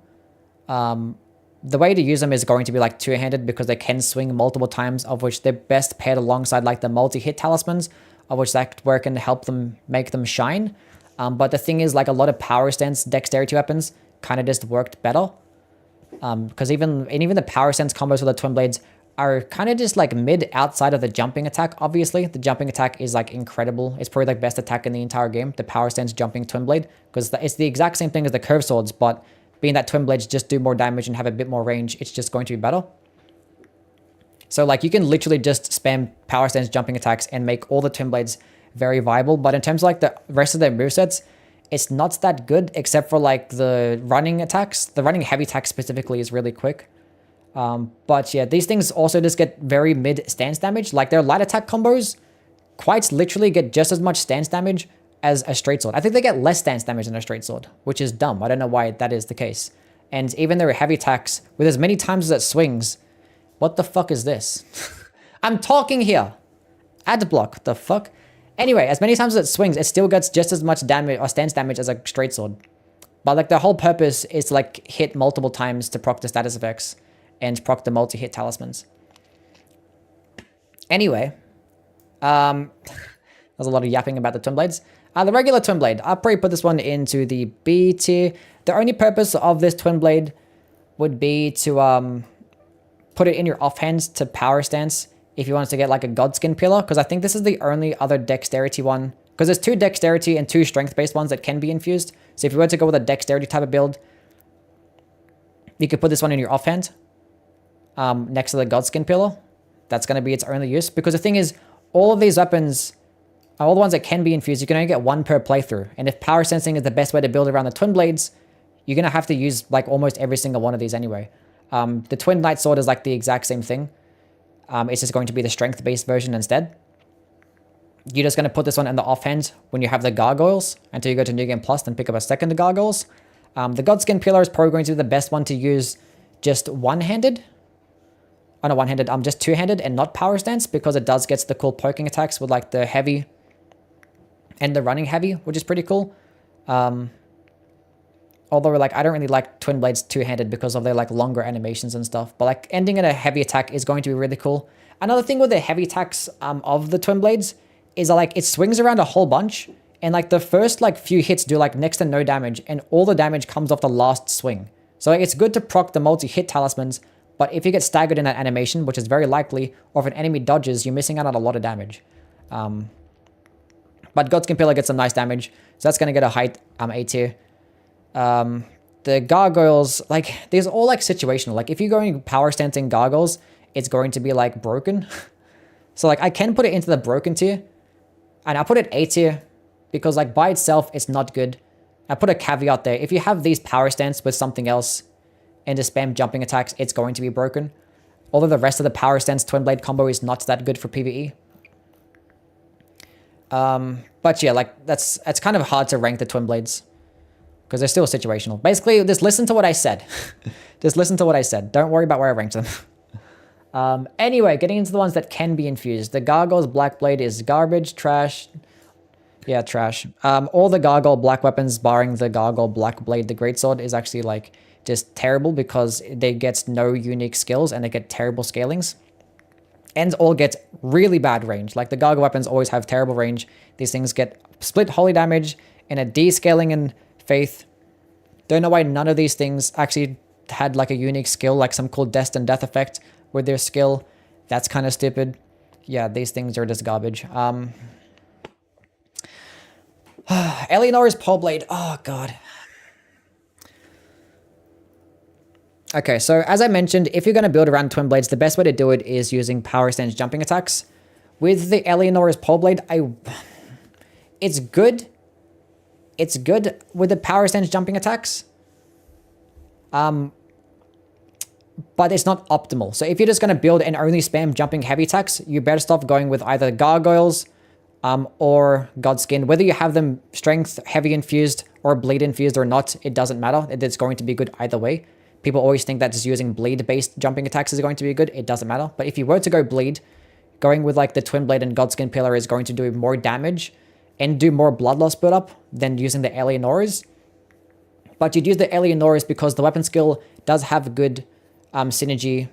The way to use them is going to be like two-handed because they can swing multiple times, of which they're best paired alongside like the multi-hit talismans, of which that work and help them make them shine. But the thing is, like a lot of power stance dexterity weapons kind of just worked better. Because even the power stance combos for the Twinblades are kind of just like mid outside of the jumping attack. Obviously, the jumping attack is like incredible. It's probably the best attack in the entire game, the power stance jumping Twinblade, because it's the exact same thing as the curve swords, but being that Twinblades just do more damage and have a bit more range, it's just going to be better. So like you can literally just spam power stance jumping attacks and make all the Twinblades very viable. But in terms of like the rest of their movesets, it's not that good except for like the running attacks. The running heavy attack specifically is really quick. But yeah, these things also just get very mid stance damage. Like their light attack combos quite literally get just as much stance damage as a straight sword. I think they get less stance damage than a straight sword, which is dumb. I don't know why that is the case. And even their heavy attacks, with as many times as it swings, what the fuck is this? I'm talking here. Ad block, the fuck? Anyway, as many times as it swings, it still gets just as much damage or stance damage as a straight sword. But like the whole purpose is to like hit multiple times to proc the status effects and proc the multi-hit talismans. Anyway, there's a lot of yapping about the Twinblades. The regular Twinblade, I'll probably put this one into the B tier. The only purpose of this Twinblade would be to put it in your offhand to power stance if you wanted to get like a Godskin Pillar, because I think this is the only other dexterity one, because there's 2 dexterity and 2 strength-based ones that can be infused. So if you were to go with a dexterity type of build, you could put this one in your offhand next to the Godskin Pillar. That's going to be its only use, because the thing is, all of these weapons, all the ones that can be infused, you can only get 1 per playthrough. And if power sensing is the best way to build around the Twinblades, you're going to have to use like almost every single one of these anyway. The Twin Knight Sword is like the exact same thing. It's just going to be the strength-based version instead. You're just going to put this one in the offhand when you have the Gargoyles until you go to New Game Plus, then pick up a second Gargoyles. The Godskin Pillar is probably going to be the best one to use just one-handed. Oh, not one-handed, just two-handed and not power stance, because it does get the cool poking attacks with like the heavy and the running heavy, which is pretty cool. Although like I don't really like Twinblades two-handed because of their like longer animations and stuff. But like ending in a heavy attack is going to be really cool. Another thing with the heavy attacks of the Twinblades is like it swings around a whole bunch And like the first like few hits do like next to no damage, and all the damage comes off the last swing. So like, it's good to proc the multi-hit talismans, but if you get staggered in that animation, which is very likely, or if an enemy dodges, you're missing out on a lot of damage. But Godskin Pillar gets some nice damage, so that's going to get a high A tier. The gargoyles, like, these are all like situational. Like if you're going power stancing gargoyles, it's going to be like broken. So like I can put it into the broken tier, and I'll put it A tier because like by itself, it's not good. I put a caveat there. If you have these power stance with something else and just spam jumping attacks, it's going to be broken. Although the rest of the power stance twin blade combo is not that good for PvE. But yeah, like it's kind of hard to rank the twin blades because they're still situational. Basically, just listen to what I said. Just listen to what I said. Don't worry about where I ranked them. Anyway, getting into the ones that can be infused. The Gargoyle's Black Blade is garbage, trash. Yeah, trash. All the Gargoyle Black weapons, barring the Gargoyle Black Blade, the Greatsword, is actually like just terrible because they get no unique skills and they get terrible scalings. And all get really bad range. Like the Gargoyle weapons always have terrible range. These things get split holy damage and a descaling in Faith. Don't know why none of these things actually had like a unique skill, like some cool destined death effect with their skill. That's kind of stupid. Yeah, these things are just garbage. Eleanor's Pole Blade. Oh, God. Okay, so as I mentioned, if you're going to build around Twin Blades, the best way to do it is using power stance jumping attacks. With the Eleanor's Pole Blade, it's good. It's good with the power stance jumping attacks. But it's not optimal. So if you're just going to build and only spam jumping heavy attacks, you better stop going with either Gargoyles or Godskin. Whether you have them strength, heavy infused, or bleed infused or not, it doesn't matter. It's going to be good either way. People always think that just using bleed-based jumping attacks is going to be good. It doesn't matter. But if you were to go bleed, going with like the Twin Blade and Godskin Pillar is going to do more damage and do more blood loss build-up than using the Eleanor's. But you'd use the Eleanor's because the weapon skill does have good synergy,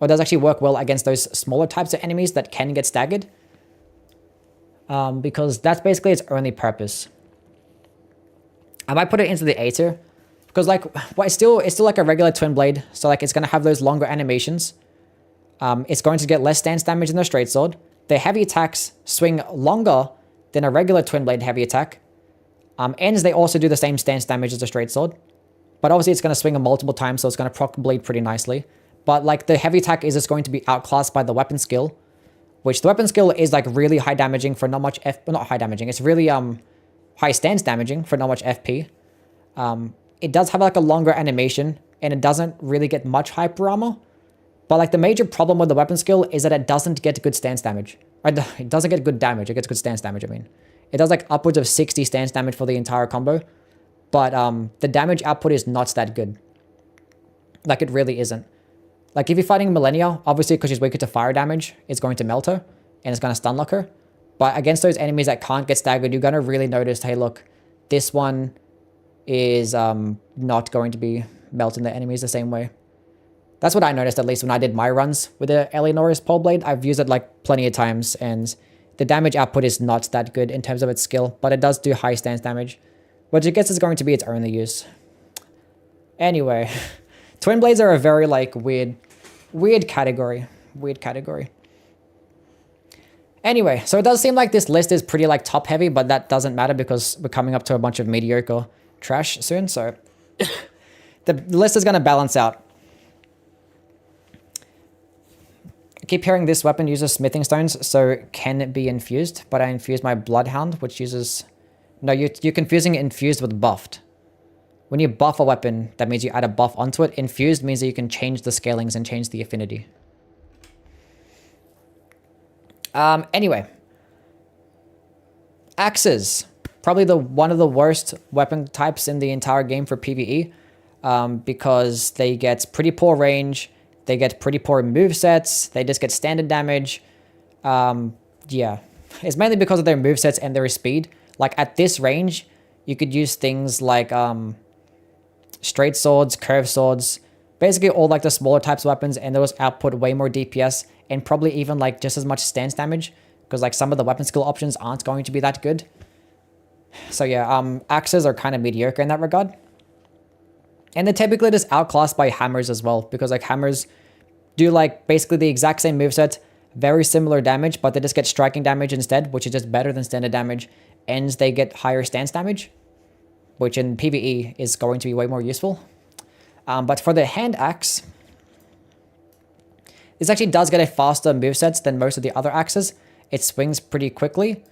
or does actually work well against those smaller types of enemies that can get staggered. Because that's basically its only purpose. I might put it into the A tier. Because like, well, it's still like a regular Twin Blade. So like it's going to have those longer animations. It's going to get less stance damage than the straight sword. The heavy attacks swing longer than a regular Twin Blade heavy attack. And they also do the same stance damage as the straight sword. But obviously it's going to swing multiple times, so it's going to proc bleed pretty nicely. But like the heavy attack is just going to be outclassed by the weapon skill. Which the weapon skill is like really high damaging for not much not high damaging. It's really high stance damaging for not much FP. It does have like a longer animation, and it doesn't really get much hyper armor. But like the major problem with the weapon skill is that it doesn't get good stance damage. Or it doesn't get good damage. It gets good stance damage, I mean. It does like upwards of 60 stance damage for the entire combo. But the damage output is not that good. Like it really isn't. Like if you're fighting Millennia, obviously because she's weaker to fire damage, it's going to melt her and it's going to stun lock her. But against those enemies that can't get staggered, you're going to really notice, hey, look, this one is not going to be melting the enemies the same way. That's what I noticed, at least when I did my runs with the Eleanor's Pole Blade. I've used it like plenty of times, and the damage output is not that good in terms of its skill, but it does do high stance damage, which I guess is going to be its only use. Anyway, Twin Blades are a very like weird category. Weird category. Anyway, so it does seem like this list is pretty like top heavy, but that doesn't matter because we're coming up to a bunch of mediocre trash soon, so the list is going to balance out. I keep hearing this weapon uses smithing stones, so can be infused, but I infused my Bloodhound, which uses... No, you're confusing infused with buffed. When you buff a weapon, that means you add a buff onto it. Infused means that you can change the scalings and change the affinity. Anyway. Axes. Probably one of the worst weapon types in the entire game for PvE. Because they get pretty poor range. They get pretty poor movesets. They just get standard damage. Yeah. It's mainly because of their movesets and their speed. Like at this range, you could use things like straight swords, curved swords, basically all like the smaller types of weapons, and those output way more DPS and probably even like just as much stance damage because like some of the weapon skill options aren't going to be that good. So yeah, axes are kind of mediocre in that regard. And they're typically just outclassed by hammers as well, because like hammers do like basically the exact same moveset, very similar damage, but they just get striking damage instead, which is just better than standard damage, and they get higher stance damage, which in PvE is going to be way more useful. But for the hand axe, this actually does get a faster moveset than most of the other axes. It swings pretty quickly,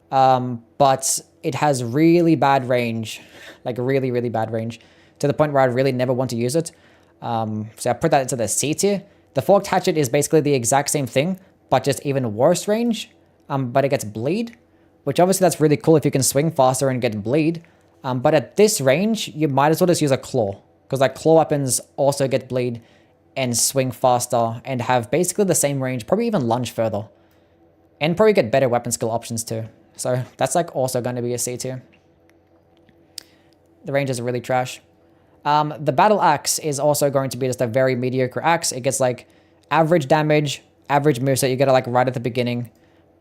but it has really bad range, like really, really bad range, to the point where I'd really never want to use it. So I put that into the C tier. The forked hatchet is basically the exact same thing, but just even worse range, but it gets bleed, which obviously that's really cool if you can swing faster and get bleed. But at this range, you might as well just use a claw, because like claw weapons also get bleed and swing faster and have basically the same range, probably even lunge further, and probably get better weapon skill options too. So that's like also going to be a C tier. The range is really trash. The battle axe is also going to be just a very mediocre axe. It gets like average damage, average moveset. You get it like right at the beginning.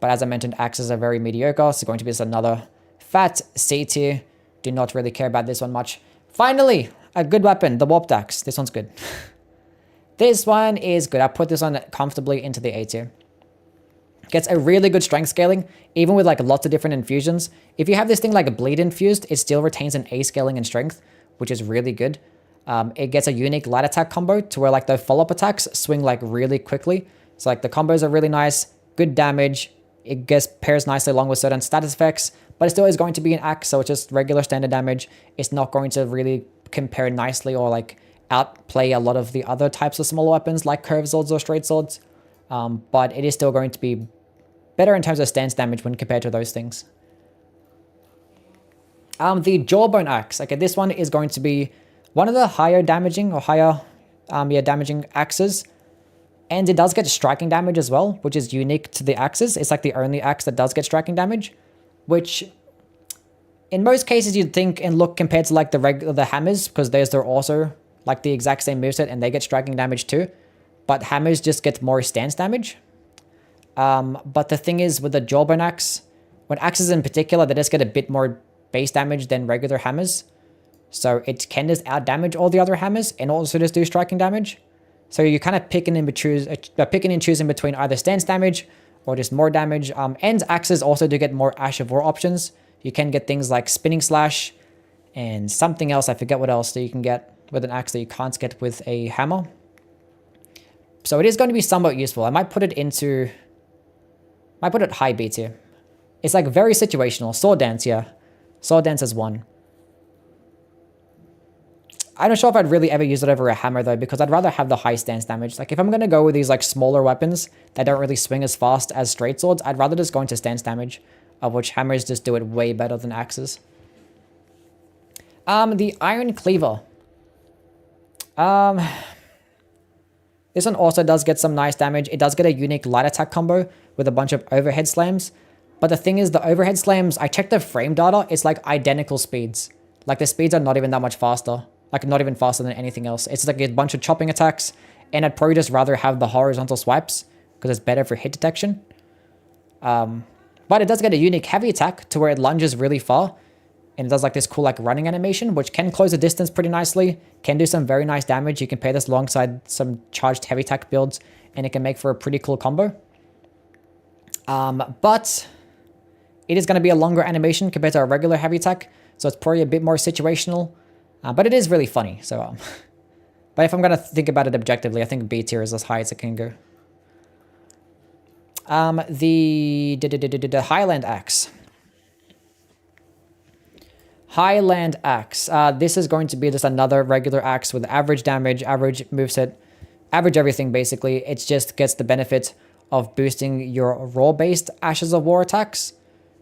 But as I mentioned, axes are very mediocre. So it's going to be just another fat C tier. Do not really care about this one much. Finally, a good weapon, the warped axe. This one's good. This one is good. I put this one comfortably into the A tier. Gets a really good strength scaling, even with like lots of different infusions. If you have this thing like a bleed infused, it still retains an A scaling in strength, which is really good. It gets a unique light attack combo to where like the follow-up attacks swing like really quickly. So like the combos are really nice, good damage. It pairs nicely along with certain status effects, but it still is going to be an axe, so it's just regular standard damage. It's not going to really compare nicely or like outplay a lot of the other types of smaller weapons like curved swords or straight swords. But it is still going to be better in terms of stance damage when compared to those things. The jawbone axe. Okay, this one is going to be one of the higher damaging or higher damaging axes. And it does get striking damage as well, which is unique to the axes. It's like the only axe that does get striking damage, which in most cases you'd think and look compared to like the hammers, because they're also like the exact same moveset and they get striking damage too. But hammers just get more stance damage. But the thing is with the jawbone axe, when axes in particular, they just get a bit more base damage than regular hammers. So it can just out damage all the other hammers and also just do striking damage. So you're kind of picking and choosing between either stance damage or just more damage. And axes also do get more Ash of War options. You can get things like Spinning Slash and something else. I forget what else that you can get with an axe that you can't get with a hammer. So it is going to be somewhat useful. I might put it high B tier. It's like very situational. Sword Dance, yeah. Sword Dance is one. I'm not sure if I'd really ever use it over a hammer though, because I'd rather have the high stance damage. Like if I'm going to go with these like smaller weapons that don't really swing as fast as straight swords, I'd rather just go into stance damage, of which hammers just do it way better than axes. The Iron Cleaver. This one also does get some nice damage. It does get a unique light attack combo with a bunch of overhead slams. But the thing is, the overhead slams, I checked the frame data, it's like identical speeds. Like the speeds are not even that much faster. Like not even faster than anything else. It's like a bunch of chopping attacks. And I'd probably just rather have the horizontal swipes because it's better for hit detection. But it does get a unique heavy attack to where it lunges really far. And it does like this cool like running animation, which can close the distance pretty nicely. Can do some very nice damage. You can pair this alongside some charged heavy attack builds. And it can make for a pretty cool combo. But it is going to be a longer animation compared to a regular heavy attack. So it's probably a bit more situational. But it is really funny. So, but if I'm going to think about it objectively, I think B tier is as high as it can go. The Highland Axe. Highland Axe. This is going to be just another regular axe with average damage, average moveset, average everything basically. It just gets the benefit of boosting your raw-based Ashes of War attacks.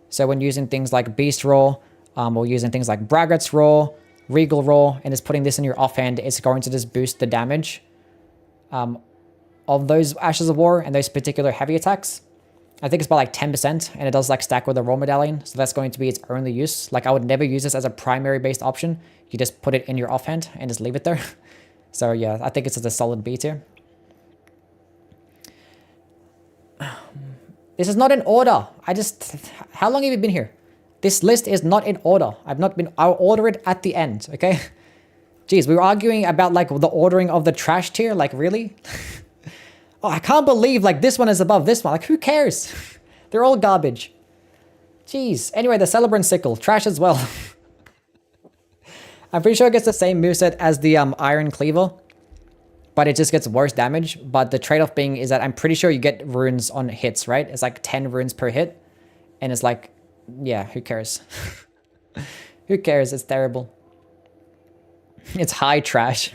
So when using things like Beast Raw, or using things like Braggart's Raw, Regal Raw, and just putting this in your offhand, it's going to just boost the damage of those Ashes of War and those particular heavy attacks. I think it's by like 10%, and it does like stack with the Raw Medallion, so that's going to be its only use. Like I would never use this as a primary based option. You just put it in your offhand and just leave it there. So yeah, I think it's a solid B tier. This is not in order. How long have you been here? This list is not in order. I'll order it at the end, okay? Jeez, we were arguing about like the ordering of the trash tier, like really? Oh, I can't believe like this one is above this one. Like who cares? They're all garbage. Jeez. Anyway, the Celebrant Sickle, trash as well. I'm pretty sure it gets the same moveset as the Iron Cleaver, but it just gets worse damage. But the trade-off being is that I'm pretty sure you get runes on hits, right? It's like 10 runes per hit. And it's like, yeah, who cares? Who cares? It's terrible. It's high trash.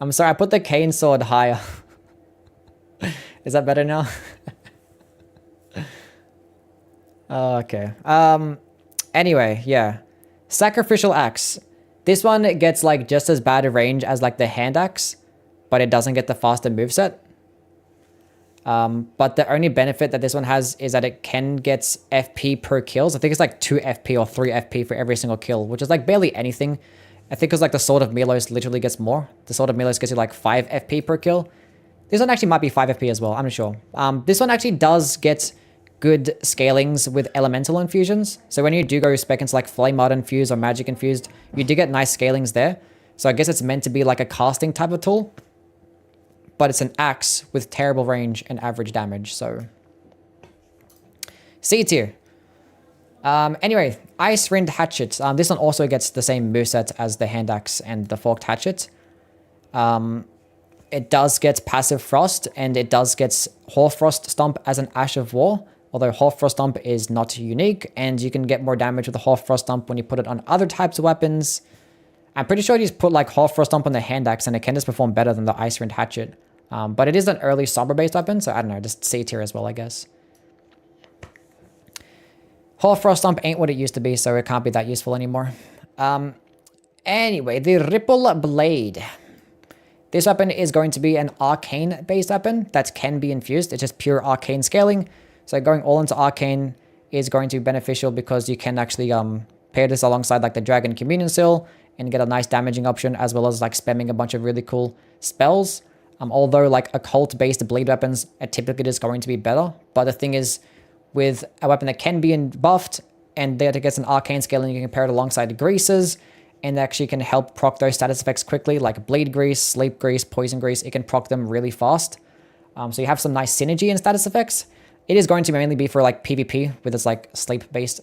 I'm sorry, I put the cane sword higher. Is that better now? Okay. Anyway, yeah. Sacrificial Axe. This one gets like just as bad a range as like the hand axe, but it doesn't get the faster moveset. But the only benefit that this one has is that it can get FP per kills. I think it's like 2 FP or 3 FP for every single kill, which is like barely anything. I think because like the Sword of Milos literally gets more. The Sword of Milos gets you like 5 FP per kill. This one actually might be 5 FP as well. I'm not sure. This one actually does get good scalings with elemental infusions. So when you do go spec into like Flame Art infused or Magic infused, you do get nice scalings there. So I guess it's meant to be like a casting type of tool. But it's an axe with terrible range and average damage, so... C tier. Anyway, Ice Rind Hatchet. This one also gets the same moveset as the Hand Axe and the Forked Hatchet. It does get Passive Frost, and it does get Hoarfrost Stomp as an Ash of War, although Hoarfrost Stomp is not unique, and you can get more damage with the Hoarfrost Stomp when you put it on other types of weapons. I'm pretty sure you just put like Hoarfrost Stomp on the Hand Axe, and it can just perform better than the Ice Rind Hatchet. But it is an early Somber-based weapon, so I don't know, just C tier as well, I guess. Hoarfrost Stomp ain't what it used to be, so it can't be that useful anymore. Anyway, the Ripple Blade. This weapon is going to be an Arcane-based weapon that can be infused. It's just pure Arcane scaling. So going all into Arcane is going to be beneficial because you can actually pair this alongside like the Dragon Communion Seal and get a nice damaging option, as well as like spamming a bunch of really cool spells. Although like occult-based bleed weapons are typically just going to be better. But the thing is, with a weapon that can be buffed and that it gets an Arcane scaling, you can pair it alongside greases, and actually can help proc those status effects quickly, like Bleed Grease, Sleep Grease, Poison Grease. It can proc them really fast. So you have some nice synergy in status effects. It is going to mainly be for like PvP with its like sleep-based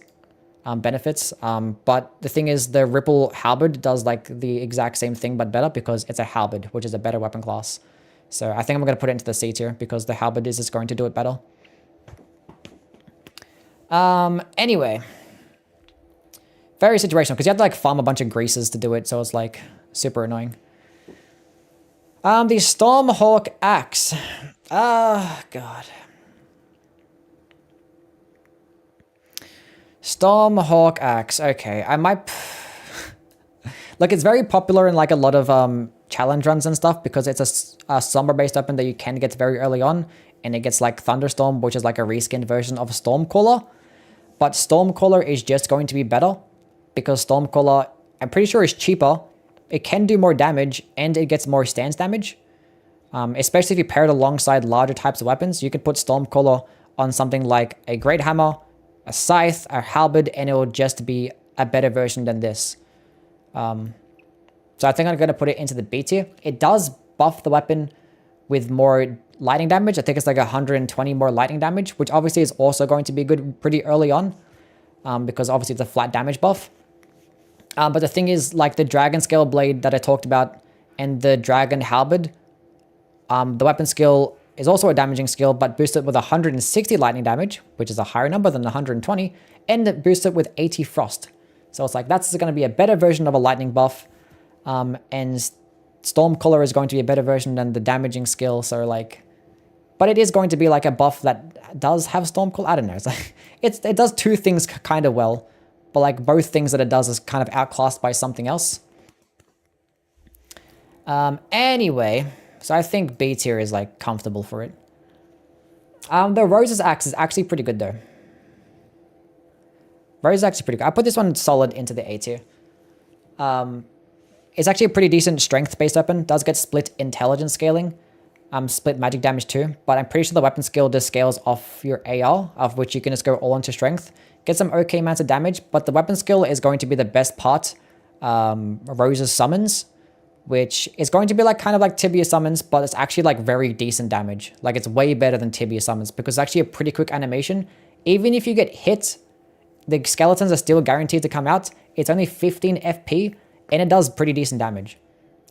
benefits. But the thing is, the Ripple Halberd does like the exact same thing but better because it's a Halberd, which is a better weapon class. So I think I'm going to put it into the C tier because the Halberd is just going to do it better. Anyway. Very situational because you have to like farm a bunch of greases to do it. So it's like super annoying. The Stormhawk Axe. Oh, God. Stormhawk Axe. Okay, I might... Look, it's very popular in like a lot of challenge runs and stuff because it's a Somber-based weapon that you can get very early on. And it gets like Thunderstorm, which is like a reskinned version of Stormcaller. But Stormcaller is just going to be better because Stormcaller, I'm pretty sure, is cheaper. It can do more damage and it gets more stance damage. Especially if you pair it alongside larger types of weapons. You could put Stormcaller on something like a Great Hammer, a Scythe, a Halberd, and it will just be a better version than this. So I think I'm going to put it into the B tier. It does buff the weapon with more lightning damage. I think it's like 120 more lightning damage, which obviously is also going to be good pretty early on. Because obviously it's a flat damage buff. But the thing is, like the Dragon Scale Blade that I talked about and the Dragon Halberd, the weapon skill is also a damaging skill, but boosted with 160 lightning damage, which is a higher number than 120, and boosted with 80 frost. So it's like that's going to be a better version of a lightning buff. And Stormcaller is going to be a better version than the damaging skill. So like, but it is going to be like a buff that does have Stormcaller. I don't know. It's like it does two things kind of well, but like both things that it does is kind of outclassed by something else. Anyway, so I think B tier is like comfortable for it. The Rose's Axe is actually pretty good though. Rose is actually pretty good. I put this one solid into the A tier. It's actually a pretty decent strength-based weapon. Does get split intelligence scaling. Split magic damage too. But I'm pretty sure the weapon skill just scales off your AR, of which you can just go all into strength. get some okay amounts of damage, but the weapon skill is going to be the best part. Rose's summons, which is going to be like kind of like Tibia summons, but it's actually like very decent damage. Like it's way better than Tibia summons because it's actually a pretty quick animation. Even if you get hit, the skeletons are still guaranteed to come out. It's only 15 FP and it does pretty decent damage.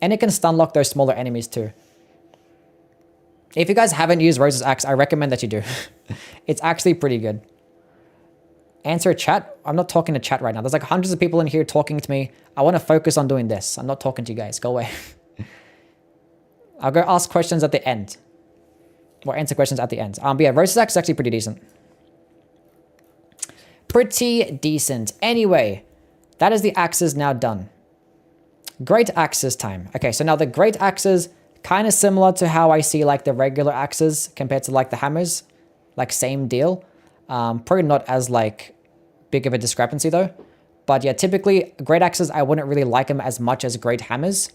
And it can stun lock those smaller enemies too. If you guys haven't used Rose's Axe, I recommend that you do. It's actually pretty good. Answer chat? I'm not talking to chat right now. There's like hundreds of people in here talking to me. I want to focus on doing this. I'm not talking to you guys. Go away. I'll go ask questions at the end. Or answer questions at the end. But yeah, Rose's Axe is actually pretty decent. Pretty decent. Anyway, that is the axes now done. Great axes time. Okay, so now the great axes, kind of similar to how I see like the regular axes compared to like the hammers. Like same deal. Probably not as like big of a discrepancy though. But yeah, typically great axes, I wouldn't really like them as much as great hammers.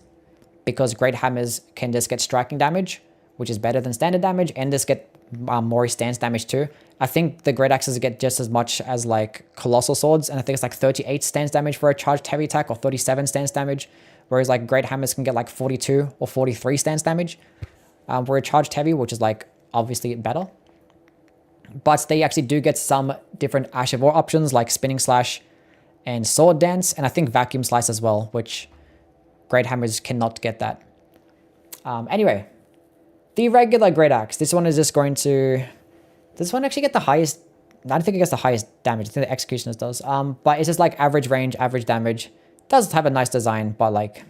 Because great hammers can just get striking damage, which is better than standard damage, and just get more stance damage too. I think the great axes get just as much as like colossal swords, and I think it's like 38 stance damage for a charged heavy attack or 37 stance damage, whereas like great hammers can get like 42 or 43 stance damage for a charged heavy, which is like obviously better. But they actually do get some different Ash of War options like Spinning Slash and Sword Dance, and I think Vacuum Slice as well, which great hammers cannot get that. Anyway, the regular great axe. This one is just going to... Does this one actually get the highest... I don't think it gets the highest damage. I think the Executioner's does. But it's just like average range, average damage. It does have a nice design, but like...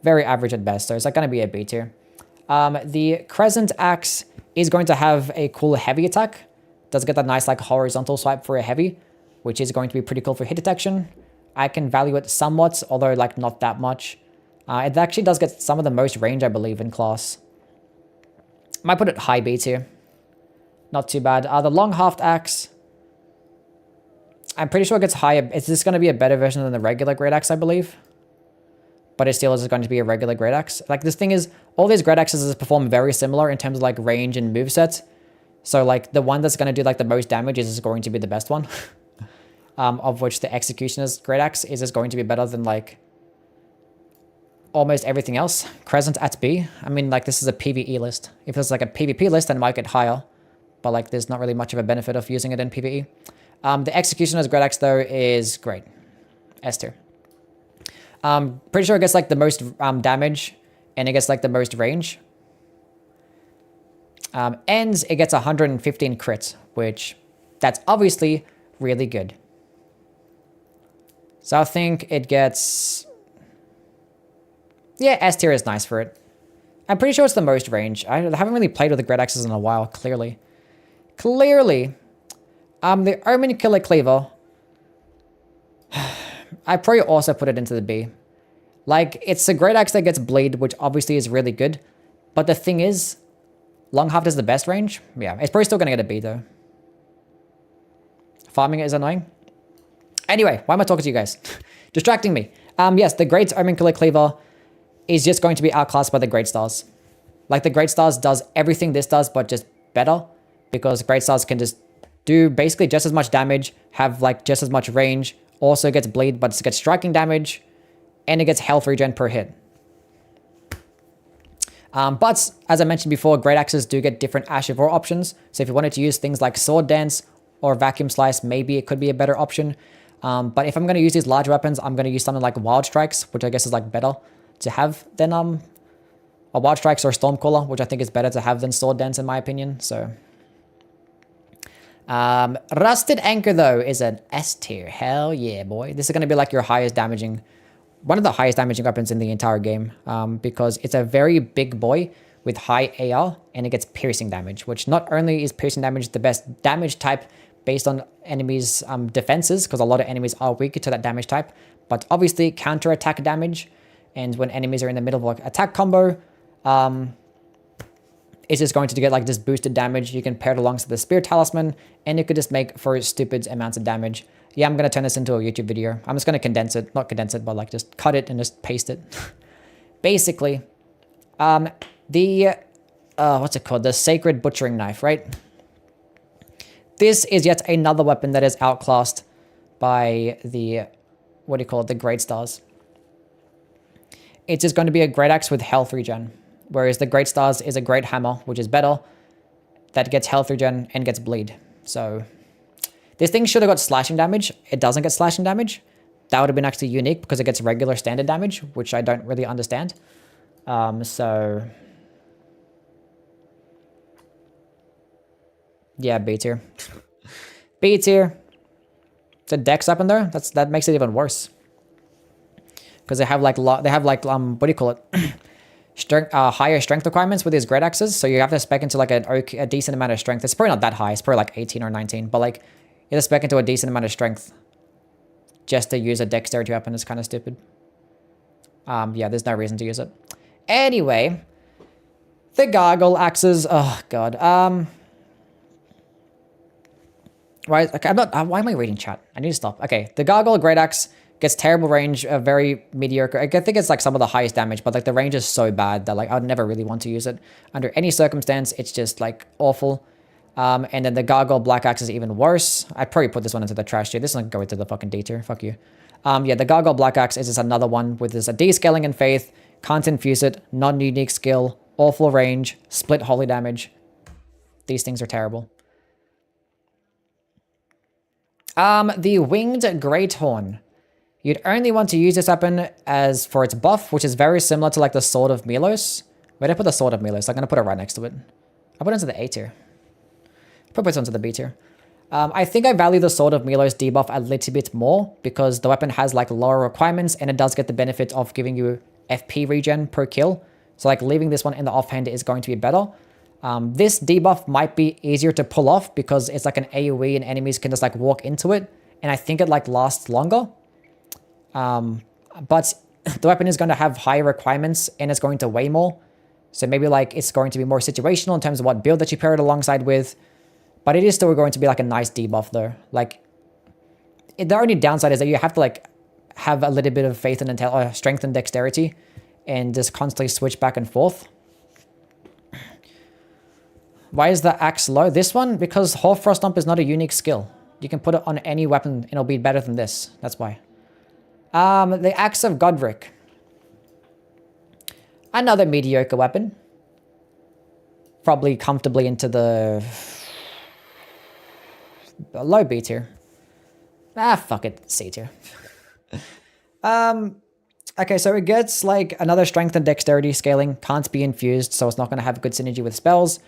very average at best. So it's like going to be a B tier. The Crescent Axe is going to have a cool heavy attack. Does get that nice like horizontal swipe for a heavy, which is going to be pretty cool for hit detection. I can value it somewhat, although like not that much. It actually does get some of the most range, I believe, in class. Might put it high B tier. Not too bad. The long haft axe. I'm pretty sure it gets higher. It's just going to be a better version than the regular great axe, I believe. But it still is going to be a regular great axe. Like this thing is, all these great axes perform very similar in terms of like range and moveset. So like the one that's going to do like the most damage is going to be the best one. Of which the Executioner's great axe is just going to be better than like almost everything else. Crescent at B. I mean, like this is a PVE list. If it's like a PvP list, then it might get higher. But like there's not really much of a benefit of using it in PvE. The Executioner's great axe though is great. S tier. Pretty sure it gets like the most damage and it gets like the most range. And it gets 115 crits, which that's obviously really good. So I think it gets... yeah, S tier is nice for it. I'm pretty sure it's the most range. I haven't really played with the great axes in a while, clearly. The Omen Killer Cleaver... I probably also put it into the B. Like, it's a great axe that gets bleed, which obviously is really good. But the thing is, long haft is the best range. Yeah, it's probably still going to get a B, though. Farming it is annoying. Anyway, why am I talking to you guys? Distracting me. Yes, the Great Omen Killer Cleaver is just going to be outclassed by the Great Stars. Like, the Great Stars does everything this does, but just better. Because Great Stars can just do basically just as much damage, have, like, just as much range, also gets bleed, but it gets striking damage, and it gets health regen per hit. But, as I mentioned before, Great Axes do get different Ash of War options. So if you wanted to use things like Sword Dance or Vacuum Slice, maybe it could be a better option. But if I'm going to use these large weapons, I'm going to use something like Wild Strikes, which I guess is like better to have than a Wild Strikes or Stormcaller, which I think is better to have than Sword Dance in my opinion. So, Rusted Anchor though is an S tier. Hell yeah, boy! This is going to be like your highest damaging, one of the highest damaging weapons in the entire game, because it's a very big boy with high AR and it gets piercing damage, which not only is piercing damage the best damage type based on enemies' defenses, because a lot of enemies are weak to that damage type, but obviously counter-attack damage, and when enemies are in the middle of like attack combo, it's just going to get like this boosted damage. You can pair it alongside the Spear Talisman, and it could just make for stupid amounts of damage. Yeah, I'm going to turn this into a YouTube video. I'm just going to condense it, not condense it, but like just cut it and just paste it. Basically, what's it called? The Sacred Butchering Knife, right? this is yet another weapon that is outclassed by the, what do you call it, the Great Stars. It's just going to be a Great Axe with health regen, whereas the Great Stars is a Great Hammer, which is better, that gets health regen and gets bleed. So this thing should have got slashing damage. It doesn't get slashing damage. That would have been actually unique because it gets regular standard damage, which I don't really understand. So yeah, B tier. B tier. It's a dex weapon there. That makes it even worse. Because they have like what do you call it? Higher strength requirements with these great axes. So you have to spec into like a decent amount of strength. It's probably not that high. It's probably like 18 or 19. But like you have to spec into a decent amount of strength just to use a dexterity weapon. Is kind of stupid. Yeah, there's no reason to use it. Anyway, the gargle axes. Oh god. Right. Okay. Why am I reading chat? I need to stop. Okay. The gargle great axe gets terrible range. Very mediocre. I think it's like some of the highest damage, but like the range is so bad that like I would never really want to use it under any circumstance. It's just like awful. And then the gargle black axe is even worse. I'd probably put this one into the trash tier. This one can go into the fucking D tier. Fuck you. Yeah, the gargle black axe is just another one with this a descaling in faith. Can't infuse it. Non-unique skill. Awful range. Split holy damage. These things are terrible. The winged great horn. You'd only want to use this weapon as for its buff, which is very similar to like the sword of Milos. Where did I put the sword of Milos? I'm gonna put it right next to it. I'll put it into the A tier. Put this onto the B tier. I think I value the sword of Milos debuff a little bit more because the weapon has like lower requirements and it does get the benefit of giving you FP regen per kill. So like leaving this one in the offhand is going to be better. This debuff might be easier to pull off because it's like an AoE and enemies can just like walk into it. And I think it like lasts longer. But the weapon is going to have higher requirements and it's going to weigh more. So maybe like it's going to be more situational in terms of what build that you pair it alongside with. But it is still going to be like a nice debuff though. Like the only downside is that you have to like have a little bit of faith and strength and dexterity and just constantly switch back and forth. Why is the axe low? This one, because Hoarfrost Stomp is not a unique skill. You can put it on any weapon and it'll be better than this. That's why. The Axe of Godric. Another mediocre weapon. Probably comfortably into the low B tier. Fuck it. C tier. Okay, so it gets like another strength and dexterity scaling. Can't be infused, so it's not going to have good synergy with spells.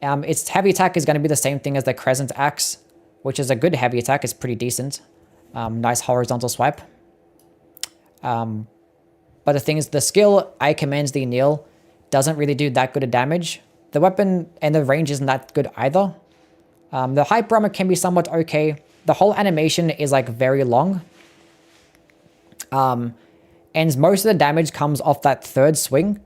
Its heavy attack is going to be the same thing as the Crescent Axe, which is a good heavy attack. It's pretty decent. Nice horizontal swipe. But the thing is, the skill I Commands Thee Kneel doesn't really do that good of damage. The weapon and the range isn't that good either. The hyper armor can be somewhat okay. The whole animation is like very long. And most of the damage comes off that third swing.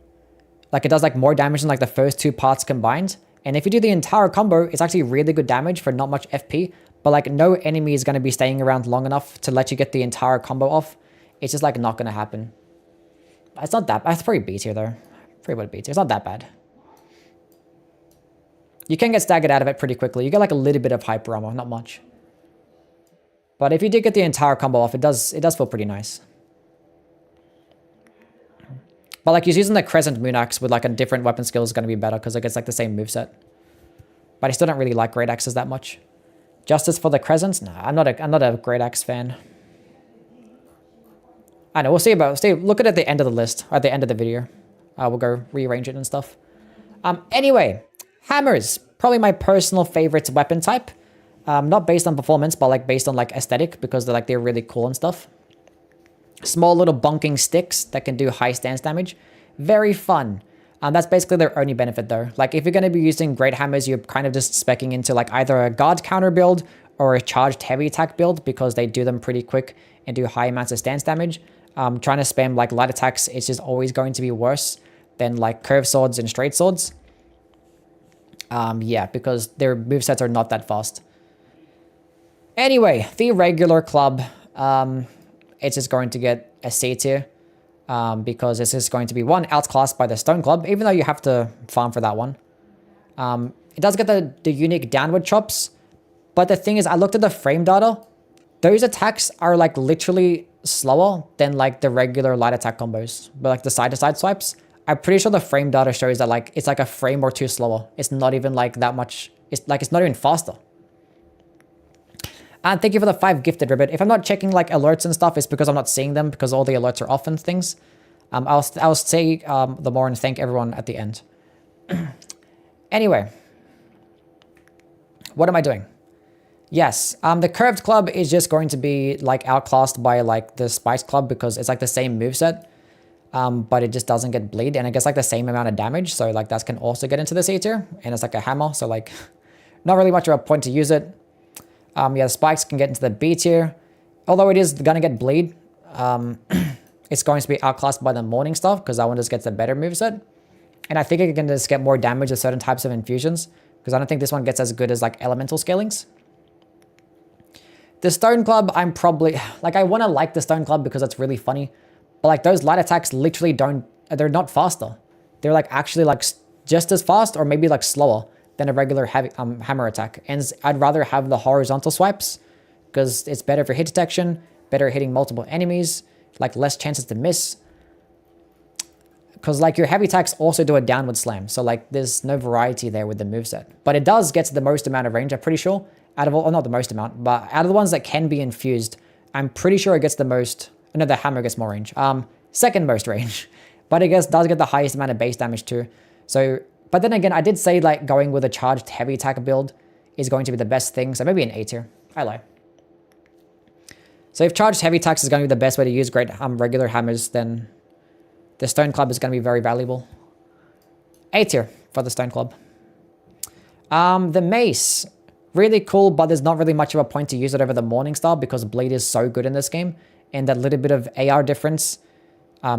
Like it does like more damage than like the first two parts combined. And if you do the entire combo, it's actually really good damage for not much FP. But like no enemy is going to be staying around long enough to let you get the entire combo off. It's just like not going to happen. It's not that bad. It's pretty B tier though. Pretty what B tier. It's not that bad. You can get staggered out of it pretty quickly. You get like a little bit of hyper armor, not much. But if you did get the entire combo off, it does feel pretty nice. But like using the Crescent Moon Axe with like a different weapon skill is going to be better because it gets like the same moveset. But I still don't really like Great Axes that much. Justice for the Crescents? Nah, I'm not a Great Axe fan. I know, we'll see look at it at the end of the list, or at the end of the video. We'll go rearrange it and stuff. Anyway, hammers. Probably my personal favorite weapon type. Not based on performance, but like based on like aesthetic because they're really cool and stuff. Small little bonking sticks that can do high stance damage. Very fun. That's basically their only benefit though. Like if you're going to be using great hammers, you're kind of just speccing into like either a guard counter build or a charged heavy attack build because they do them pretty quick and do high amounts of stance damage. Trying to spam like light attacks is just always going to be worse than like curved swords and straight swords. Yeah, because their movesets are not that fast. Anyway, the regular club, it's just going to get a C tier because this is going to be outclassed by the Stone Club, even though you have to farm for that one. It does get the unique downward chops, But the thing is, I looked at the frame data. Those attacks are like literally slower than like the regular light attack combos. But like the side-to-side swipes, I'm pretty sure the frame data shows that like it's like a frame or two slower. It's not even like that much. It's like it's not even faster. And thank you for the 5 gifted, Ribbit. If I'm not checking like alerts and stuff, it's because I'm not seeing them because all the alerts are off and things. I'll say the more and thank everyone at the end. Anyway, what am I doing? Yes, the curved club is just going to be like outclassed by like the spiked club because it's like the same moveset, but it just doesn't get bleed and it gets like the same amount of damage. So like that can also get into the C tier and it's like a hammer. So like not really much of a point to use it. Yeah, the spikes can get into the B tier, although it is going to get bleed. It's going to be outclassed by the morning stuff because that one just gets a better moveset. And I think it can just get more damage with certain types of infusions because I don't think this one gets as good as like elemental scalings. The stone club, I'm probably like, I want to like the stone club because it's really funny, but like those light attacks literally they're not faster. They're like actually like just as fast or maybe like slower than a regular heavy, hammer attack. And I'd rather have the horizontal swipes because it's better for hit detection, better at hitting multiple enemies, like less chances to miss. Because like your heavy attacks also do a downward slam. So like there's no variety there with the moveset. But it does get the most amount of range, I'm pretty sure. Out of all, or not the most amount, but out of the ones that can be infused, I'm pretty sure it gets the most. No, the hammer gets more range. Second most range, but I guess does get the highest amount of base damage too. So, but then again, I did say like going with a charged heavy attack build is going to be the best thing. So maybe an A tier. I lie. So if charged heavy attacks is going to be the best way to use great regular hammers, then the stone club is going to be very valuable. A tier for the stone club. The mace. Really cool, but there's not really much of a point to use it over the morning star because bleed is so good in this game. And that little bit of AR difference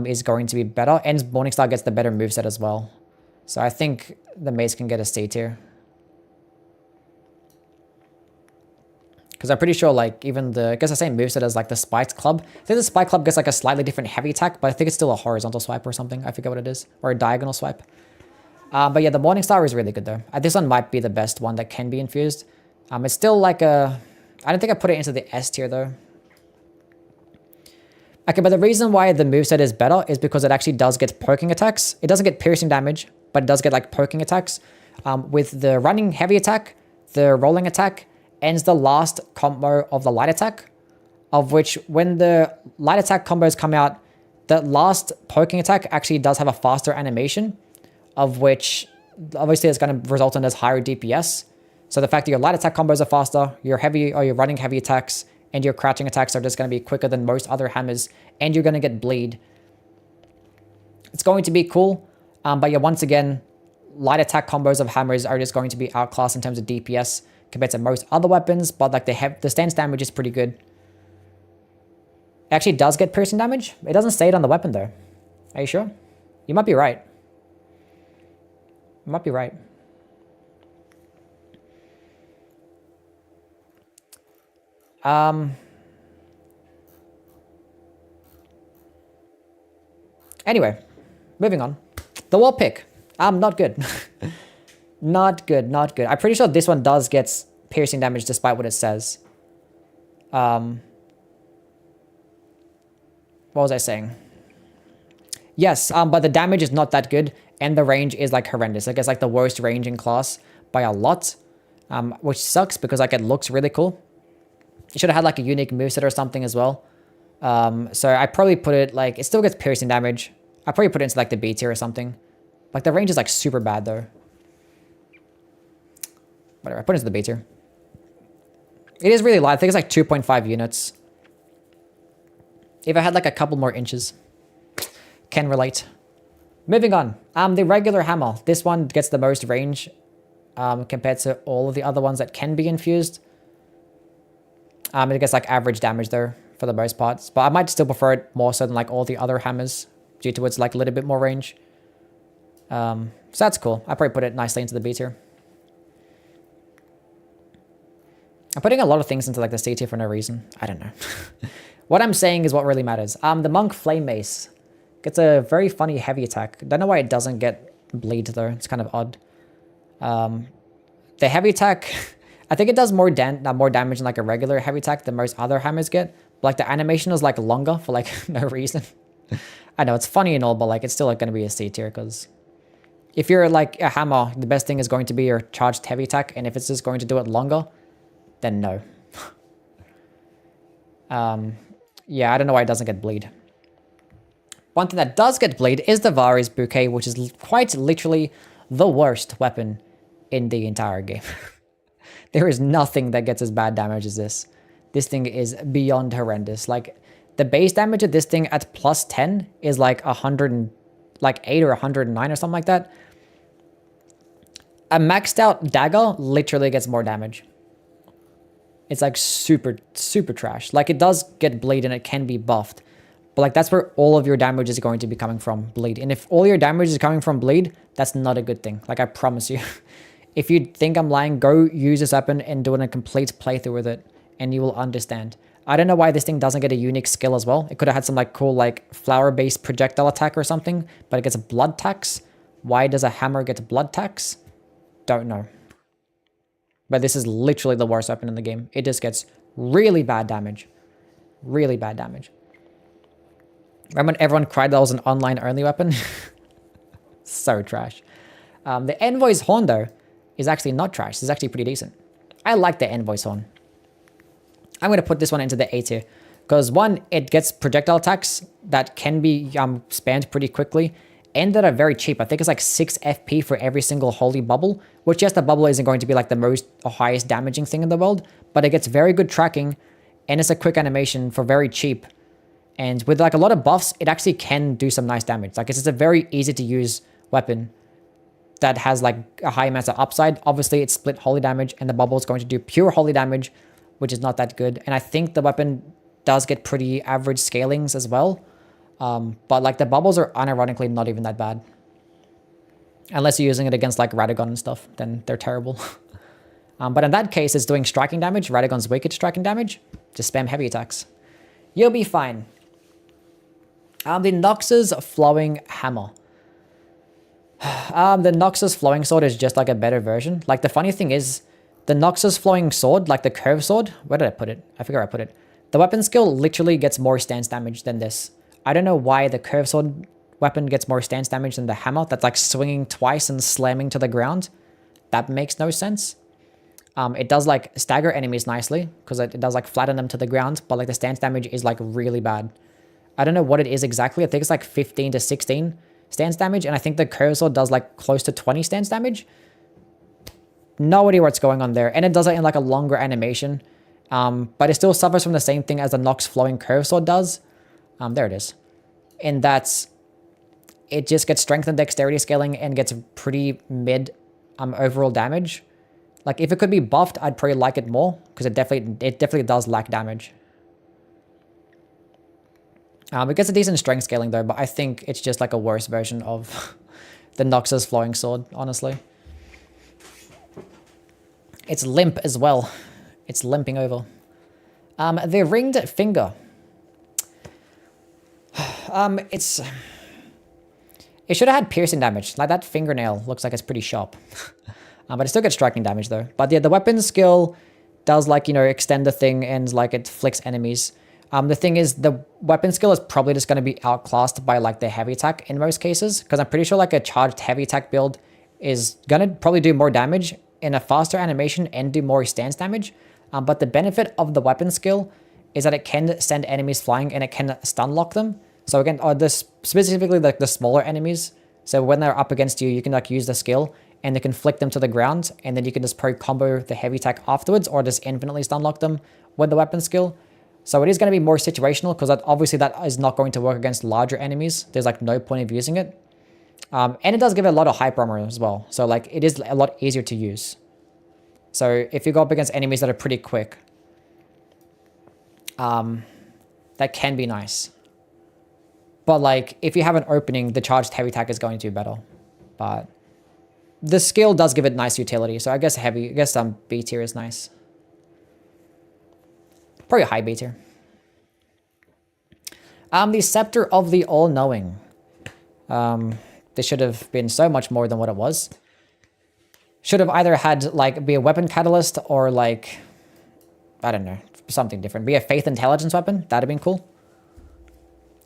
is going to be better. And morning star gets the better moveset as well. So I think the mace can get a C tier. Because I'm pretty sure like even I guess the same moveset as like the spiked club. I think the spiked club gets like a slightly different heavy attack, but I think it's still a horizontal swipe or something. I forget what it is. Or a diagonal swipe. But yeah, the morning star is really good though. This one might be the best one that can be infused. It's still like I don't think I put it into the S tier though. Okay, but the reason why the moveset is better is because it actually does get poking attacks. It doesn't get piercing damage, but it does get like poking attacks. With the running heavy attack, the rolling attack ends the last combo of the light attack, of which when the light attack combos come out, the last poking attack actually does have a faster animation, of which obviously is going to result in as higher DPS. So the fact that your light attack combos are faster, your heavy or your running heavy attacks, and your crouching attacks are just going to be quicker than most other hammers, and you're going to get bleed. It's going to be cool, but yeah, once again, light attack combos of hammers are just going to be outclassed in terms of DPS compared to most other weapons, but like the stance damage is pretty good. It actually does get piercing damage. It doesn't say it on the weapon though. Are you sure? You might be right. You might be right. Anyway, moving on. The wall pick. Not good. Not good, not good. I'm pretty sure this one does get piercing damage despite what it says. What was I saying? Yes, but the damage is not that good, and the range is like horrendous. Like it's like the worst range in class by a lot, which sucks because like it looks really cool. It should have had like a unique moveset or something as well. So I probably put it like, it still gets piercing damage. I probably put it into like the B tier or something. Like the range is like super bad though. Whatever, I put it into the B tier. It is really light. I think it's like 2.5 units. If I had like a couple more inches. Can relate. Moving on. The regular hammer. This one gets the most range compared to all of the other ones that can be infused. It gets like average damage there for the most parts, but I might still prefer it more so than like all the other hammers due to its like a little bit more range. So that's cool. I probably put it nicely into the B tier. I'm putting a lot of things into like the C tier for no reason. I don't know. What I'm saying is what really matters. The Monk Flame Mace gets a very funny heavy attack. Don't know why it doesn't get bleed though. It's kind of odd. The heavy attack, I think it does more damage than like a regular heavy attack than most other hammers get. But like the animation is like longer for like no reason. I know it's funny and all, but like it's still like going to be a C tier because if you're like a hammer, the best thing is going to be your charged heavy attack, and if it's just going to do it longer, then no. Yeah, I don't know why it doesn't get bleed. One thing that does get bleed is the Vari's Bouquet, which is quite literally the worst weapon in the entire game. There is nothing that gets as bad damage as this. This thing is beyond horrendous. Like, the base damage of this thing at plus 10 is like 108 or 109 or something like that. A maxed out dagger literally gets more damage. It's like super, super trash. Like, it does get bleed and it can be buffed. But like, that's where all of your damage is going to be coming from, bleed. And if all your damage is coming from bleed, that's not a good thing. Like, I promise you. If you think I'm lying, go use this weapon and do a complete playthrough with it, and you will understand. I don't know why this thing doesn't get a unique skill as well. It could have had some like cool like flower-based projectile attack or something, but it gets a blood tax. Why does a hammer get blood tax? Don't know. But this is literally the worst weapon in the game. It just gets really bad damage. Really bad damage. Remember when everyone cried that was an online-only weapon? So trash. The Envoy's Horn, though, is actually not trash. It's actually pretty decent. I like the Envoy's Horn. I'm going to put this one into the A tier. Because one, it gets projectile attacks that can be spammed pretty quickly. And that are very cheap. I think it's like 6 FP for every single holy bubble. Which, yes, the bubble isn't going to be like the most or highest damaging thing in the world. But it gets very good tracking. And it's a quick animation for very cheap. And with like a lot of buffs, it actually can do some nice damage. Like, it's just a very easy to use weapon that has like a high amount of upside. Obviously, it's split holy damage, and the bubble is going to do pure holy damage, which is not that good. And I think the weapon does get pretty average scalings as well. But like the bubbles are unironically not even that bad. Unless you're using it against like Radagon and stuff, then they're terrible. But in that case, it's doing striking damage. Radagon's wicked striking damage. Just spam heavy attacks. You'll be fine. The Nox's Flowing Hammer. The Nox's Flowing Sword is just like a better version. Like, the funny thing is, the Nox's Flowing Sword, like the curved sword, where did I put it? I forget where I put it. The weapon skill literally gets more stance damage than this. I don't know why the curved sword weapon gets more stance damage than the hammer that's like swinging twice and slamming to the ground. That makes no sense. It does like stagger enemies nicely because it does like flatten them to the ground, but like the stance damage is like really bad. I don't know what it is exactly. I think it's like 15 to 16 stance damage, and I think the curved sword does like close to 20 stance damage. No idea what's going on there, and it does it in like a longer animation, but it still suffers from the same thing as the Nox Flowing Curved Sword does. There it is. And that's, it just gets strength and dexterity scaling and gets pretty mid overall damage. Like, if it could be buffed, I'd probably like it more, because it definitely does lack damage. It gets a decent strength scaling though, but I think it's just like a worse version of the Nox's Flowing Sword, honestly. It's limp as well. It's limping over. The Ringed Finger. It should have had piercing damage. Like, that fingernail looks like it's pretty sharp. But it still gets striking damage though. But yeah, the weapon skill does like, you know, extend the thing and like it flicks enemies. The thing is, the weapon skill is probably just going to be outclassed by like the heavy attack in most cases. Because I'm pretty sure like a charged heavy attack build is going to probably do more damage in a faster animation and do more stance damage. But the benefit of the weapon skill is that it can send enemies flying and it can stun lock them. So again, specifically like the smaller enemies. So when they're up against you, you can like use the skill and they can flick them to the ground, and then you can just pro combo the heavy attack afterwards, or just infinitely stun lock them with the weapon skill. So it is going to be more situational, because obviously that is not going to work against larger enemies. There's like no point of using it. And it does give it a lot of hyper armor as well. So like it is a lot easier to use. So if you go up against enemies that are pretty quick, that can be nice. But like if you have an opening, the charged heavy attack is going to be better. But the skill does give it nice utility. So I guess B tier is nice. Probably a high B tier. The Scepter of the All-Knowing. This should have been so much more than what it was. Should have either had like be a weapon catalyst or like, I don't know, something different. Be a faith intelligence weapon. That'd have been cool.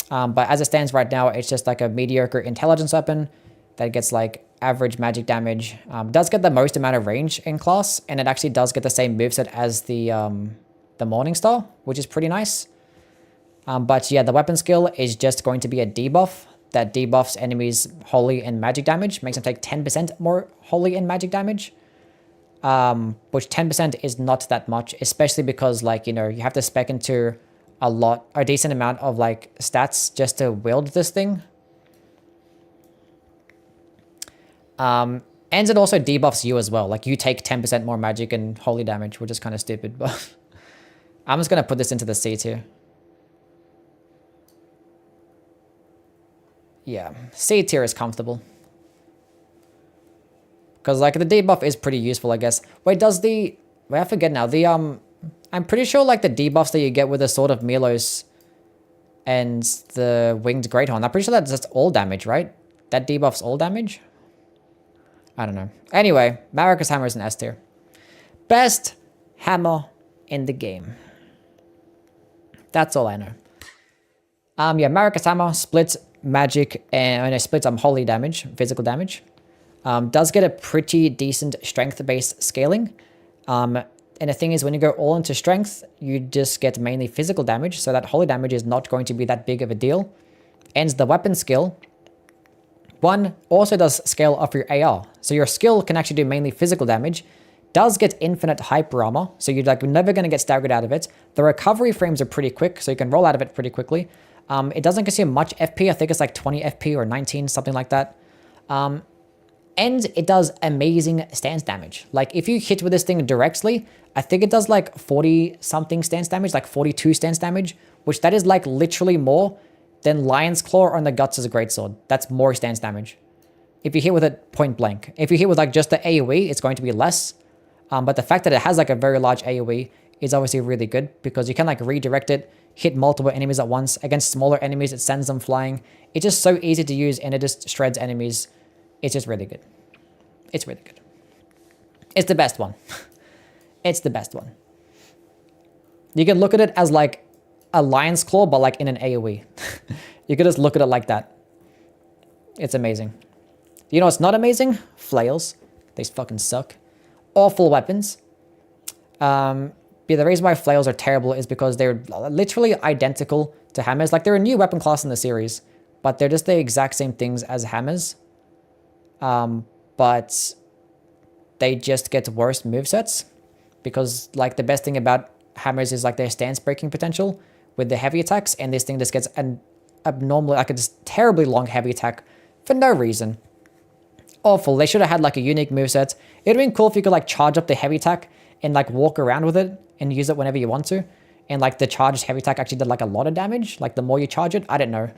But as it stands right now, it's just like a mediocre intelligence weapon that gets like average magic damage. Does get the most amount of range in class, and it actually does get the same moveset as the Morningstar, which is pretty nice. But yeah, the weapon skill is just going to be a debuff that debuffs enemies holy and magic damage, makes them take 10% more holy and magic damage. Which 10% is not that much, especially because like, you know, you have to spec into a decent amount of like stats just to wield this thing. And it also debuffs you as well. Like you take 10% more magic and holy damage, which is kind of stupid, but I'm just going to put this into the C tier. Yeah, C tier is comfortable. Because like the debuff is pretty useful, I guess. Wait, wait, I forget now. I'm pretty sure like the debuffs that you get with the Sword of Milos and the Winged Greathorn, I'm pretty sure that's just all damage, right? That debuffs all damage? I don't know. Anyway, Marika's Hammer is an S tier. Best hammer in the game. That's all I know. Yeah, Marika's Hammer splits magic and it splits holy damage, physical damage. Does get a pretty decent strength-based scaling. And the thing is, when you go all into strength, you just get mainly physical damage, so that holy damage is not going to be that big of a deal. And the weapon skill, one, also does scale off your AR. So your skill can actually do mainly physical damage, does get infinite hyper armor, so you're like never going to get staggered out of it. The recovery frames are pretty quick, so you can roll out of it pretty quickly. It doesn't consume much FP, I think it's like 20 FP or 19, something like that. And it does amazing stance damage. Like if you hit with this thing directly, I think it does like 40 something stance damage, like 42 stance damage, which that is like literally more than Lion's Claw on the Guts as a greatsword. That's more stance damage. If you hit with it point blank. If you hit with like just the AoE, it's going to be less. But the fact that it has like a very large AoE is obviously really good because you can like redirect it, hit multiple enemies at once. Against smaller enemies, it sends them flying. It's just so easy to use and it just shreds enemies. It's just really good. It's really good. It's the best one. It's the best one. You can look at it as like a Lion's Claw, but like in an AoE. You could just look at it like that. It's amazing. You know what's not amazing? Flails. They fucking suck. Awful weapons. Yeah, the reason why flails are terrible is because they're literally identical to hammers. Like they're a new weapon class in the series, but they're just the exact same things as hammers. But they just get worse movesets because like the best thing about hammers is like their stance breaking potential with the heavy attacks, and this thing just gets an abnormally, like a just terribly long heavy attack for no reason. Awful. They should have had like a unique moveset. It would have been cool if you could like charge up the heavy attack and like walk around with it and use it whenever you want to. And like the charged heavy attack actually did like a lot of damage. Like the more you charge it, I don't know.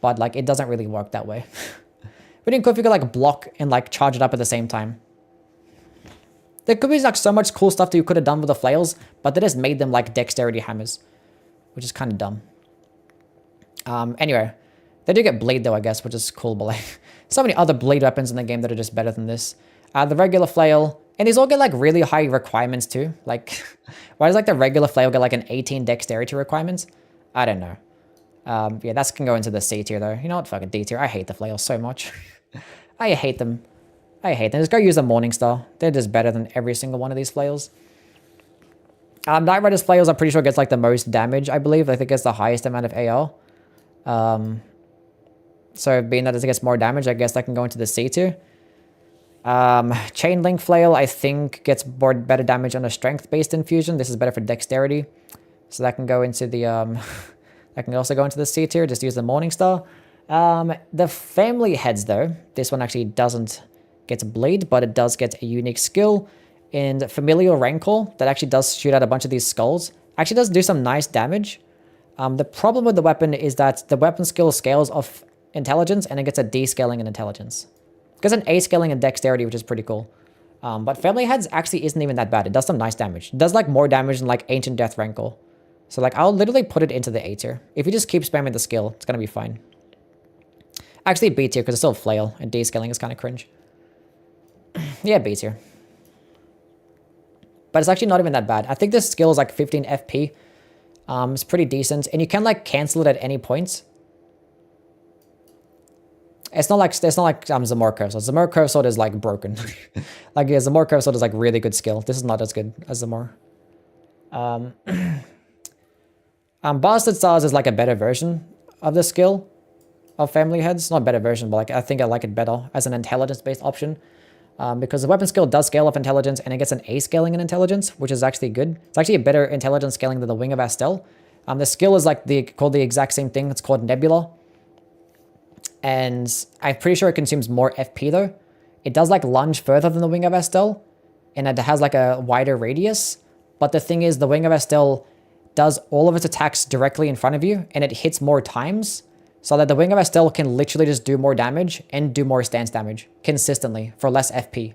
But like it doesn't really work that way. It would be cool if you could like block and like charge it up at the same time. There could be like so much cool stuff that you could have done with the flails, but they just made them like dexterity hammers, which is kind of dumb. Anyway, they do get bleed though, I guess, which is cool, but like so many other bleed weapons in the game that are just better than this. The regular flail, and these all get like really high requirements too. Like, why does like the regular flail get like an 18 dexterity requirement? I don't know. Yeah, that can go into the C tier though. You know what? Fucking D tier. I hate the flails so much. I hate them. I hate them. Just go use a Morningstar. They're just better than every single one of these flails. Knight Rider's flails, I'm pretty sure gets like the most damage, I believe. I think it's the highest amount of AR. So being that it gets more damage, I guess that can go into the C tier. Chain Link Flail, I think, gets better damage on a strength-based infusion. This is better for dexterity. So that can go into the, that can also go into the C tier. Just use the Morningstar. The Family Heads, though, this one actually doesn't get bleed, but it does get a unique skill in Familial Rancor that actually does shoot out a bunch of these skulls. Actually does do some nice damage. The problem with the weapon is that the weapon skill scales off intelligence and it gets a D scaling in intelligence. It gets an A scaling in dexterity, which is pretty cool. But Family Heads actually isn't even that bad. It does some nice damage. It does like more damage than like Ancient Death Rancor. So like I'll literally put it into the A tier. If you just keep spamming the skill, it's gonna be fine. Actually B tier because it's still flail and D scaling is kind of cringe. Yeah, B tier. But it's actually not even that bad. I think this skill is like 15 FP. It's pretty decent. And you can like cancel it at any point. It's not like Zamor Curve Sword. Zamor Curve Sword is like broken. Like yeah, Zamor Curve Sword is like really good skill. This is not as good as Zamor. Bastard Stars is like a better version of the skill of Family Heads. Not a better version, but like I think I like it better as an intelligence-based option. Because the weapon skill does scale off intelligence and it gets an A scaling in intelligence, which is actually good. It's actually a better intelligence scaling than the Wing of Astel. The skill is like called the exact same thing. It's called Nebula. And I'm pretty sure it consumes more FP though. It does like lunge further than the Wing of Astel, and it has like a wider radius. But the thing is, the Wing of Astel does all of its attacks directly in front of you, and it hits more times, so that the Wing of Astel can literally just do more damage and do more stance damage consistently for less FP.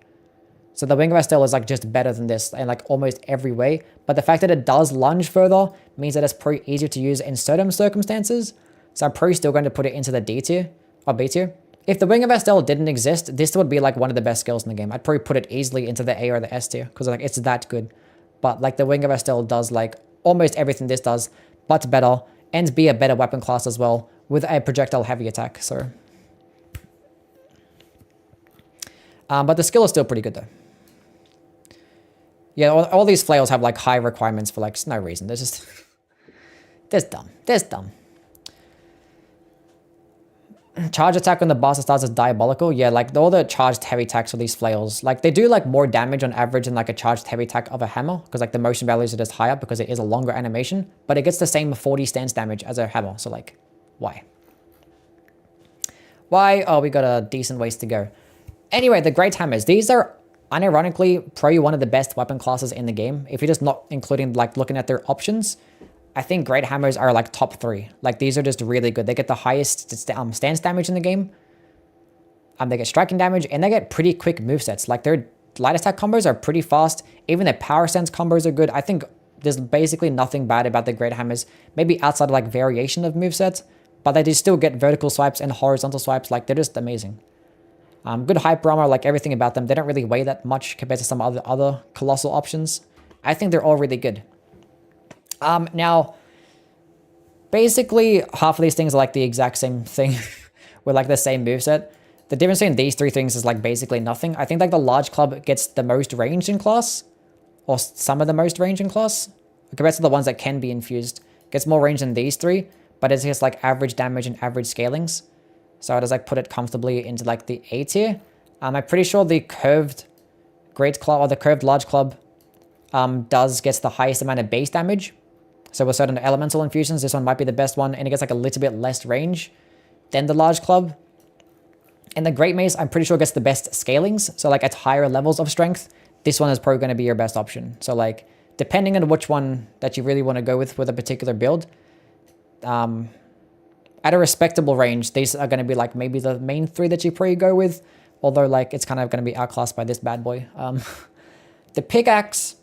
So the Wing of Astel is like just better than this in like almost every way. But the fact that it does lunge further means that it's probably easier to use in certain circumstances. So I'm probably still going to put it into the D tier or B tier. If the Wing of Astel didn't exist, this would be like one of the best skills in the game. I'd probably put it easily into the A or the S tier because like it's that good. But like the Wing of Astel does like almost everything this does, but better, and be a better weapon class as well with a projectile heavy attack. So, but the skill is still pretty good though. Yeah, all these flails have like high requirements for like no reason. They're just that's dumb. That's dumb. Charge attack on the Bastard Stars is diabolical. Yeah, like all the charged heavy attacks for these flails, like they do like more damage on average than like a charged heavy attack of a hammer, because like the motion values are just higher because it is a longer animation, but it gets the same 40 stance damage as a hammer. So like, why? Why? Oh, we got a decent ways to go. Anyway, the Great Hammers. These are unironically probably one of the best weapon classes in the game. If you're just not including like looking at their options, I think Great Hammers are like top 3. Like these are just really good. They get the highest stance damage in the game. They get striking damage and they get pretty quick movesets. Like their light attack combos are pretty fast. Even their power stance combos are good. I think there's basically nothing bad about the Great Hammers. Maybe outside of like variation of movesets, but they do still get vertical swipes and horizontal swipes. Like they're just amazing. Good hyper armor, like everything about them. They don't really weigh that much compared to some other Colossal options. I think they're all really good. Now, basically, half of these things are like the exact same thing with like the same moveset. The difference between these 3 things is like basically nothing. I think like the large club gets the most range in class, or some of the most range in class, compared to the ones that can be infused. Gets more range than these 3, but it's just like average damage and average scalings. So I just like put it comfortably into like the A tier. I'm pretty sure the curved great club or the curved large club gets the highest amount of base damage. So with certain elemental infusions, this one might be the best one, and it gets like a little bit less range than the large club. And the Great Mace, I'm pretty sure gets the best scalings. So like at higher levels of strength, this one is probably going to be your best option. So like depending on which one that you really want to go with a particular build, at a respectable range, these are going to be like maybe the main 3 that you probably go with. Although like it's kind of going to be outclassed by this bad boy. The pickaxe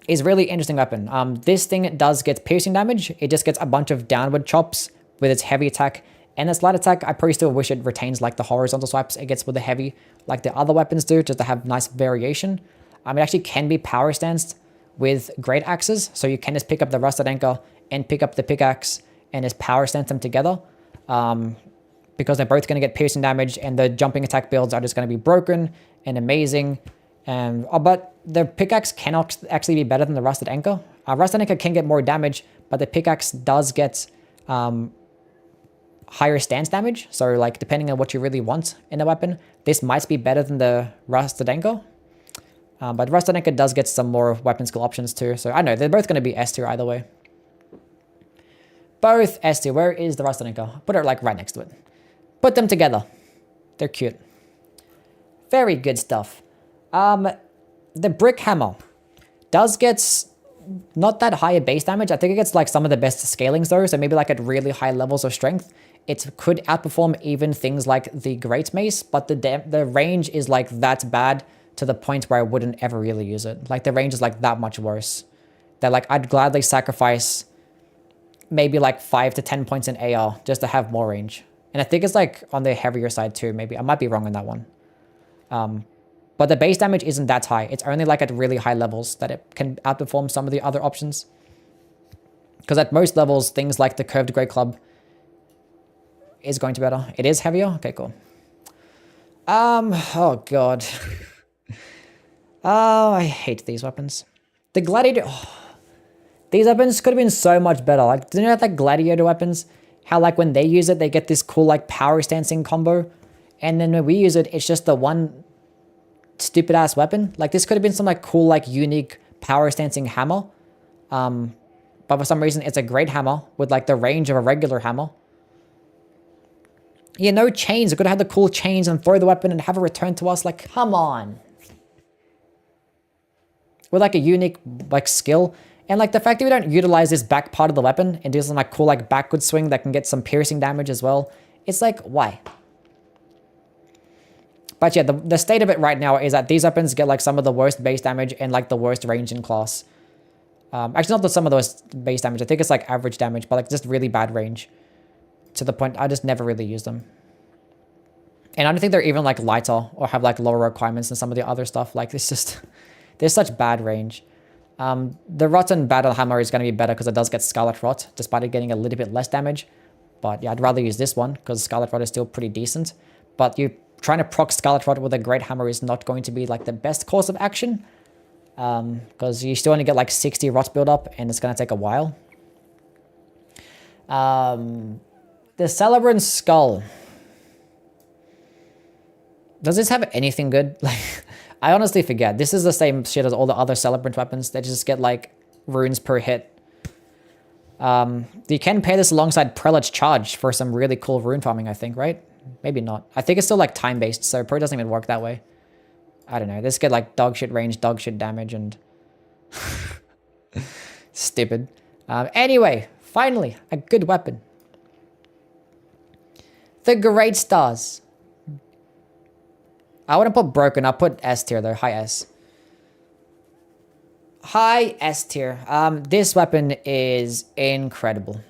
is really interesting weapon. This thing does get piercing damage. It just gets a bunch of downward chops with its heavy attack and its light attack. I probably still wish it retains like the horizontal swipes it gets with the heavy, like the other weapons do, just to have nice variation. It actually can be power stanced with great axes, so you can just pick up the rusted anchor and pick up the pickaxe and just power stance them together. Because they're both going to get piercing damage, and the jumping attack builds are just going to be broken and amazing. But the pickaxe cannot actually be better than the rusted anchor. Rusted anchor can get more damage, but the pickaxe does get higher stance damage. So like depending on what you really want in a weapon, this might be better than the rusted anchor. But rusted anchor does get some more weapon skill options too. So I know they're both going to be S tier either way. Both S tier. Where is the rusted anchor? Put it like right next to it. Put them together. They're cute. Very good stuff. The brick hammer does get not that high a base damage. I think it gets like some of the best scalings though. So maybe like at really high levels of strength, it could outperform even things like the Great Mace, but the range is like that bad to the point where I wouldn't ever really use it. Like the range is like that much worse that like I'd gladly sacrifice maybe like 5 to 10 points in AR just to have more range. And I think it's like on the heavier side too, maybe. I might be wrong on that one. But the base damage isn't that high. It's only like at really high levels that it can outperform some of the other options. Because at most levels, things like the curved great club is going to be better. It is heavier? Okay, cool. Oh god. Oh, I hate these weapons. The gladiator... Oh, these weapons could have been so much better. Like, do you know that gladiator weapons? How, like, when they use it, they get this cool, like, power stancing combo. And then when we use it, it's just the one stupid-ass weapon. Like, this could have been some, like, cool, like, unique power stancing hammer. But for some reason, it's a great hammer with, like, the range of a regular hammer. Yeah, no chains. It could have had the cool chains and throw the weapon and have it return to us. Like, come on. With, like, a unique, like, skill. And, like, the fact that we don't utilize this back part of the weapon and do some, like, cool, like, backward swing that can get some piercing damage as well. It's like, why? But yeah, the state of it right now is that these weapons get, like, some of the worst base damage and, like, the worst range in class. Actually, not some of the worst base damage. I think it's, like, average damage, but, like, just really bad range. To the point I just never really use them. And I don't think they're even, like, lighter or have, like, lower requirements than some of the other stuff. Like, it's just... There's such bad range. The Rotten Battle Hammer is going to be better because it does get Scarlet Rot, despite it getting a little bit less damage. But yeah, I'd rather use this one because Scarlet Rot is still pretty decent. But you trying to proc Scarlet Rot with a Great Hammer is not going to be like the best course of action. Because you still only get like 60 Rot build up and it's going to take a while. The Celebrant Skull. Does this have anything good? Like, I honestly forget. This is the same shit as all the other Celebrant weapons. They just get, like, runes per hit. You can pair this alongside Prelate's Charge for some really cool rune farming, I think, right? Maybe not. I think it's still, like, time-based, so it probably doesn't even work that way. I don't know. This get, like, dog shit range, dog shit damage, and... Stupid. Anyway, finally, a good weapon. The Great Stars. I wouldn't put broken. I'll put S tier though. High S. High S tier. This weapon is incredible.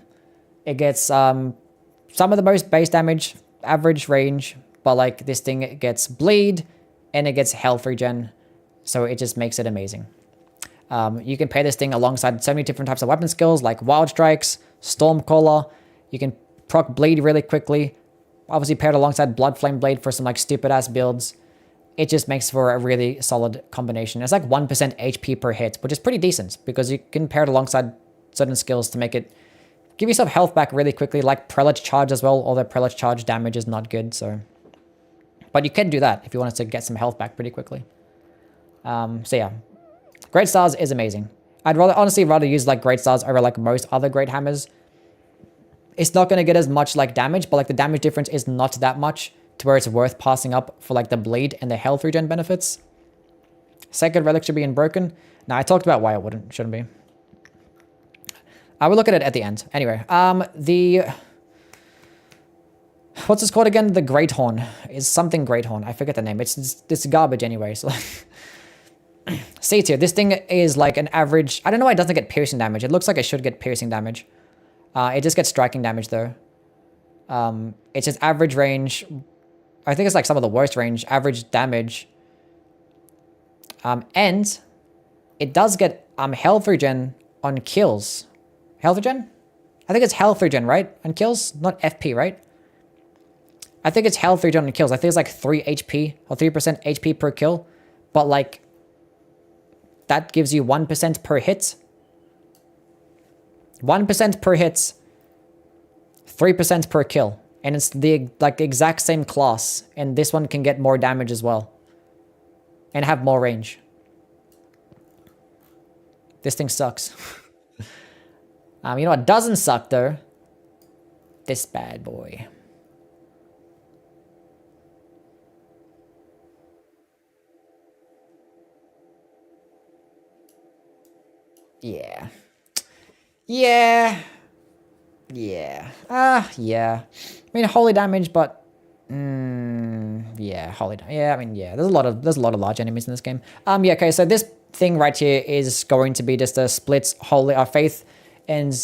It gets some of the most base damage, average range, but like this thing gets bleed and it gets health regen, so it just makes it amazing. You can pair this thing alongside so many different types of weapon skills like Wild Strikes, Stormcaller. You can proc bleed really quickly. Obviously paired alongside Blood Flame Blade for some like stupid ass builds. It just makes for a really solid combination. It's like 1% HP per hit, which is pretty decent because you can pair it alongside certain skills to make it give yourself health back really quickly, like Prelate's Charge as well, although Prelate's Charge damage is not good, so... But you can do that if you wanted to get some health back pretty quickly. So yeah. Great Stars is amazing. I'd honestly rather use like Great Stars over like most other Great Hammers. It's not going to get as much like damage, but like the damage difference is not that much to where it's worth passing up for like the bleed and the health regen benefits. Sacred Relic should be unbroken. Now I talked about why it shouldn't be. I will look at it at the end. Anyway, what's this called again? The Great Horn. Is something Great Horn. I forget the name. It's garbage anyway. So C tier. This thing is like an average. I don't know why it doesn't get piercing damage. It looks like it should get piercing damage. It just gets striking damage though. It's just average range. I think it's like some of the worst range. Average damage. And it does get health regen on kills. Health regen? I think it's health regen, right? On kills? Not FP, right? I think it's health regen on kills. I think it's like 3 HP or 3% HP per kill. But like, that gives you 1% per hit. 1% per hit. 3% per kill. And it's the like exact same class. And this one can get more damage as well. And have more range. This thing sucks. You know what doesn't suck though? This bad boy. Yeah. Yeah. Yeah. Yeah. I mean, holy damage, but... yeah, holy damage. Yeah, I mean, yeah. There's a lot of large enemies in this game. Yeah, okay, so this thing right here is going to be just a split holy faith and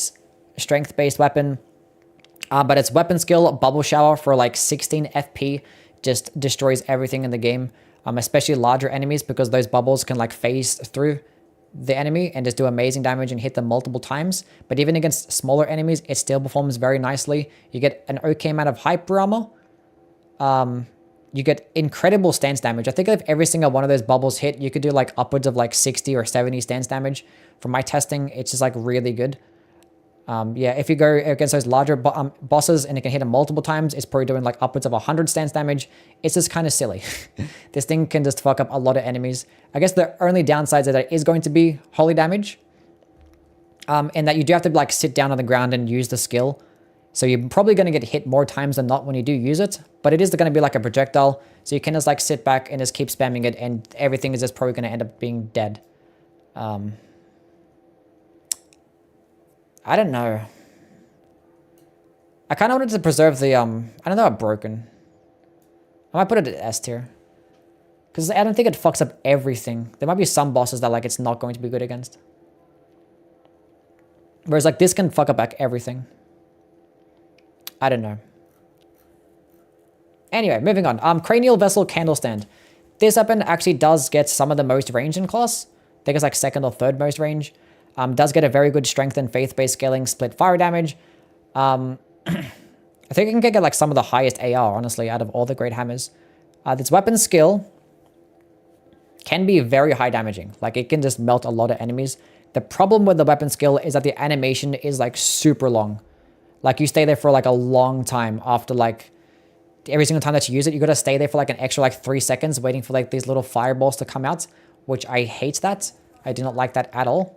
strength-based weapon. But its weapon skill, Bubble Shower for like 16 FP, just destroys everything in the game. especially larger enemies, because those bubbles can like phase through the enemy and just do amazing damage and hit them multiple times. But even against smaller enemies, it still performs very nicely. You get an okay amount of hyper armor. You get incredible stance damage. I think if every single one of those bubbles hit, you could do like upwards of like 60 or 70 stance damage. From my testing, it's just like really good. Yeah, if you go against those larger bosses and it can hit them multiple times, it's probably doing like upwards of 100 stance damage. It's just kind of silly. This thing can just fuck up a lot of enemies. I guess the only downsides of that is going to be holy damage. And that you do have to like sit down on the ground and use the skill. So you're probably going to get hit more times than not when you do use it. But it is going to be like a projectile. So you can just like sit back and just keep spamming it, and everything is just probably going to end up being dead. I don't know. I kind of wanted to preserve the, I don't know about broken. I might put it at S tier. Because I don't think it fucks up everything. There might be some bosses that like it's not going to be good against. Whereas like this can fuck up like everything. I don't know. Anyway, moving on. Cranial Vessel Candlestand. This weapon actually does get some of the most range in class. I think it's like second or third most range. Does get a very good strength and faith-based scaling, split fire damage. I think it can get like some of the highest AR, honestly, out of all the great hammers. This weapon skill can be very high damaging. Like it can just melt a lot of enemies. The problem with the weapon skill is that the animation is like super long. Like you stay there for like a long time after like every single time that you use it, you got to stay there for like an extra like 3 seconds waiting for like these little fireballs to come out, which I hate that. I do not like that at all.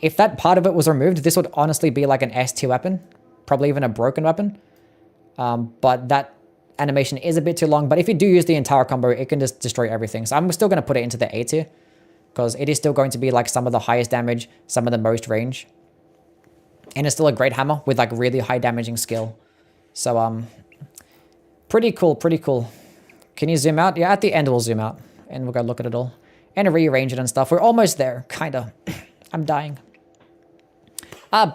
If that part of it was removed, this would honestly be like an S tier weapon, probably even a broken weapon. But that animation is a bit too long. But if you do use the entire combo, it can just destroy everything. So I'm still going to put it into the A tier because it is still going to be like some of the highest damage, some of the most range. And it's still a great hammer with like really high damaging skill. So, pretty cool, pretty cool. Can you zoom out? Yeah, at the end we'll zoom out and we'll go look at it all and rearrange it and stuff. We're almost there, kind of. I'm dying.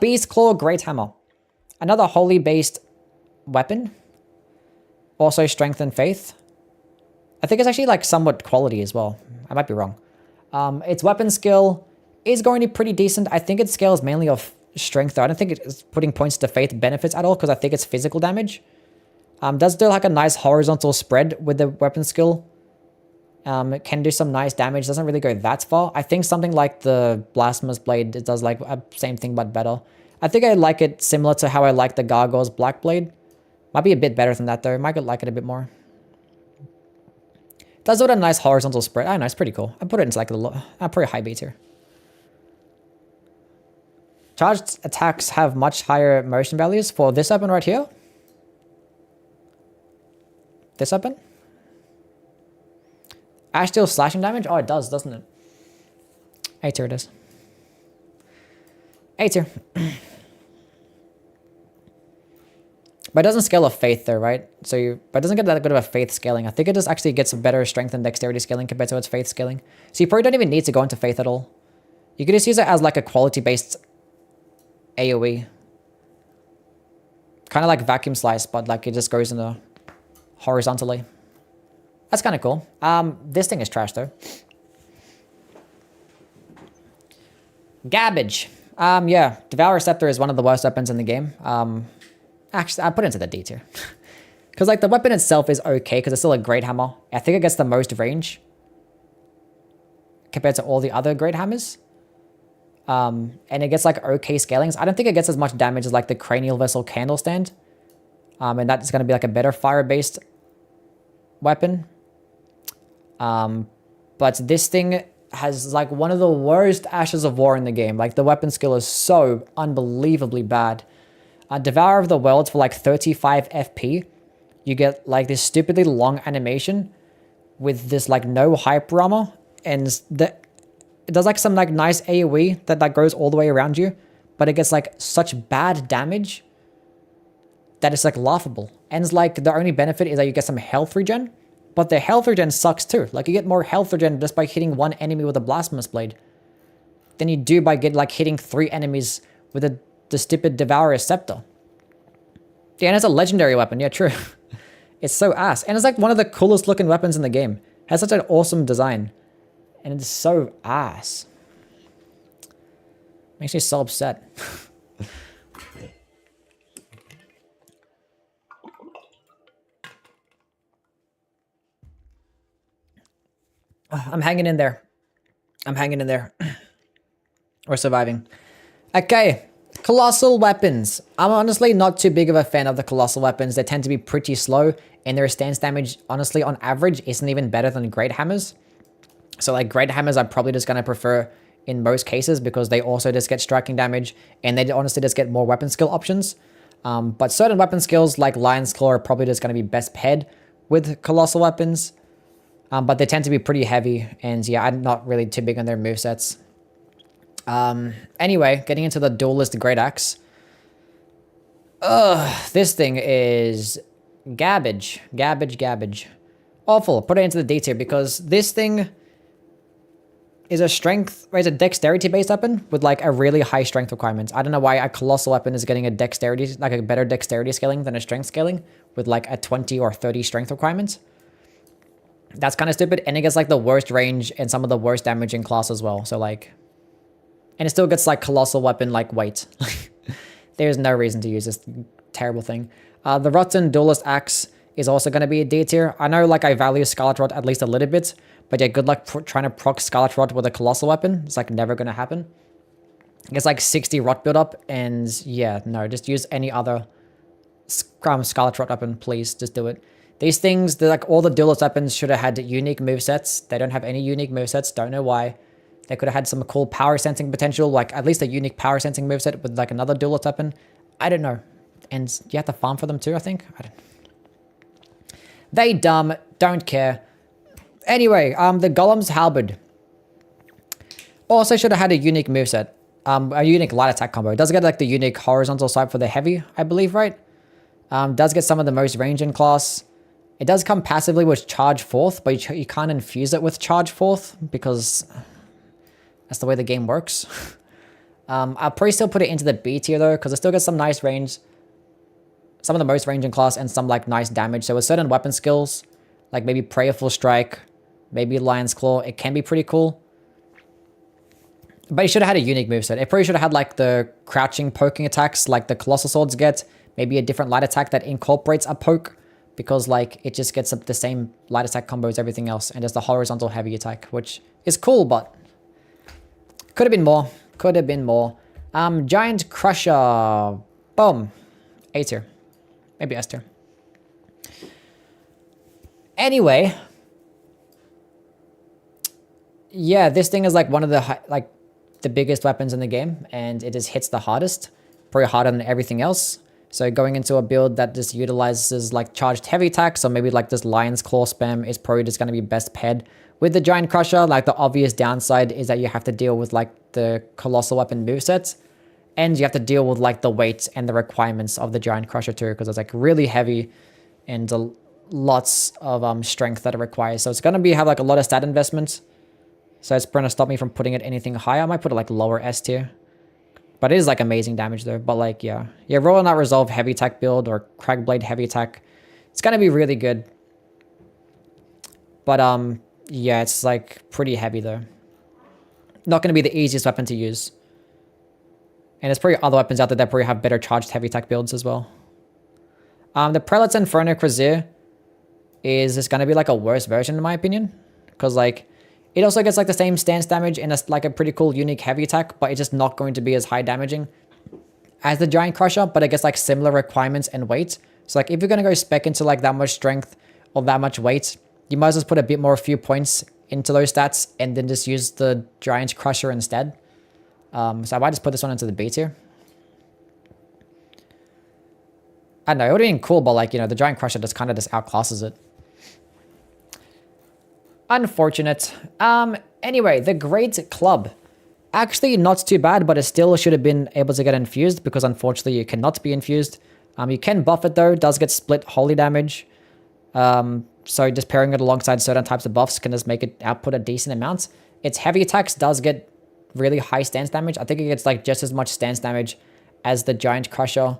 Beast Claw Great Hammer. Another holy based weapon. Also strength and faith. I think it's actually like somewhat quality as well. I might be wrong. Its weapon skill is going to be pretty decent. I think it scales mainly off strength though. I don't think it's putting points to faith benefits at all because I think it's physical damage. Does do like a nice horizontal spread with the weapon skill. It can do some nice damage. Doesn't really go that far. I think something like the Blasphemous Blade, it does like a same thing but better. I think I like it similar to how I like the Gargoyle's Black Blade. Might be a bit better than that though. Might like it a bit more. Does do a nice horizontal spread. I know, it's pretty cool. I put it into like the probably high B tier. Charged attacks have much higher motion values for this weapon right here. This weapon. Ash deals slashing damage? Oh, it does, doesn't it? A tier it is. A tier. But it doesn't scale a faith though, right? But it doesn't get that good of a faith scaling. I think it just actually gets a better strength and dexterity scaling compared to its faith scaling. So you probably don't even need to go into faith at all. You could just use it as like a quality-based AoE. Kind of like vacuum slice, but like it just goes in a horizontally. That's kind of cool. This thing is trash though. Garbage. Yeah, Devour Scepter is one of the worst weapons in the game. Actually, I put it into the D tier. Because like the weapon itself is okay because it's still a great hammer. I think it gets the most range compared to all the other great hammers. And it gets like okay scalings. I don't think it gets as much damage as like the Cranial Vessel Candlestand. And that's going to be like a better fire-based weapon. But this thing has like one of the worst Ashes of War in the game. Like the weapon skill is so unbelievably bad. Devour of the Worlds for like 35 FP. You get like this stupidly long animation with this like no hyper armor. And it does like some like nice AoE that goes all the way around you. But it gets like such bad damage that it's like laughable. And it's like the only benefit is that you get some health regen. But the health regen sucks too. Like you get more health regen just by hitting one enemy with a Blasphemous Blade than you do by hitting 3 enemies with the stupid Devourer's Scepter. Yeah, and it's a legendary weapon. Yeah, true. It's so ass. And it's like one of the coolest looking weapons in the game. has such an awesome design. And it's so ass. Makes me so upset. I'm hanging in there. I'm hanging in there. We're surviving. Okay. Colossal weapons. I'm honestly not too big of a fan of the colossal weapons. They tend to be pretty slow, and their stance damage, honestly, on average, isn't even better than great hammers. So like great hammers, I'm probably just going to prefer in most cases because they also just get striking damage, and they honestly just get more weapon skill options. But certain weapon skills like Lion's Claw are probably just going to be best paired with colossal weapons. But they tend to be pretty heavy, and yeah, I'm not really too big on their movesets. Anyway, getting into the Duelist Great Axe. This thing is garbage. Garbage. Awful. Put it into the D tier because this thing is a dexterity-based weapon with like a really high strength requirement. I don't know why a colossal weapon is getting a dexterity, like a better dexterity scaling than a strength scaling with like a 20 or 30 strength requirement. That's kind of stupid, and it gets like the worst range and some of the worst damage in class as well. So like, and it still gets like colossal weapon like weight. There's no reason to use this terrible thing. The Rotten Duelist Axe is also going to be a D tier. I know like I value Scarlet Rot at least a little bit, but yeah, good luck trying to proc Scarlet Rot with a colossal weapon. It's like never going to happen. It's like 60 Rot build up, and yeah, no, just use any other Scarlet Rot weapon, please. Just do it. These things, they're like all the Duelist weapons should have had unique movesets. They don't have any unique movesets. Don't know why. They could have had some cool power sensing potential, like at least a unique power sensing moveset with like another Duelist weapon. I don't know. And you have to farm for them too, I think. I don't. They dumb. Don't care. Anyway, the Golem's Halberd also should have had a unique moveset. A unique light attack combo. It does get like the unique horizontal swipe for the heavy, I believe, right? Does get some of the most range in class. It does come passively with Charge Forth, but you can't infuse it with Charge Forth because that's the way the game works. I'll probably still put it into the B tier though, because it still gets some nice range. Some of the most range in class and some like nice damage. So with certain weapon skills, like maybe Prayerful Strike, maybe Lion's Claw, it can be pretty cool. But it should have had a unique moveset. It probably should have had like the crouching poking attacks like the Colossal Swords get. Maybe a different light attack that incorporates a poke, because like it just gets the same light attack combo as everything else, and just the horizontal heavy attack, which is cool, but could have been more. Could have been more. Giant Crusher. Boom. A tier. Maybe S tier. Anyway. Yeah, this thing is like one of the biggest weapons in the game, and it just hits the hardest. Probably harder than everything else. So going into a build that just utilizes like charged heavy attacks, or maybe like this Lion's Claw spam, is probably just going to be best paired with the Giant Crusher. Like the obvious downside is that you have to deal with like the Colossal Weapon movesets, and you have to deal with like the weight and the requirements of the Giant Crusher too, because it's like really heavy and lots of strength that it requires. So it's going to have like a lot of stat investments. So it's going to stop me from putting it anything higher. I might put it like lower S tier. But it is like amazing damage though. But like, yeah. Roll Not Resolve heavy attack build or Cragblade heavy attack. It's going to be really good. But yeah, it's like pretty heavy though. Not going to be the easiest weapon to use. And there's probably other weapons out there that probably have better charged heavy attack builds as well. The Prelate's Inferno Crozier is just going to be like a worse version in my opinion. Because like, it also gets like the same stance damage and like a pretty cool unique heavy attack, but it's just not going to be as high damaging as the Giant Crusher, but it gets like similar requirements and weight. So like if you're going to go spec into like that much strength or that much weight, you might as well put a few points into those stats and then just use the Giant Crusher instead. So I might just put this one into the B tier. I don't know, it would have been cool, but like, the Giant Crusher just kind of just outclasses it. Unfortunate. Anyway, the Great Club. Actually, not too bad, but it still should have been able to get infused because unfortunately you cannot be infused. You can buff it though. It does get split holy damage. So just pairing it alongside certain types of buffs can just make it output a decent amount. Its heavy attacks does get really high stance damage. I think it gets like just as much stance damage as the Giant Crusher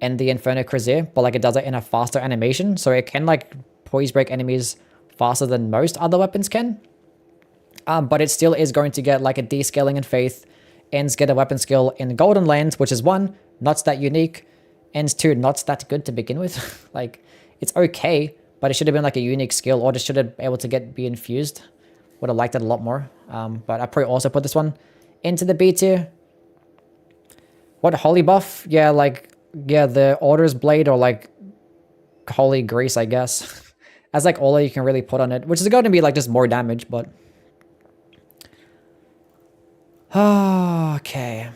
and the Inferno Crozier, but like it does it in a faster animation. So it can like poise break enemies faster than most other weapons can. But it still is going to get like a descaling in Faith. Ends get a weapon skill in Golden Lands, which is 1, not that unique. Ends 2, not that good to begin with. Like, it's okay, but it should have been like a unique skill, or just should have been able to be infused. Would have liked it a lot more. But I probably also put this one into the B tier. What, Holy buff? Yeah, like, yeah, the Order's Blade, or like Holy Grease, I guess. As like all you can really put on it, which is going to be like just more damage, but... Okay.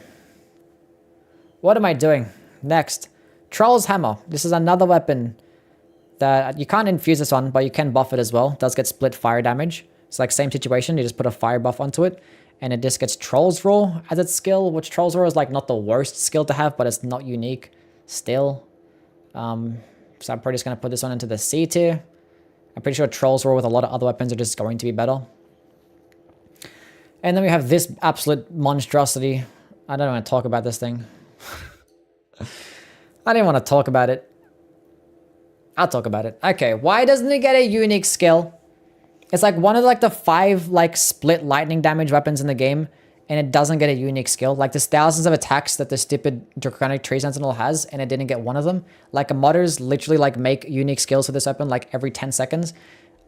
What am I doing? Next. Troll's Hammer. This is another weapon that you can't infuse this on, but you can buff it as well. It does get split fire damage. It's like same situation. You just put a fire buff onto it, and it just gets Troll's Roar as its skill, which Troll's Roar is like not the worst skill to have, but it's not unique still. So I'm probably just going to put this one into the C tier. I'm pretty sure Troll's Roar with a lot of other weapons are just going to be better. And then we have this absolute monstrosity. I don't want to talk about this thing. I didn't want to talk about it. I'll talk about it. Okay, why doesn't it get a unique skill? It's like one of like the 5 like split lightning damage weapons in the game, and it doesn't get a unique skill. Like there's thousands of attacks that the stupid Draconic Tree Sentinel has, and it didn't get one of them. Like modders literally like make unique skills for this weapon like every 10 seconds.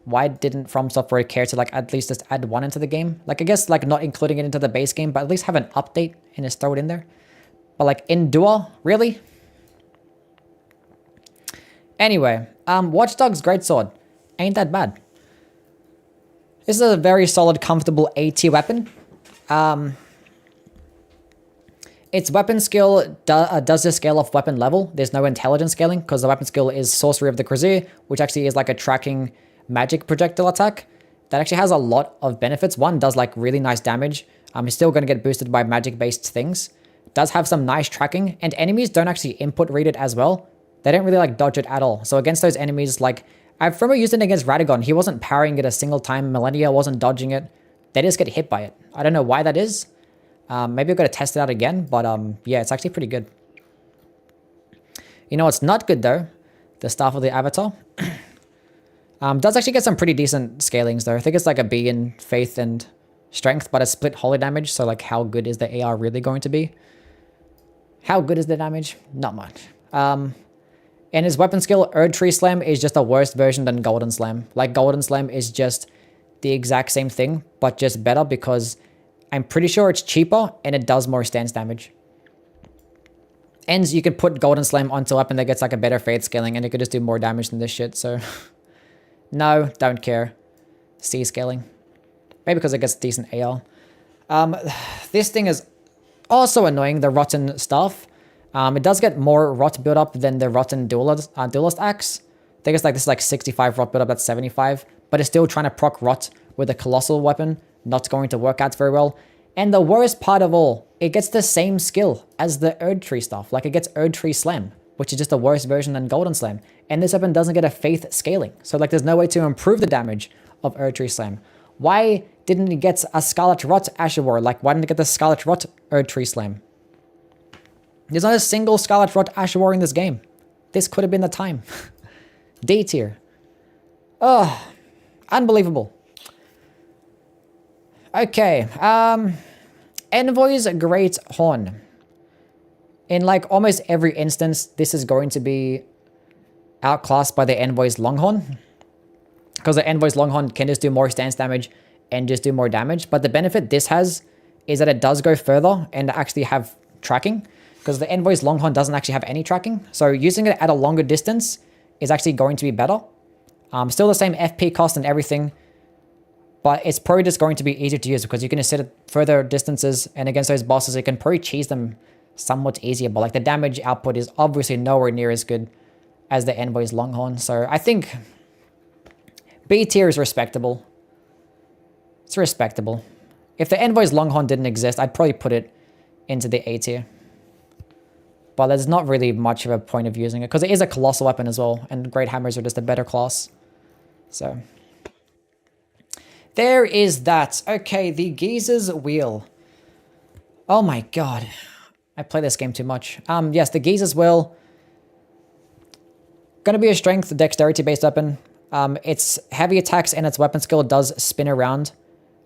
Why didn't From Software care to like at least just add one into the game? Like I guess like not including it into the base game, but at least have an update and just throw it in there. But like Endure, really? Anyway, Watch Dogs Greatsword. Ain't that bad. This is a very solid, comfortable A tier weapon. Its weapon skill does the scale off weapon level. There's no intelligence scaling because the weapon skill is Sorcery of the Crosier, which actually is like a tracking magic projectile attack that actually has a lot of benefits. One, does like really nice damage. It's still going to get boosted by magic-based things. Does have some nice tracking, and enemies don't actually input read it as well. They don't really like dodge it at all. So against those enemies, like I remember using it against Radagon. He wasn't parrying it a single time. Millennia wasn't dodging it. They just get hit by it. I don't know why that is. Maybe I've got to test it out again, but yeah, it's actually pretty good. You know what's not good though? The Staff of the Avatar. Does actually get some pretty decent scalings though. I think it's like a B in Faith and Strength, but a split holy damage. So like how good is the AR really going to be? How good is the damage? Not much. And his weapon skill, Erdtree Slam, is just a worse version than Golden Slam. Like Golden Slam is just the exact same thing, but just better because I'm pretty sure it's cheaper and it does more stance damage. And you could put Golden Slam onto a weapon that gets like a better Faith scaling and it could just do more damage than this shit, so... No, don't care. C scaling. Maybe because it gets decent AR. This thing is also annoying, the Rotten Staff. It does get more rot build up than the Rotten Duelist Axe. I think it's like this is like 65 rot build up, that's 75. But it's still trying to proc rot with a Colossal weapon. Not going to work out very well. And the worst part of all, it gets the same skill as the Erdtree stuff. Like it gets Erdtree Slam, which is just a worse version than Golden Slam. And this weapon doesn't get a Faith scaling. So like there's no way to improve the damage of Erdtree Slam. Why didn't it get a Scarlet Rot Asher War? Like why didn't it get the Scarlet Rot Erdtree Slam? There's not a single Scarlet Rot Asher War in this game. This could have been the time. D tier. Oh, unbelievable. Okay, Envoy's Great Horn. In like almost every instance, this is going to be outclassed by the Envoy's Longhorn. Because the Envoy's Longhorn can just do more stance damage and just do more damage. But the benefit this has is that it does go further and actually have tracking. Because the Envoy's Longhorn doesn't actually have any tracking. So using it at a longer distance is actually going to be better. Still the same FP cost and everything. But it's probably just going to be easier to use because you can just sit at further distances and against those bosses, you can probably cheese them somewhat easier. But like the damage output is obviously nowhere near as good as the Envoy's Longhorn. So I think B tier is respectable. It's respectable. If the Envoy's Longhorn didn't exist, I'd probably put it into the A tier. But there's not really much of a point of using it because it is a Colossal weapon as well. And Great Hammers are just a better class. So... there is that. Okay, the Geezer's Wheel. Oh my god. I play this game too much. Yes, the Geezer's Wheel. Gonna be a strength, dexterity-based weapon. Its heavy attacks and its weapon skill does spin around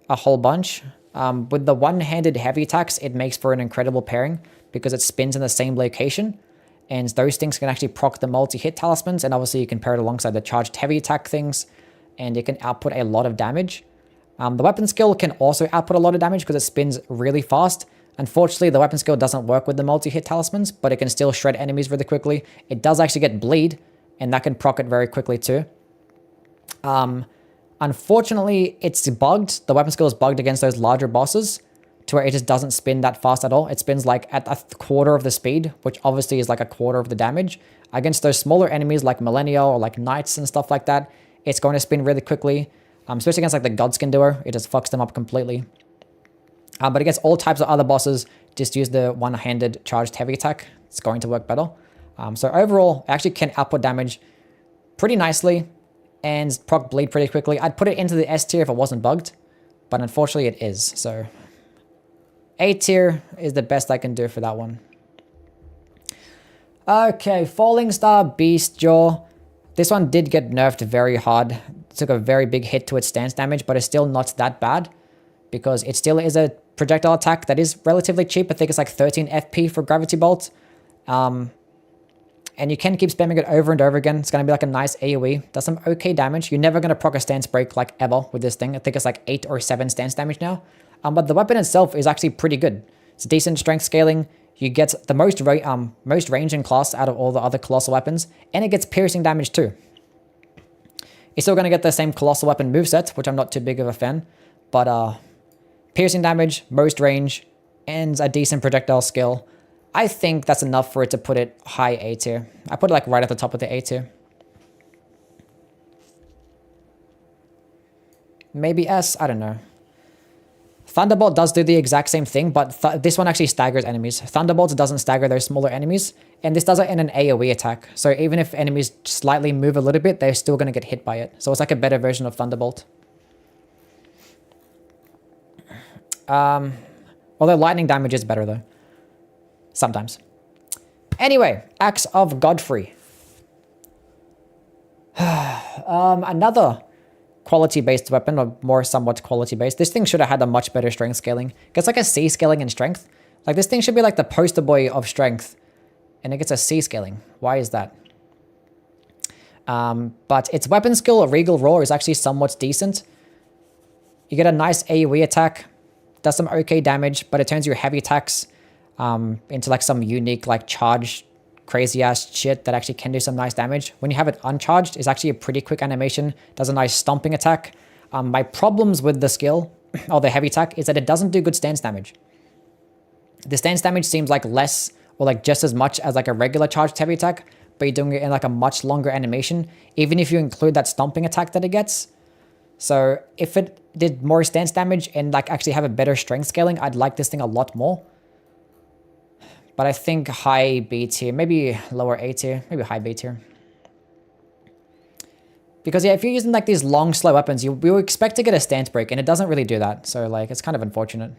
a whole bunch. With the one-handed heavy attacks, it makes for an incredible pairing because it spins in the same location. And those things can actually proc the multi-hit talismans. And obviously you can pair it alongside the charged heavy attack things. And it can output a lot of damage. The weapon skill can also output a lot of damage because it spins really fast. Unfortunately, the weapon skill doesn't work with the multi-hit talismans, but it can still shred enemies really quickly. It does actually get bleed, and that can proc it very quickly too. Unfortunately, it's bugged. The weapon skill is bugged against those larger bosses to where it just doesn't spin that fast at all. It spins like at a quarter of the speed, which obviously is like a quarter of the damage. Against those smaller enemies like Millennial or like Knights and stuff like that, it's going to spin really quickly. Especially against like the Godskin Duo, it just fucks them up completely. But against all types of other bosses, just use the one-handed charged heavy attack. It's going to work better. So overall, it actually can output damage pretty nicely and proc bleed pretty quickly. I'd put it into the S tier if it wasn't bugged, but unfortunately it is. So A tier is the best I can do for that one. Okay, Falling Star Beast Jaw. This one did get nerfed very hard. It took a very big hit to its stance damage, but it's still not that bad because it still is a projectile attack that is relatively cheap. I think it's like 13 FP for Gravity Bolt. And you can keep spamming it over and over again. It's going to be like a nice AoE. Does some okay damage. You're never going to proc a stance break like ever with this thing. I think it's like 8 or 7 stance damage now. But the weapon itself is actually pretty good. It's decent strength scaling. You get the most range in class out of all the other Colossal weapons. And it gets piercing damage too. You're still going to get the same Colossal weapon moveset, which I'm not too big of a fan. But piercing damage, most range, and a decent projectile skill. I think that's enough for it to put it high A tier. I put it like right at the top of the A tier. Maybe S, I don't know. Thunderbolt does do the exact same thing, but this one actually staggers enemies. Thunderbolt doesn't stagger those smaller enemies, and this does it in an AoE attack. So even if enemies slightly move a little bit, they're still going to get hit by it. So it's like a better version of Thunderbolt. Although lightning damage is better though. Sometimes. Anyway, Axe of Godfrey. Another quality-based weapon, or more somewhat quality-based. This thing should have had a much better strength scaling. It gets like a C scaling in strength. Like this thing should be like the poster boy of strength. And it gets a C scaling. Why is that? But its weapon skill, Regal Roar, is actually somewhat decent. You get a nice AoE attack. Does some okay damage, but it turns your heavy attacks into like some unique like charge crazy ass shit that actually can do some nice damage. When you have it uncharged, it's actually a pretty quick animation. Does a nice stomping attack. My problems with the skill or the heavy attack is that it doesn't do good stance damage. The stance damage seems like less or like just as much as like a regular charged heavy attack, but you're doing it in like a much longer animation, even if you include that stomping attack that it gets. So if it did more stance damage and like actually have a better strength scaling, I'd like this thing a lot more. But I think high B tier, maybe lower A tier, maybe high B tier. Because yeah, if you're using like these long, slow weapons, you expect to get a stance break, and it doesn't really do that. So like, it's kind of unfortunate.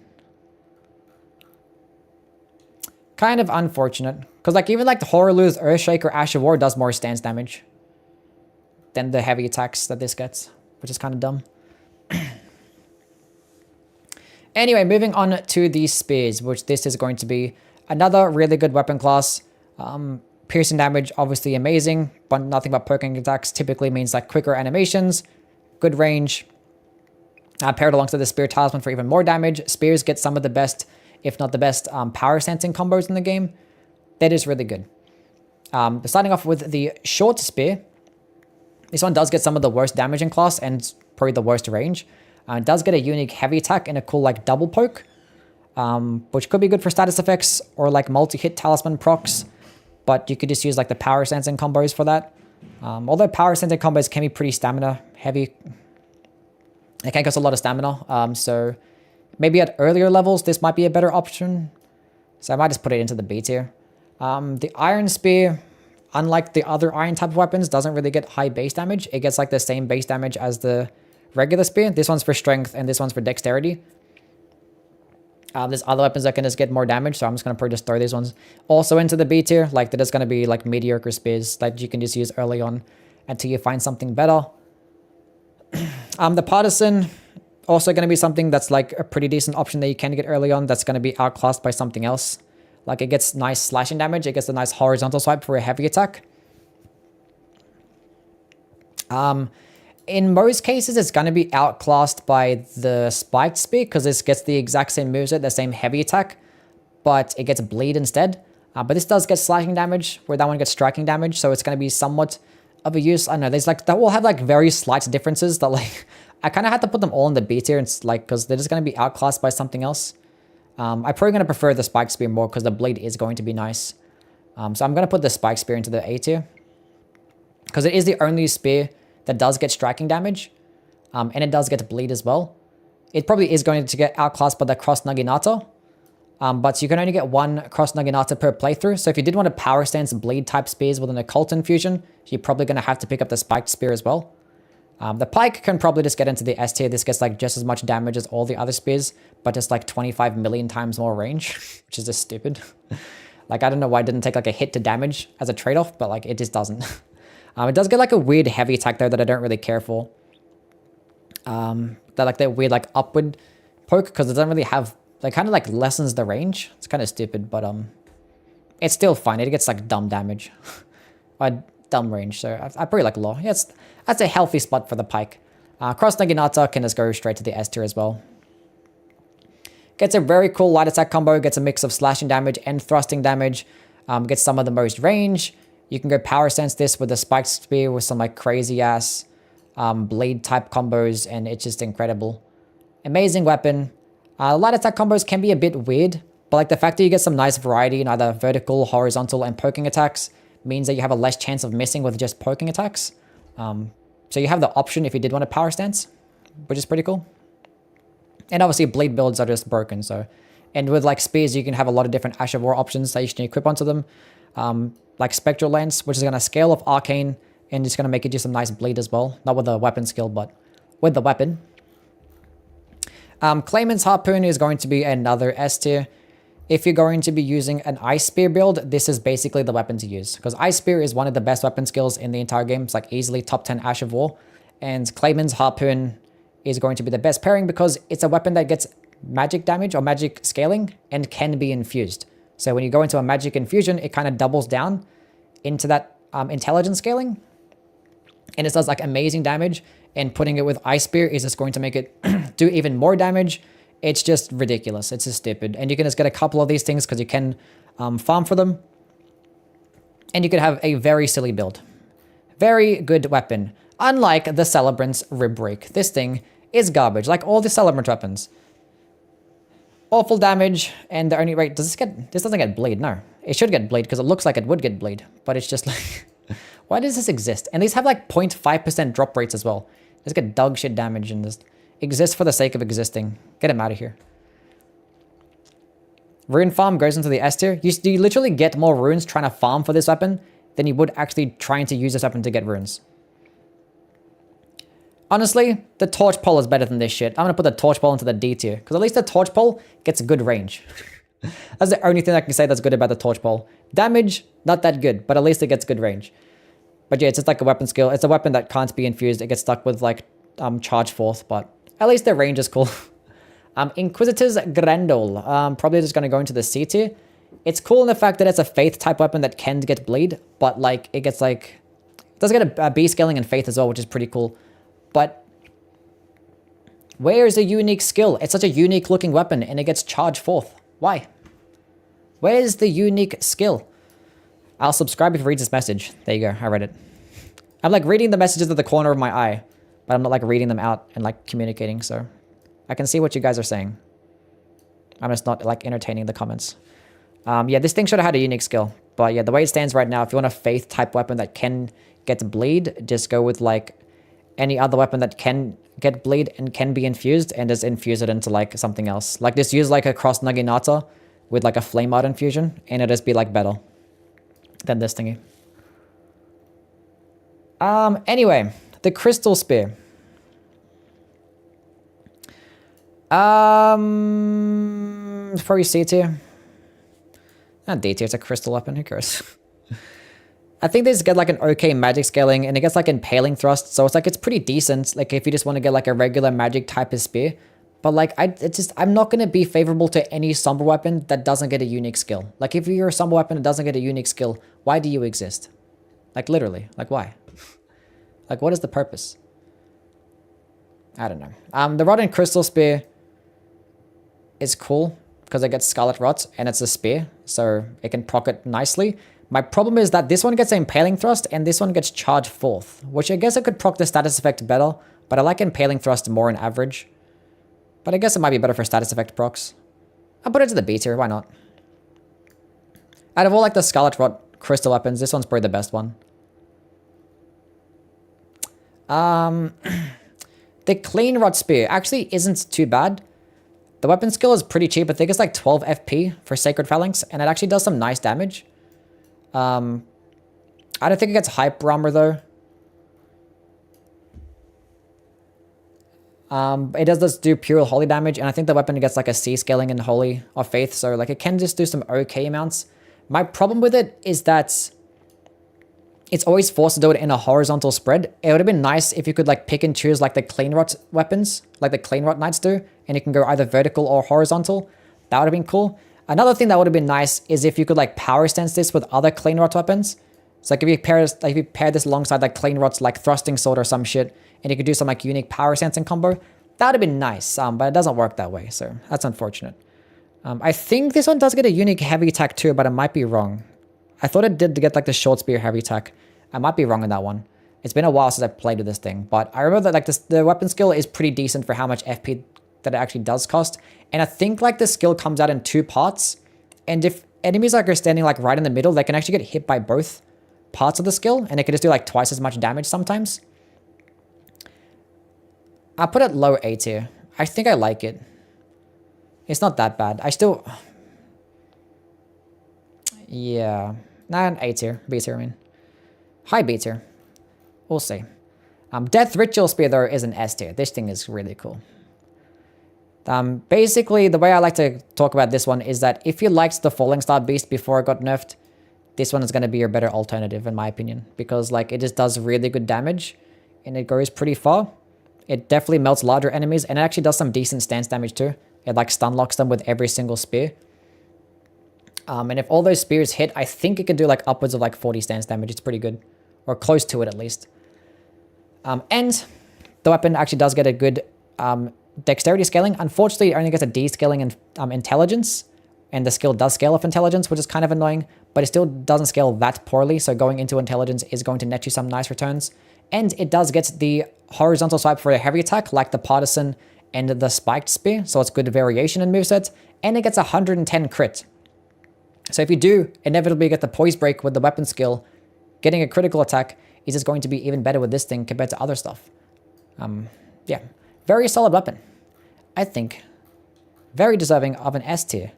Kind of unfortunate. Because like even like the Horrorlu's Earthshaker Ash of War does more stance damage than the heavy attacks that this gets, which is kind of dumb. Anyway, moving on to the spears, which this is going to be another really good weapon class. Piercing damage, obviously amazing, but nothing but poking attacks typically means like quicker animations, good range. Paired alongside the Spear Talisman for even more damage. Spears get some of the best, if not the best, power sensing combos in the game. That is really good. Starting off with the Short Spear. This one does get some of the worst damage in class and probably the worst range. It does get a unique heavy attack and a cool like double poke. Which could be good for status effects or like multi-hit talisman procs, but you could just use like the power sensing combos for that. Although power sensing combos can be pretty stamina heavy, it can cost a lot of stamina. So maybe at earlier levels, this might be a better option. So I might just put it into the B tier. The Iron Spear, unlike the other iron type of weapons, doesn't really get high base damage. It gets like the same base damage as the regular spear. This one's for strength and this one's for dexterity. There's other weapons that can just get more damage, so I'm just going to probably just throw these ones also into the B tier. Like, they're just going to be like mediocre spears that you can just use early on until you find something better. The Partisan, also going to be something that's like a pretty decent option that you can get early on. That's going to be outclassed by something else. Like it gets nice slashing damage. It gets a nice horizontal swipe for a heavy attack. In most cases, it's going to be outclassed by the spiked spear because this gets the exact same moveset, the same heavy attack, but it gets bleed instead. But this does get slashing damage, where that one gets striking damage, so it's going to be somewhat of a use. I don't know, there's like, that will have like very slight differences that like, I kind of had to put them all in the B tier, and it's like, because they're just going to be outclassed by something else. I'm probably going to prefer the spike spear more because the bleed is going to be nice. So I'm going to put the spike spear into the A tier, because it is the only spear that does get striking damage, and it does get bleed as well. It probably is going to get outclassed by the cross Naginata, but you can only get one cross Naginata per playthrough. So if you did want to power stance bleed type spears with an occult infusion, you're probably going to have to pick up the spiked spear as well. The pike can probably just get into the S tier. This gets like just as much damage as all the other spears, but just like 25 million times more range, which is just stupid. Like, I don't know why it didn't take like a hit to damage as a trade-off, but like it just doesn't. It does get like a weird heavy attack though that I don't really care for. That weird like upward poke, because it doesn't really have, like, kind of like lessens the range. It's kind of stupid, but it's still fine. It gets like dumb damage. Or dumb range, so I probably like low. Yeah, that's a healthy spot for the pike. Cross Naginata can just go straight to the S tier as well. Gets a very cool light attack combo, gets a mix of slashing damage and thrusting damage, gets some of the most range. You can go power sense this with a spiked spear with some like crazy ass blade type combos, and it's just incredible. Amazing weapon. Light attack combos can be a bit weird, but like the fact that you get some nice variety in either vertical, horizontal, and poking attacks means that you have a less chance of missing with just poking attacks. So you have the option if you did want a power stance, which is pretty cool. And obviously bleed builds are just broken, so. And with like spears, you can have a lot of different Ash of War options that you can equip onto them. Like Spectral Lance, which is going to scale off Arcane, and it's going to make it do some nice bleed as well. Not with the weapon skill, but with the weapon. Clayman's Harpoon is going to be another S tier. If you're going to be using an Ice Spear build, this is basically the weapon to use, because Ice Spear is one of the best weapon skills in the entire game. It's like easily top 10 Ash of War, and Clayman's Harpoon is going to be the best pairing because it's a weapon that gets magic damage or magic scaling and can be infused. So when you go into a magic infusion, it kind of doubles down into that intelligence scaling, and it does like amazing damage, and putting it with Ice Spear is just going to make it do even more damage. It's just ridiculous. It's just stupid. And you can just get a couple of these things because you can farm for them. And you could have a very silly build. Very good weapon. Unlike the Celebrant's Rib Break. This thing is garbage, like all the Celebrant weapons. Awful damage, and the only rate... This doesn't get bleed, no. It should get bleed because it looks like it would get bleed. But it's just like... Why does this exist? And these have like 0.5% drop rates as well. Just get dog shit damage and just... exist for the sake of existing. Get him out of here. Rune farm goes into the S tier. You literally get more runes trying to farm for this weapon than you would actually trying to use this weapon to get runes. Honestly, the torch pole is better than this shit. I'm gonna put the torch pole into the D tier, because at least the torch pole gets good range. That's the only thing I can say that's good about the torch pole. Damage, not that good, but at least it gets good range. But yeah, it's just like a weapon skill. It's a weapon that can't be infused. It gets stuck with like charge forth, but at least the range is cool. Inquisitor's Grendel. Probably just going to go into the C tier. It's cool in the fact that it's a faith type weapon that can get bleed, but like it gets like... It does get a B scaling in faith as well, which is pretty cool. But where is the unique skill? It's such a unique looking weapon and it gets charged forth. Why? Where's the unique skill? I'll subscribe if you read this message. There you go. I read it. I'm like reading the messages at the corner of my eye, but I'm not like reading them out and like communicating, so I can see what you guys are saying. I'm just not like entertaining the comments. Yeah, this thing should have had a unique skill, but yeah, the way it stands right now, if you want a faith type weapon that can get bleed, just go with like any other weapon that can get bleed and can be infused, and just infuse it into like something else. Like just use like a cross Naginata with like a flame art infusion, and it'll just be like better than this thingy. Anyway, the Crystal Spear. Probably C tier. Not D tier, it's a crystal weapon, who cares? I think these get like an okay magic scaling, and it gets like impaling thrust, so it's like it's pretty decent. Like if you just want to get like a regular magic type of spear, but like I'm not gonna be favorable to any somber weapon that doesn't get a unique skill. Like if you're a somber weapon that doesn't get a unique skill, why do you exist? Like literally, like why? Like what is the purpose? I don't know. The Rod and Crystal Spear is cool because it gets Scarlet Rot and it's a spear, so it can proc it nicely. My problem is that this one gets Impaling Thrust and this one gets Charge Forth, which I guess I could proc the status effect better, but I like Impaling Thrust more in average. But I guess it might be better for status effect procs. I'll put it to the B tier, why not? Out of all like the Scarlet Rot crystal weapons, this one's probably the best one. The Clean Rod Spear actually isn't too bad. The weapon skill is pretty cheap. I think it's like 12 FP for Sacred Phalanx, and it actually does some nice damage. I don't think it gets Hyper Armor though. It does just do pure Holy damage, and I think the weapon gets like a C scaling in Holy or Faith, so like it can just do some okay amounts. My problem with it is that it's always forced to do it in a horizontal spread. It would have been nice if you could like pick and choose like the Clean Rot weapons, like the Clean Rot Knights do, and you can go either vertical or horizontal. That would have been cool. Another thing that would have been nice is if you could like power stance this with other Clean Rot weapons. So like if you pair this alongside like Clean Rot's like Thrusting Sword or some shit, and you could do some like unique power stancing combo, that would have been nice. But it doesn't work that way, so that's unfortunate. I think this one does get a unique heavy attack too, but I might be wrong. I thought it did get like the short spear heavy attack. I might be wrong on that one. It's been a while since I played with this thing, but I remember that like the weapon skill is pretty decent for how much FP that it actually does cost. And I think like the skill comes out in 2 parts. And if enemies like are standing like right in the middle, they can actually get hit by both parts of the skill, and it can just do like twice as much damage sometimes. I'll put it low A tier. I think I like it. It's not that bad. I still... Yeah. Not an A tier. B tier, I mean. High B tier. We'll see. Death Ritual Spear, though, is an S tier. This thing is really cool. Basically, the way I like to talk about this one is that if you liked the Falling Star Beast before it got nerfed, this one is going to be your better alternative, in my opinion. Because, like, it just does really good damage, and it goes pretty far. It definitely melts larger enemies, and it actually does some decent stance damage, too. It, like, stun locks them with every single spear. And if all those spears hit, I think it could do, like, upwards of, like, 40 stance damage. It's pretty good. Or close to it, at least. And the weapon actually does get a good dexterity scaling. Unfortunately, it only gets a D scaling in intelligence. And the skill does scale off intelligence, which is kind of annoying. But it still doesn't scale that poorly. So going into intelligence is going to net you some nice returns. And it does get the horizontal swipe for a heavy attack, like the Partisan and the Spiked Spear. So it's good variation in moveset. And it gets 110 crit. So if you do inevitably get the Poise Break with the weapon skill, getting a critical attack is just going to be even better with this thing compared to other stuff. Yeah, very solid weapon. I think very deserving of an S tier.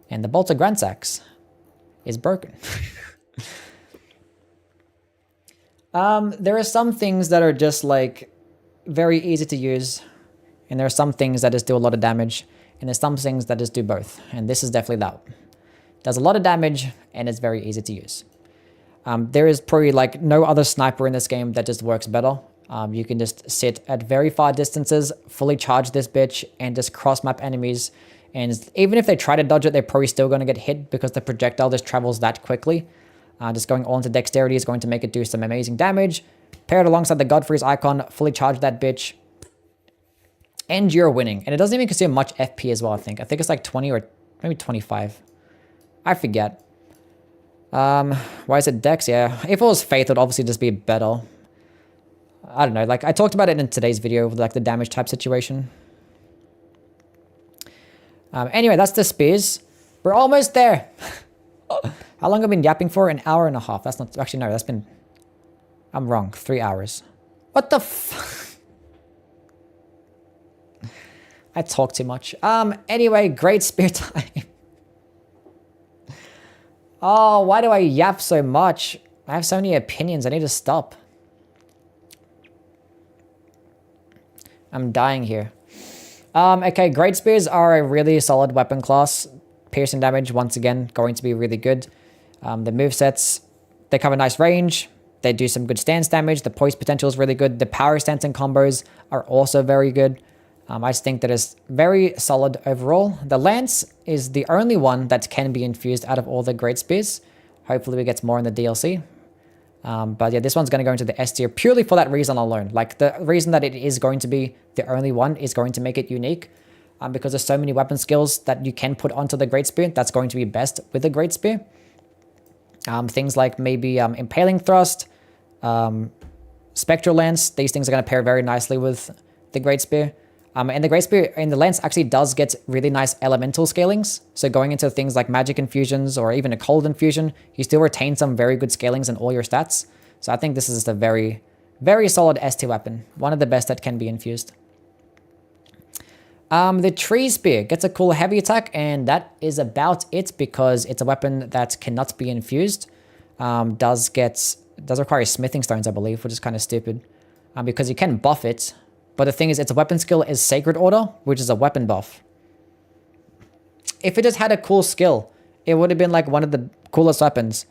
And the Bolter Grandsax is broken. There are some things that are just like very easy to use. And there are some things that just do a lot of damage. And there's some things that just do both. And this is definitely that. Does a lot of damage and it's very easy to use. There is probably like no other sniper in this game that just works better. You can just sit at very far distances, fully charge this bitch, and just cross-map enemies. And even if they try to dodge it, they're probably still going to get hit because the projectile just travels that quickly. Just going all into dexterity is going to make it do some amazing damage. Paired alongside the Godfrey's icon, fully charge that bitch. And you're winning. And it doesn't even consume much FP as well, I think. I think it's like 20 or maybe 25. I forget. Why is it Dex? Yeah, if it was Faith, it would obviously just be better. I don't know, like I talked about it in today's video with like the damage type situation. Anyway, that's the spears. We're almost there. How long have I been yapping for? An hour and a half. That's not, actually no, that's been, I'm wrong, 3 hours. What the f... I talk too much. Anyway, great spear time. Oh, why do I yap so much? I have so many opinions. I need to stop. I'm dying here. Okay, Great Spears are a really solid weapon class. Piercing damage, once again, going to be really good. The movesets They cover nice range. They do some good stance damage. The poise potential is really good. The power stancing combos are also very good. I just think that it's very solid overall. The lance is the only one that can be infused out of all the great spears. Hopefully we get more in the DLC. But yeah, this one's going to go into the S tier purely for that reason alone. Like the reason that it is going to be the only one is going to make it unique. Because there's so many weapon skills that you can put onto the great spear that's going to be best with the great spear. Things like maybe impaling thrust, spectral lance. These things are going to pair very nicely with the great spear. And the great spear and the lance actually does get really nice elemental scalings. So going into things like magic infusions or even a cold infusion, you still retain some very good scalings in all your stats. So I think this is just a very, very solid S tier weapon. One of the best that can be infused. The tree spear gets a cool heavy attack, and that is about it because it's a weapon that cannot be infused. Does require smithing stones, I believe, which is kind of stupid. Because you can buff it. But the thing is, its weapon skill is Sacred Order, which is a weapon buff. If it just had a cool skill, it would have been like one of the coolest weapons.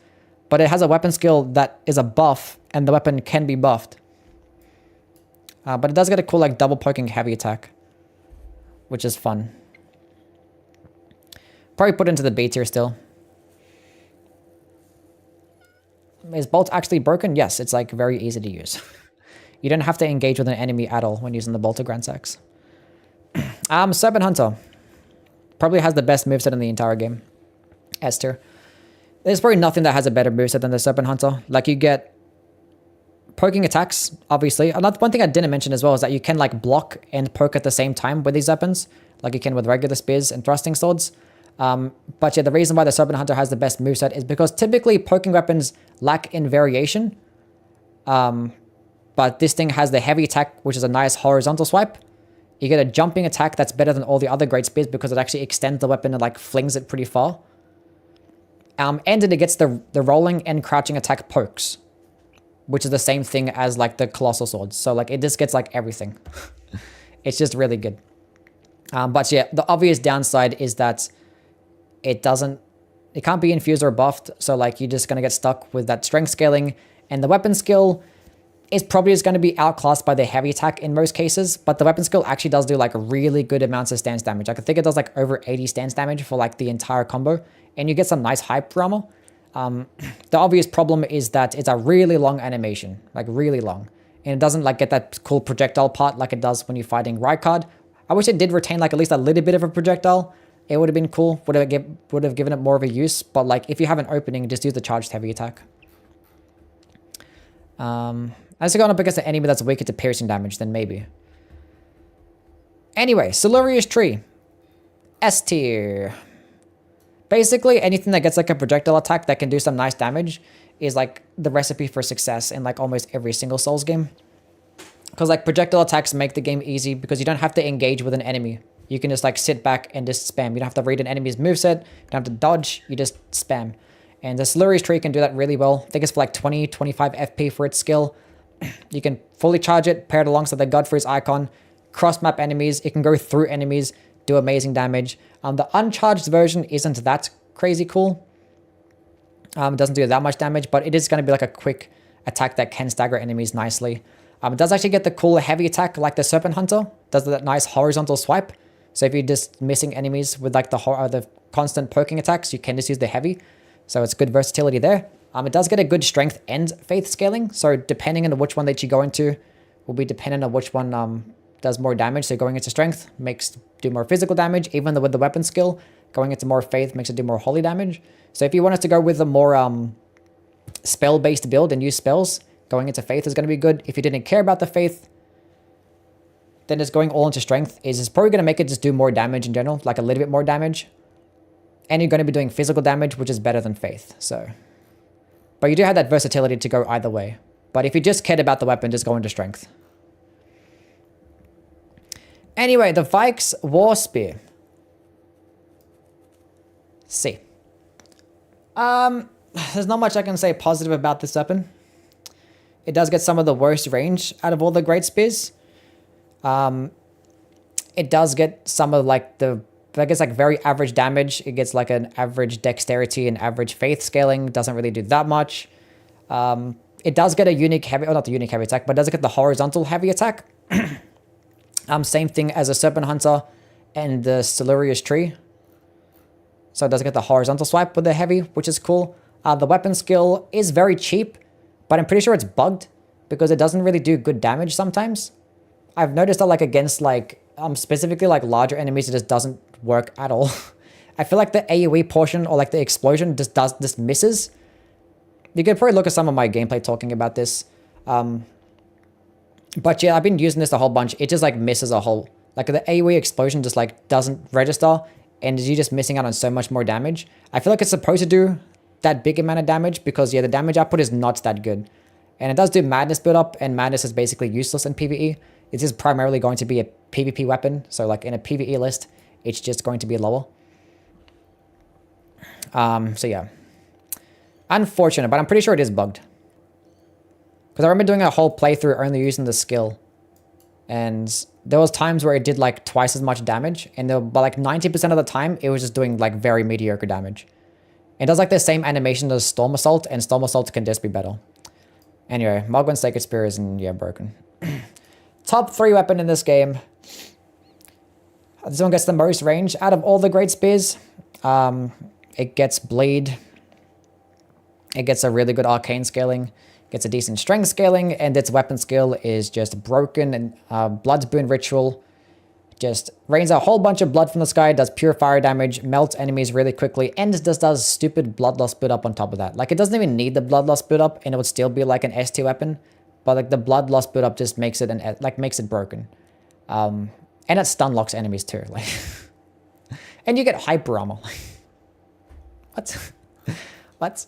But it has a weapon skill that is a buff, and the weapon can be buffed. But it does get a cool like double poking heavy attack, which is fun. Probably put into the B tier still. Is Bolt actually broken? Yes, it's like very easy to use. You don't have to engage with an enemy at all when using the Bolt of Grand Sax. Serpent Hunter. Probably has the best moveset in the entire game. S tier. There's probably nothing that has a better moveset than the Serpent Hunter. Like you get poking attacks, obviously. Another one thing I didn't mention as well is that you can like block and poke at the same time with these weapons. Like you can with regular spears and thrusting swords. But yeah, the reason why the Serpent Hunter has the best moveset is because typically poking weapons lack in variation. But this thing has the heavy attack, which is a nice horizontal swipe. You get a jumping attack that's better than all the other great spears because it actually extends the weapon and like flings it pretty far. And then it gets the rolling and crouching attack pokes, which is the same thing as like the Colossal swords. So like it just gets like everything. It's just really good. But yeah, the obvious downside is that it can't be infused or buffed. So like you're just going to get stuck with that strength scaling, and the weapon skill is probably just going to be outclassed by the heavy attack in most cases, but the weapon skill actually does do like really good amounts of stance damage. Like I think it does like over 80 stance damage for like the entire combo, and you get some nice hype armor. The obvious problem is that it's a really long animation, like really long, and it doesn't like get that cool projectile part like it does when you're fighting Rykard. I wish it did retain like at least a little bit of a projectile. It would have been cool, would have given it more of a use, but like if you have an opening, just use the charged heavy attack. Unless you're going up against an enemy that's weaker to piercing damage, then maybe. Anyway, Siluria's Tree. S tier. Basically, anything that gets like a projectile attack that can do some nice damage is like the recipe for success in like almost every single Souls game. Because like projectile attacks make the game easy because you don't have to engage with an enemy. You can just like sit back and just spam. You don't have to read an enemy's moveset. You don't have to dodge. You just spam. And the Siluria's Tree can do that really well. I think it's for like 20, 25 FP for its skill. You can fully charge it, pair it alongside the Godfrey's icon, cross-map enemies. It can go through enemies, do amazing damage. The uncharged version isn't that crazy cool. It doesn't do that much damage, but it is going to be like a quick attack that can stagger enemies nicely. It does actually get the cool heavy attack like the Serpent Hunter. Does that nice horizontal swipe. So if you're just missing enemies with like the constant poking attacks, you can just use the heavy. So it's good versatility there. It does get a good strength and faith scaling. So depending on which one that you go into will be dependent on which one does more damage. So going into strength do more physical damage, even though with the weapon skill. Going into more faith makes it do more holy damage. So if you wanted to go with a more spell-based build and use spells, going into faith is going to be good. If you didn't care about the faith, then just going all into strength is probably going to make it just do more damage in general, like a little bit more damage. And you're going to be doing physical damage, which is better than faith. So, but you do have that versatility to go either way. But if you just cared about the weapon, just go into strength. Anyway, the Vikes War Spear. C. There's not much I can say positive about this weapon. It does get some of the worst range out of all the great spears. It does get some of like I guess like very average damage. It gets like an average dexterity and average faith scaling. Doesn't really do that much. It does get a unique heavy, or not the unique heavy attack, but does it get the horizontal heavy attack? Same thing as a Serpent Hunter and the Silurius Tree. So it does get the horizontal swipe with the heavy, which is cool. The weapon skill is very cheap, but I'm pretty sure it's bugged because it doesn't really do good damage sometimes. I've noticed that like against like specifically like larger enemies, it just doesn't work at all. I feel like the AoE portion or like the explosion just misses. You could probably look at some of my gameplay talking about this. But yeah, I've been using this a whole bunch. It just like misses a whole, like the AoE explosion just like doesn't register and you're just missing out on so much more damage. I feel like it's supposed to do that big amount of damage because yeah, the damage output is not that good. And it does do madness build up, and madness is basically useless in PvE. It is primarily going to be a PvP weapon. So like in a PvE list, it's just going to be lower. So yeah. Unfortunate, but I'm pretty sure it is bugged. Because I remember doing a whole playthrough only using the skill. And there was times where it did like twice as much damage. And but like 90% of the time, it was just doing like very mediocre damage. It does like the same animation as Storm Assault, and Storm Assault can just be better. Anyway, Mogwin's Sacred Spear is yeah, broken. Top 3 weapon in this game. This one gets the most range out of all the great spears. It gets bleed. It gets a really good arcane scaling. Gets a decent strength scaling, and its weapon skill is just broken. And Blood's Boon Ritual just rains a whole bunch of blood from the sky, does pure fire damage, melts enemies really quickly, and just does stupid Bloodlust build up on top of that. Like, it doesn't even need the Bloodlust build up, and it would still be like an S tier weapon. But like the Bloodlust build up just makes it makes it broken. And it stun locks enemies too. Like, and you get hyper armor. What?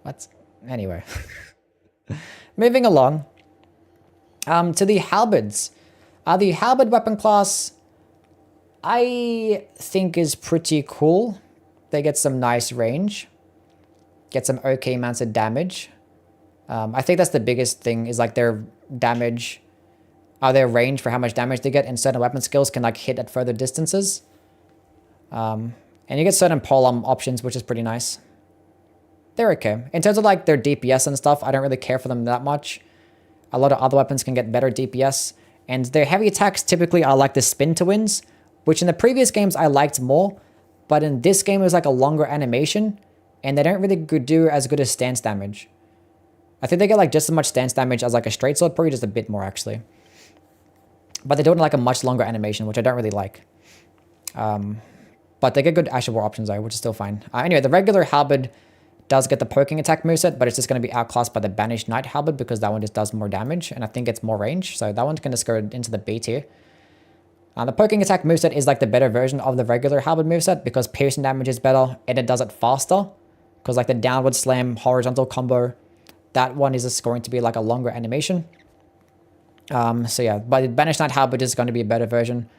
What? Anyway. Moving along. To the Halberds. The Halberd weapon class, I think is pretty cool. They get some nice range. Get some okay amounts of damage. I think that's the biggest thing, is like their damage, their range for how much damage they get, and certain weapon skills can like hit at further distances. And you get certain polearm options, which is pretty nice. They're okay. In terms of like their DPS and stuff, I don't really care for them that much. A lot of other weapons can get better DPS. And their heavy attacks typically are like the spin to wins, which in the previous games I liked more. But in this game, it was like a longer animation, and they don't really do as good as stance damage. I think they get like just as much stance damage as like a straight sword, probably just a bit more actually. But they do it in like a much longer animation, which I don't really like. But they get good Asher War options though, which is still fine. Anyway, the regular Halberd does get the poking attack moveset, but it's just going to be outclassed by the Banished Knight Halberd because that one just does more damage, and I think it's more range, so that one's going to just go into the B tier. The poking attack moveset is like the better version of the regular Halberd moveset because piercing damage is better, and it does it faster, because like the downward slam horizontal combo, that one is just going to be like a longer animation. So yeah, but the Banished Knight Halberd is going to be a better version.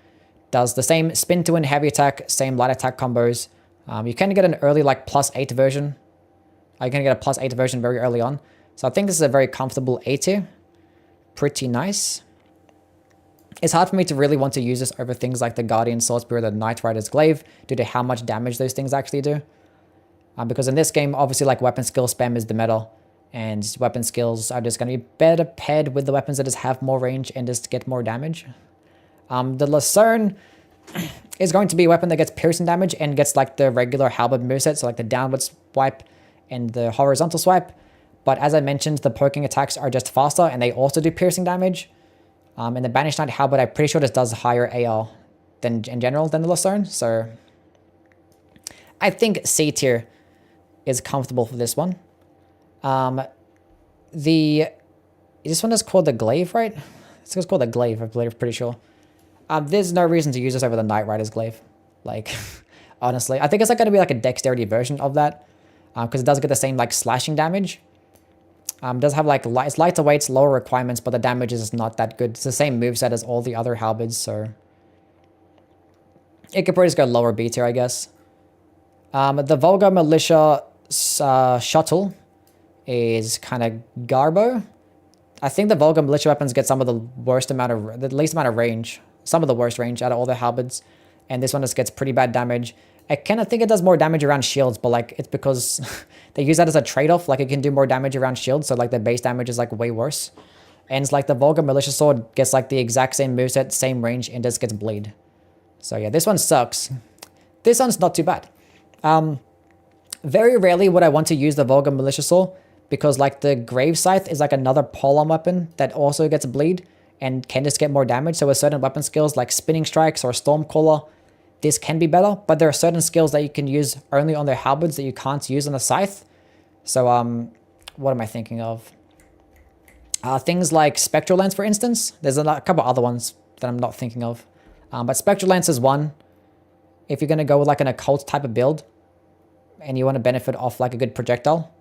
Does the same spin to win heavy attack, same light attack combos. You can get an early like +8 version. You can get a +8 version very early on. So I think this is a very comfortable A tier. Pretty nice. It's hard for me to really want to use this over things like the Guardian Swordspear or the Knight Rider's Glaive due to how much damage those things actually do. Because in this game, obviously like weapon skill spam is the meta. And weapon skills are just going to be better paired with the weapons that just have more range and just get more damage. The Lucerne is going to be a weapon that gets piercing damage and gets like the regular Halberd moveset, so like the downward swipe and the horizontal swipe. But as I mentioned, the poking attacks are just faster and they also do piercing damage. And the Banished Knight Halberd, I'm pretty sure this does higher AR than in general than the Lucerne. So I think C tier is comfortable for this one. This one is called the Glaive, right? It's called the Glaive, I believe, pretty sure. There's no reason to use this over the Knight Rider's Glaive. Like, honestly. I think it's like going to be like a dexterity version of that. Because it does get the same like slashing damage. Does have like it's lighter weights, lower requirements, but the damage is not that good. It's the same moveset as all the other Halberds, so it could probably just go lower B tier, I guess. The Vulgar Militia Shuttle is kind of garbo. I think the Vulgar Militia weapons get some of the least amount of range, some of the worst range out of all the Halberds, and this one just gets pretty bad damage. I think it does more damage around shields, but like it's because they use that as a trade-off. Like it can do more damage around shields, so like the base damage is like way worse. And it's like the Vulgar Militia Sword gets like the exact same moveset, same range, and just gets bleed. So yeah, this one sucks. This one's not too bad. Very rarely would I want to use the Vulgar Militia Sword because like the Grave Scythe is like another pole-arm weapon that also gets bleed and can just get more damage. So with certain weapon skills like Spinning Strikes or Stormcaller, this can be better, but there are certain skills that you can use only on their halberds that you can't use on the scythe. So what am I thinking of? Things like Spectral Lance, for instance. There's a couple other ones that I'm not thinking of. But Spectral Lance is one. If you're going to go with like an occult type of build and you want to benefit off like a good projectile.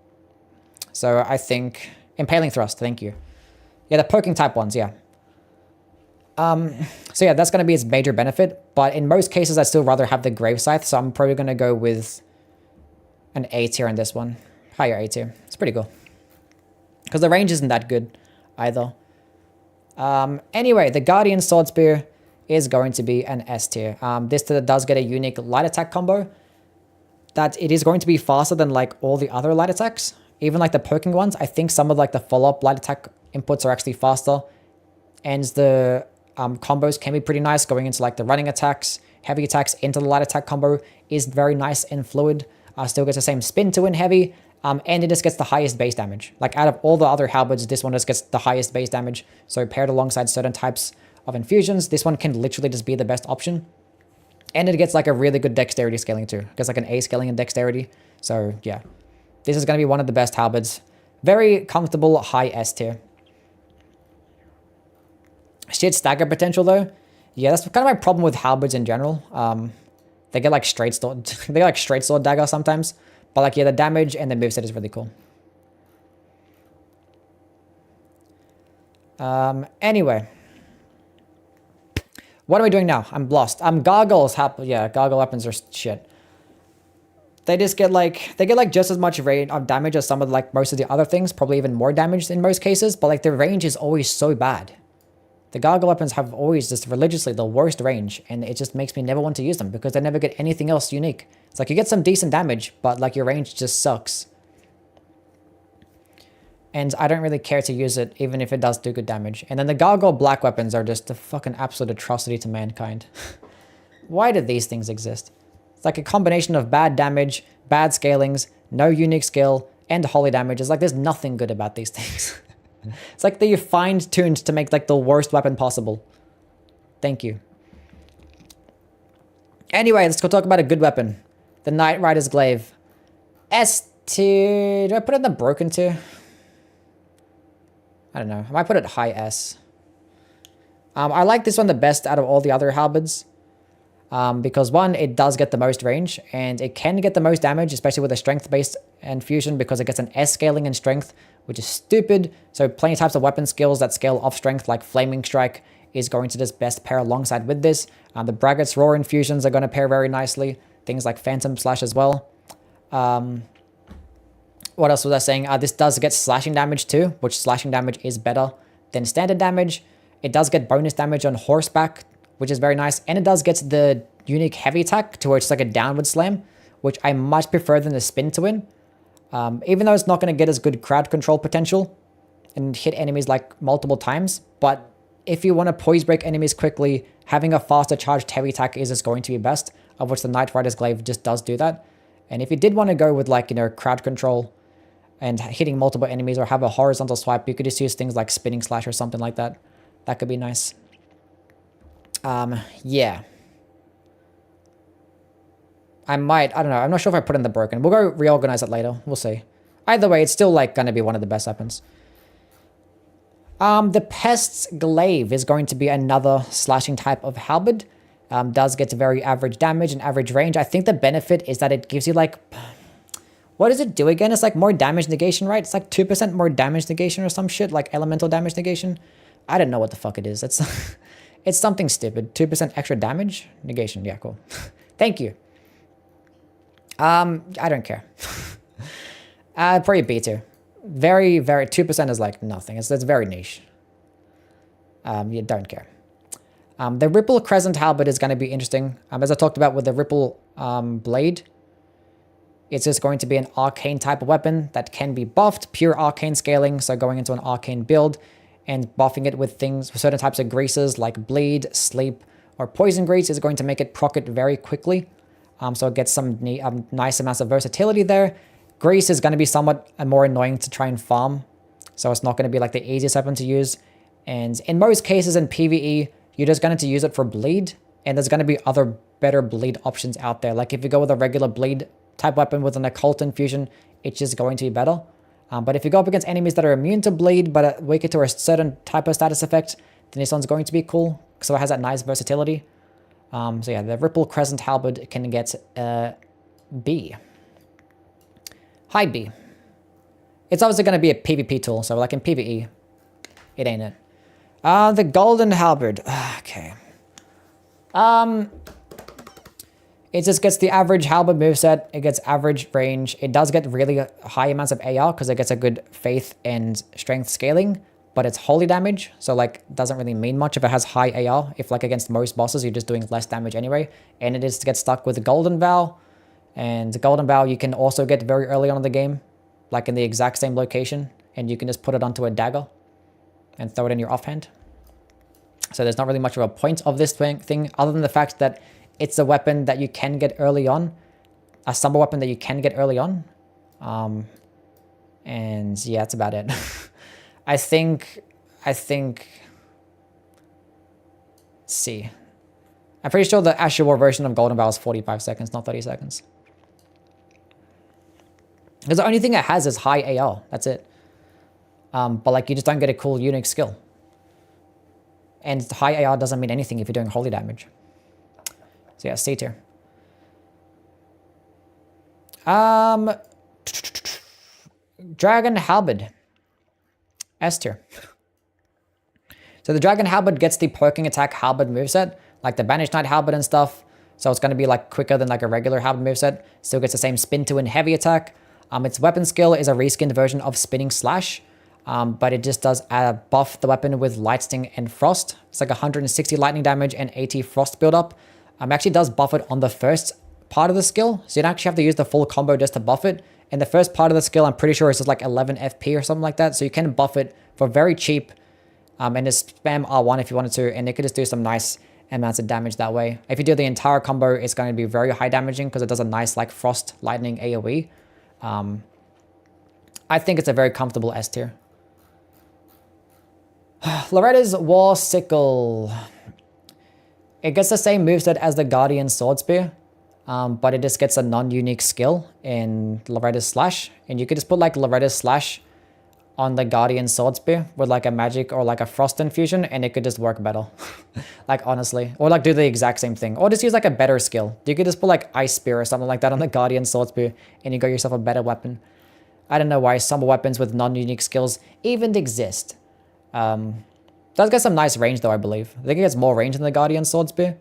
So I think Impaling Thrust, thank you. Yeah, the poking type ones, yeah. So yeah, that's going to be its major benefit. But in most cases, I'd still rather have the Grave Scythe. So I'm probably going to go with an A tier in this one. Higher A tier. It's pretty cool. Because the range isn't that good either. Anyway, the Guardian Sword Spear is going to be an S tier. This does get a unique light attack combo. That it is going to be faster than like all the other light attacks. Even like the poking ones. I think some of like the follow-up light attack inputs are actually faster. And the combos can be pretty nice going into like the running attacks, heavy attacks into the light attack combo is very nice and fluid. Still gets the same spin to win heavy. And it just gets the highest base damage. Like out of all the other halberds, this one just gets the highest base damage. So paired alongside certain types of infusions, this one can literally just be the best option. And it gets like a really good dexterity scaling too. It gets like an A scaling in dexterity. So yeah, this is going to be one of the best halberds. Very comfortable high S tier. Shit stagger potential though. Yeah, that's kind of my problem with halberds in general. They get like straight sword, they get like straight sword dagger sometimes. But like, yeah, the damage and the moveset is really cool. Anyway. What are we doing now? I'm lost. Gargoyles. Yeah, gargoyle weapons are shit. They just get like, they get like just as much range of damage as some of like most of the other things. Probably even more damage in most cases. But like their range is always so bad. The gargoyle weapons have always just religiously the worst range. And it just makes me never want to use them because they never get anything else unique. It's like you get some decent damage, but like your range just sucks. And I don't really care to use it, even if it does do good damage. And then the gargoyle black weapons are just a fucking absolute atrocity to mankind. Why do these things exist? It's like a combination of bad damage, bad scalings, no unique skill, and holy damage. It's like there's nothing good about these things. It's like they're fine-tuned to make like the worst weapon possible. Thank you. Anyway, let's go talk about a good weapon. The Knight Rider's Glaive. S tier. Do I put it in the broken tier? I don't know. I might put it high S. I like this one the best out of all the other halberds. Because one, it does get the most range. And it can get the most damage, especially with a strength-based infusion. Because it gets an S scaling in strength, which is stupid. So plenty of types of weapon skills that scale off strength, like Flaming Strike, is going to just best pair alongside with this. The Braggart's Roar infusions are going to pair very nicely. Things like Phantom Slash as well. What else was I saying? This does get slashing damage too, which slashing damage is better than standard damage. It does get bonus damage on horseback, which is very nice. And it does get the unique heavy attack to where it's like a downward slam, which I much prefer than the spin to win. Even though it's not going to get as good crowd control potential and hit enemies like multiple times. But if you want to poise break enemies quickly, having a faster charged heavy attack is just going to be best, of which the Knight Rider's Glaive just does do that. And if you did want to go with like, you know, crowd control and hitting multiple enemies or have a horizontal swipe, you could just use things like Spinning Slash or something like that. That could be nice. Yeah. I don't know. I'm not sure if I put in the broken. We'll go reorganize it later. We'll see. Either way, it's still like going to be one of the best weapons. The Pest's Glaive is going to be another slashing type of halberd. Does get very average damage and average range. I think the benefit is that it gives you like... What does it do again? It's like more damage negation, right? It's like 2% more damage negation or some shit, like elemental damage negation. I don't know what the fuck it is. It's it's something stupid. 2% extra damage negation. Yeah, cool. Thank you. I don't care. Probably B tier. Very, 2% is like nothing. It's very niche. You don't care. The Ripple Crescent Halberd is going to be interesting. As I talked about with the Ripple blade. It's just going to be an arcane type of weapon that can be buffed, pure arcane scaling, so going into an arcane build and buffing it with things, with certain types of greases like bleed, sleep, or poison grease is going to make it proc it very quickly. So it gets some nice amounts of versatility there. Grease is going to be somewhat more annoying to try and farm, so it's not going to be like the easiest weapon to use. And in most cases in PvE, you're just going to use it for bleed, and there's going to be other better bleed options out there. Like if you go with a regular bleed type weapon with an occult infusion, it's just going to be better. But if you go up against enemies that are immune to bleed but weaker to a certain type of status effect, then this one's going to be cool, so it has that nice versatility. So yeah, the Ripple Crescent Halberd can get B. High B. It's obviously going to be a PvP tool, so like in PvE, it ain't it. The Golden Halberd. Okay. It just gets the average halberd moveset. It gets average range. It does get really high amounts of AR because it gets a good faith and strength scaling, but it's holy damage, so like doesn't really mean much if it has high AR. If like against most bosses, you're just doing less damage anyway. And it is to get stuck with the Golden Vow. And the Golden Vow you can also get very early on in the game, like in the exact same location, and you can just put it onto a dagger and throw it in your offhand. So there's not really much of a point of this thing other than the fact that it's a weapon that you can get early on, a summer weapon that you can get early on. And yeah, that's about it. I think, C. I'm pretty sure the Asher War version of Golden Vow is 45 seconds, not 30 seconds. Because the only thing it has is high AR, that's it. But like you just don't get a cool unique skill. And high AR doesn't mean anything if you're doing holy damage. So yeah, C tier. Dragon Halberd. S tier. So the Dragon Halberd gets the poking attack halberd moveset, like the Banished Knight Halberd and stuff. So it's going to be like quicker than like a regular halberd moveset. Still gets the same spin to and heavy attack. Its weapon skill is a reskinned version of Spinning Slash. But it just does buff the weapon with Lightning and Frost. It's like 160 lightning damage and 80 frost buildup. Actually does buff it on the first part of the skill, so you don't actually have to use the full combo just to buff it. And the first part of the skill, I'm pretty sure is just like 11 FP or something like that, so you can buff it for very cheap, and just spam R1 if you wanted to, and it could just do some nice amounts of damage that way. If you do the entire combo, it's going to be very high damaging because it does a nice like Frost Lightning AoE. I think it's a very comfortable S tier. Loretta's War Sickle. It gets the same moveset as the Guardian Sword Spear, but it just gets a non-unique skill in Loretta's Slash. And you could just put like Loretta's Slash on the Guardian Sword Spear with like a magic or like a frost infusion, and it could just work better. Like honestly. Or like do the exact same thing. Or just use like a better skill. You could just put like Ice Spear or something like that on the Guardian Sword Spear, and you got yourself a better weapon. I don't know why some weapons with non-unique skills even exist. Does get some nice range though, I believe. I think it gets more range than the Guardian Sword Spear.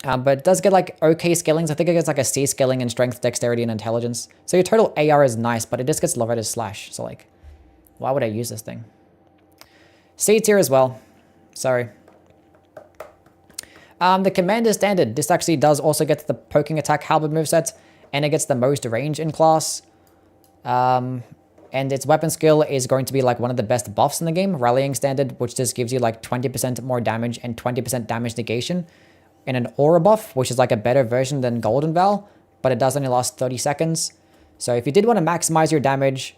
But it does get like okay skillings. I think it gets like a C skilling in strength, dexterity, and intelligence. So your total AR is nice, but it just gets Loretta's Slash. So like, why would I use this thing? C tier as well. Sorry. The Commander Standard. This actually does also get the poking attack halberd moveset, and it gets the most range in class. And its weapon skill is going to be like one of the best buffs in the game, Rallying Standard, which just gives you like 20% more damage and 20% damage negation. And an Aura buff, which is like a better version than Golden Vow, but it does only last 30 seconds. So if you did want to maximize your damage,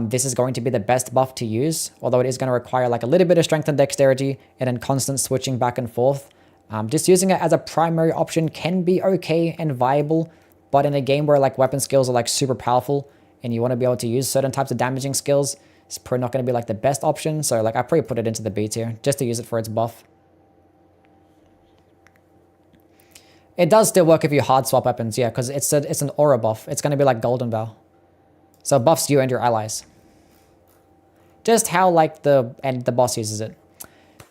this is going to be the best buff to use, although it is going to require like a little bit of strength and dexterity and then constant switching back and forth. Just using it as a primary option can be okay and viable, but in a game where like weapon skills are like super powerful, and you want to be able to use certain types of damaging skills, it's probably not going to be like the best option. So like I probably put it into the B tier just to use it for its buff. It does still work if you hard swap weapons, yeah, because it's an aura buff. It's going to be like Golden Vow. So it buffs you and your allies. Just how like the boss uses it.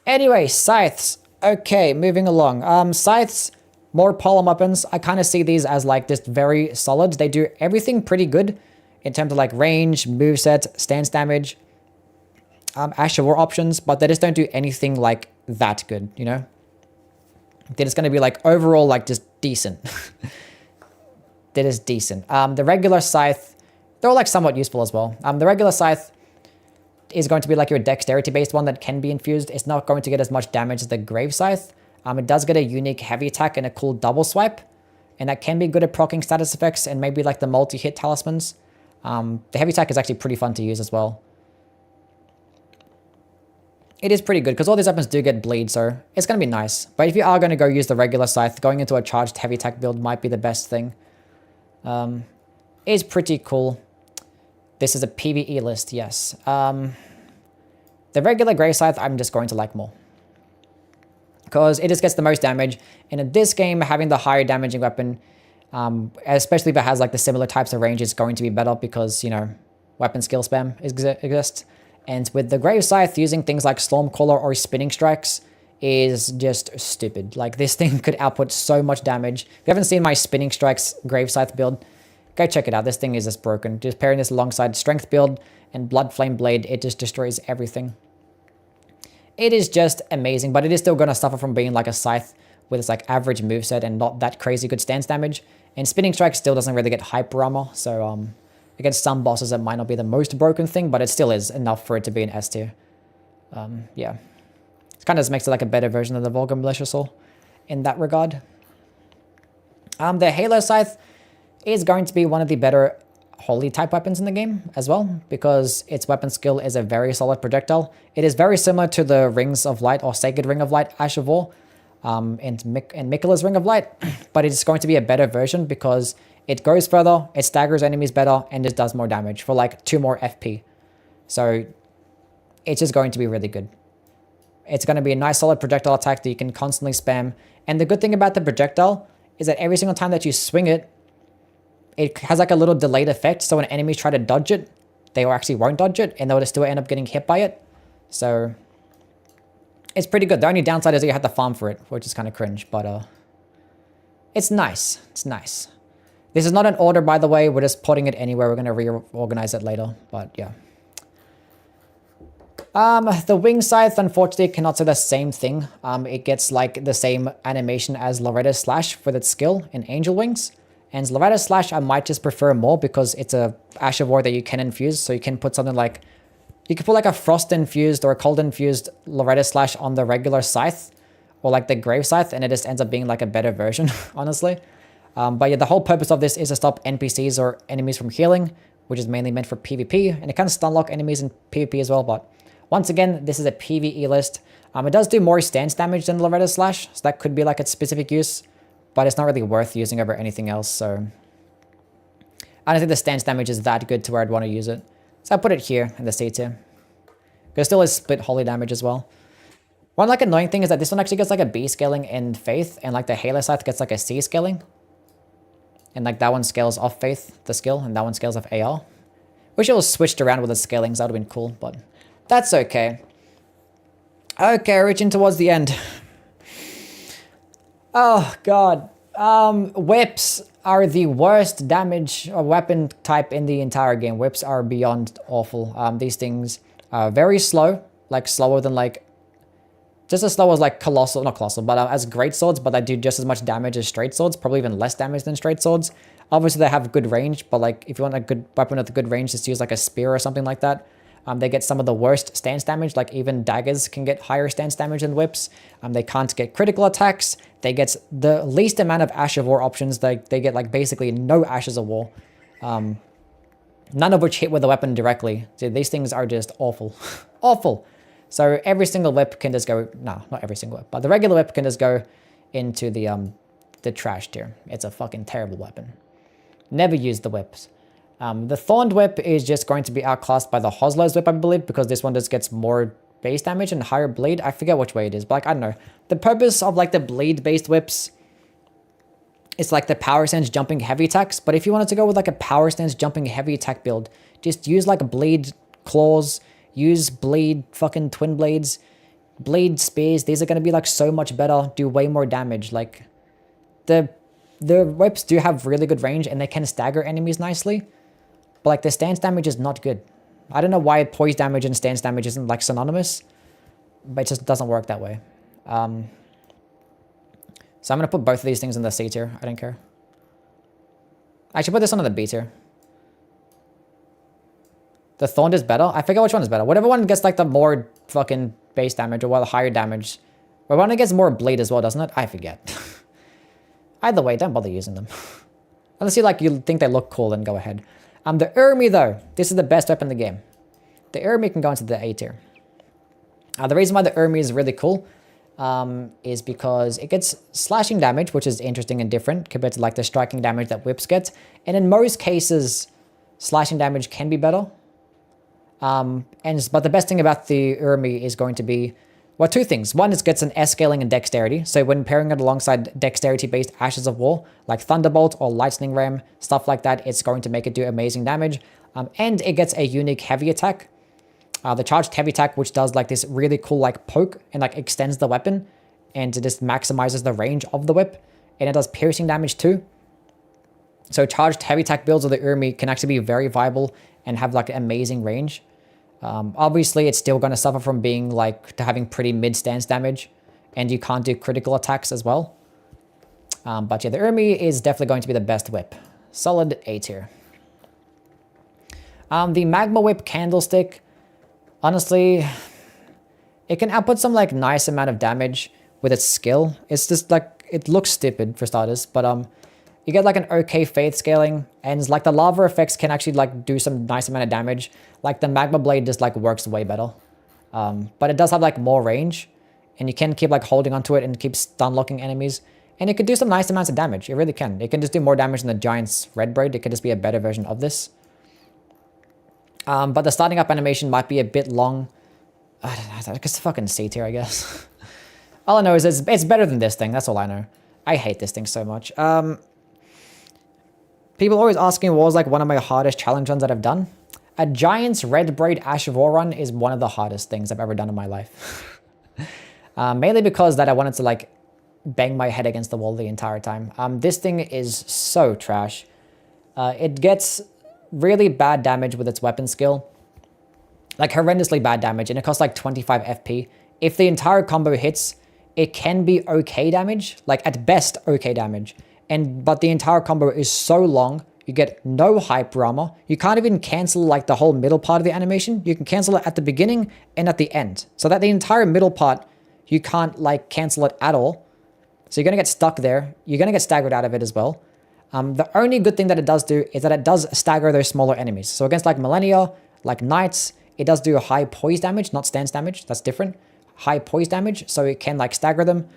Anyway, scythes. Okay, moving along. Scythes, more polearm weapons. I kind of see these as like just very solid. They do everything pretty good in terms of like range, moveset, stance damage, Asher War options, but they just don't do anything like that good, you know? Then it's going to be like overall like just decent. That is decent. The regular scythe, they're like somewhat useful as well. The regular scythe is going to be like your dexterity based one that can be infused. It's not going to get as much damage as the grave scythe. It does get a unique heavy attack and a cool double swipe, and that can be good at proccing status effects and maybe like the multi-hit talismans. The heavy attack is actually pretty fun to use as well. It is pretty good because all these weapons do get bleed, so it's going to be nice. But if you are going to go use the regular scythe, going into a charged heavy attack build might be the best thing. Is pretty cool. This is a PVE list, yes. The regular grey scythe I'm just going to like more, because it just gets the most damage, and in this game having the higher damaging weapon, especially if it has like the similar types of range, is going to be better because, you know, weapon skill spam exists. And with the grave scythe, using things like Stormcaller or spinning strikes is just stupid. Like, this thing could output so much damage. If you haven't seen my spinning strikes grave scythe build, go check it out. This thing is just broken. Just pairing this alongside strength build and blood flame blade, it just destroys everything. It is just amazing, but it is still going to suffer from being like a scythe with its like average moveset and not that crazy good stance damage. And spinning strike still doesn't really get hyper armor, so against some bosses it might not be the most broken thing, but it still is enough for it to be an S tier. Yeah. It kind of just makes it like a better version of the Vulgar Militia Saw in that regard. The Halo Scythe is going to be one of the better holy type weapons in the game as well, because its weapon skill is a very solid projectile. It is very similar to the Rings of Light or Sacred Ring of Light Ash of War and Miquella's Ring of Light, but it's going to be a better version because it goes further, it staggers enemies better, and just does more damage for like 2 more FP. So it's just going to be really good. It's going to be a nice solid projectile attack that you can constantly spam. And the good thing about the projectile is that every single time that you swing it, it has like a little delayed effect. So when enemies try to dodge it, they actually won't dodge it, and they'll just still end up getting hit by it. So it's pretty good. The only downside is that you have to farm for it, which is kind of cringe, but it's nice. It's nice. This is not an order, by the way. We're just putting it anywhere. We're going to reorganize it later, but yeah. The Wing Scythe, unfortunately, cannot say the same thing. It gets like the same animation as Loretta's Slash with its skill in Angel Wings. And Loretta's Slash I might just prefer more because it's a Ash of War that you can infuse. So you can put something like, you can put like a Frost infused or a Cold infused Loretta's Slash on the regular Scythe or like the Grave Scythe, and it just ends up being like a better version, honestly. But yeah, the whole purpose of this is to stop NPCs or enemies from healing, which is mainly meant for PvP, and it can stun lock enemies in PvP as well. But once again, this is a PvE list. It does do more stance damage than Loretta's Slash, so that could be like its specific use, but it's not really worth using over anything else, so I don't think the stance damage is that good to where I'd want to use it. So I put it here in the C tier. Because it still is split holy damage as well. One like annoying thing is that this one actually gets like a B scaling in Faith, and like the Halo Scythe gets like a C scaling. And like that one scales off Faith, the skill, and that one scales off AR. Wish it was switched around with the scalings, that would have been cool, but that's okay. Okay, reaching towards the end. Oh god. Whips are the worst damage or weapon type in the entire game. Whips are beyond awful. These things are very slow, like slower than like, just as slow as like Colossal, not Colossal, but as great swords, but they do just as much damage as straight swords, probably even less damage than straight swords. Obviously they have good range, but like if you want a good weapon with a good range, just use like a spear or something like that. They get some of the worst stance damage, like even daggers can get higher stance damage than whips. They can't get critical attacks. They get the least amount of Ash of War options. They get like basically no Ashes of War. None of which hit with the weapon directly. So these things are just awful. Awful. So every single whip can just go, no, not every single whip, but the regular whip can just go into the trash tier. It's a fucking terrible weapon. Never use the whips. The Thorned Whip is just going to be outclassed by the Hoslow's Whip, I believe, because this one just gets more base damage and higher bleed. I forget which way it is, but like, I don't know. The purpose of like the bleed-based whips is like the power stance jumping heavy attacks, but if you wanted to go with like a power stance jumping heavy attack build, just use like bleed claws, use bleed fucking Twinblades, bleed spears. These are going to be like so much better, do way more damage. Like the whips do have really good range and they can stagger enemies nicely. But like the stance damage is not good. I don't know why poise damage and stance damage isn't like synonymous, but it just doesn't work that way. So I'm going to put both of these things in the C tier. I don't care. I should put this one in the B tier. The Thorned is better? I forget which one is better. Whatever one gets like the more fucking base damage or the higher damage. Or one that gets more bleed as well, doesn't it? I forget. Either way, don't bother using them. Unless you think they look cool, then go ahead. The Urmi though, this is the best weapon in the game. The Urmi can go into the A tier. The reason why the Urmi is really cool is because it gets slashing damage, which is interesting and different compared to like the striking damage that whips get. And in most cases, slashing damage can be better. But the best thing about the Urmi is going to be, well, two things. One is it gets an S scaling and dexterity. So when pairing it alongside dexterity-based Ashes of War, like Thunderbolt or Lightning Ram, stuff like that, it's going to make it do amazing damage. And it gets a unique heavy attack. The charged heavy attack, which does like this really cool like poke and like extends the weapon. And it just maximizes the range of the whip. And it does piercing damage too. So charged heavy attack builds of the Urmi can actually be very viable and have like amazing range. Obviously, it's still going to suffer from being like to having pretty mid stance damage, and you can't do critical attacks as well. But yeah, the Urmi is definitely going to be the best whip. Solid A tier. The Magma Whip Candlestick, honestly, it can output some like nice amount of damage with its skill. It's just like, it looks stupid for starters, but you get like an okay faith scaling, and like the lava effects can actually like do some nice amount of damage. Like the magma blade just like works way better. But it does have like more range, and you can keep like holding onto it and keep stun locking enemies. And it can do some nice amounts of damage. It really can. It can just do more damage than the Giant's Red Braid. It could just be a better version of this. But the starting up animation might be a bit long. I don't know, it's fucking C tier, I guess. All I know is it's better than this thing. That's all I know. I hate this thing so much. People always asking what was like one of my hardest challenge runs that I've done. A Giant's Red Braid Ash of War run is one of the hardest things I've ever done in my life. Mainly because that I wanted to like bang my head against the wall the entire time. This thing is so trash. It gets really bad damage with its weapon skill. Like horrendously bad damage, and it costs like 25 FP. If the entire combo hits, it can be okay damage, like at best okay damage. But the entire combo is so long, you get no hyper armor. You can't even cancel like the whole middle part of the animation. You can cancel it at the beginning and at the end. So that the entire middle part, you can't like cancel it at all. So you're going to get stuck there. You're going to get staggered out of it as well. The only good thing that it does do is that it does stagger those smaller enemies. So against like Millennia, like Knights, it does do a high poise damage, not stance damage. That's different. High poise damage. So it can like stagger them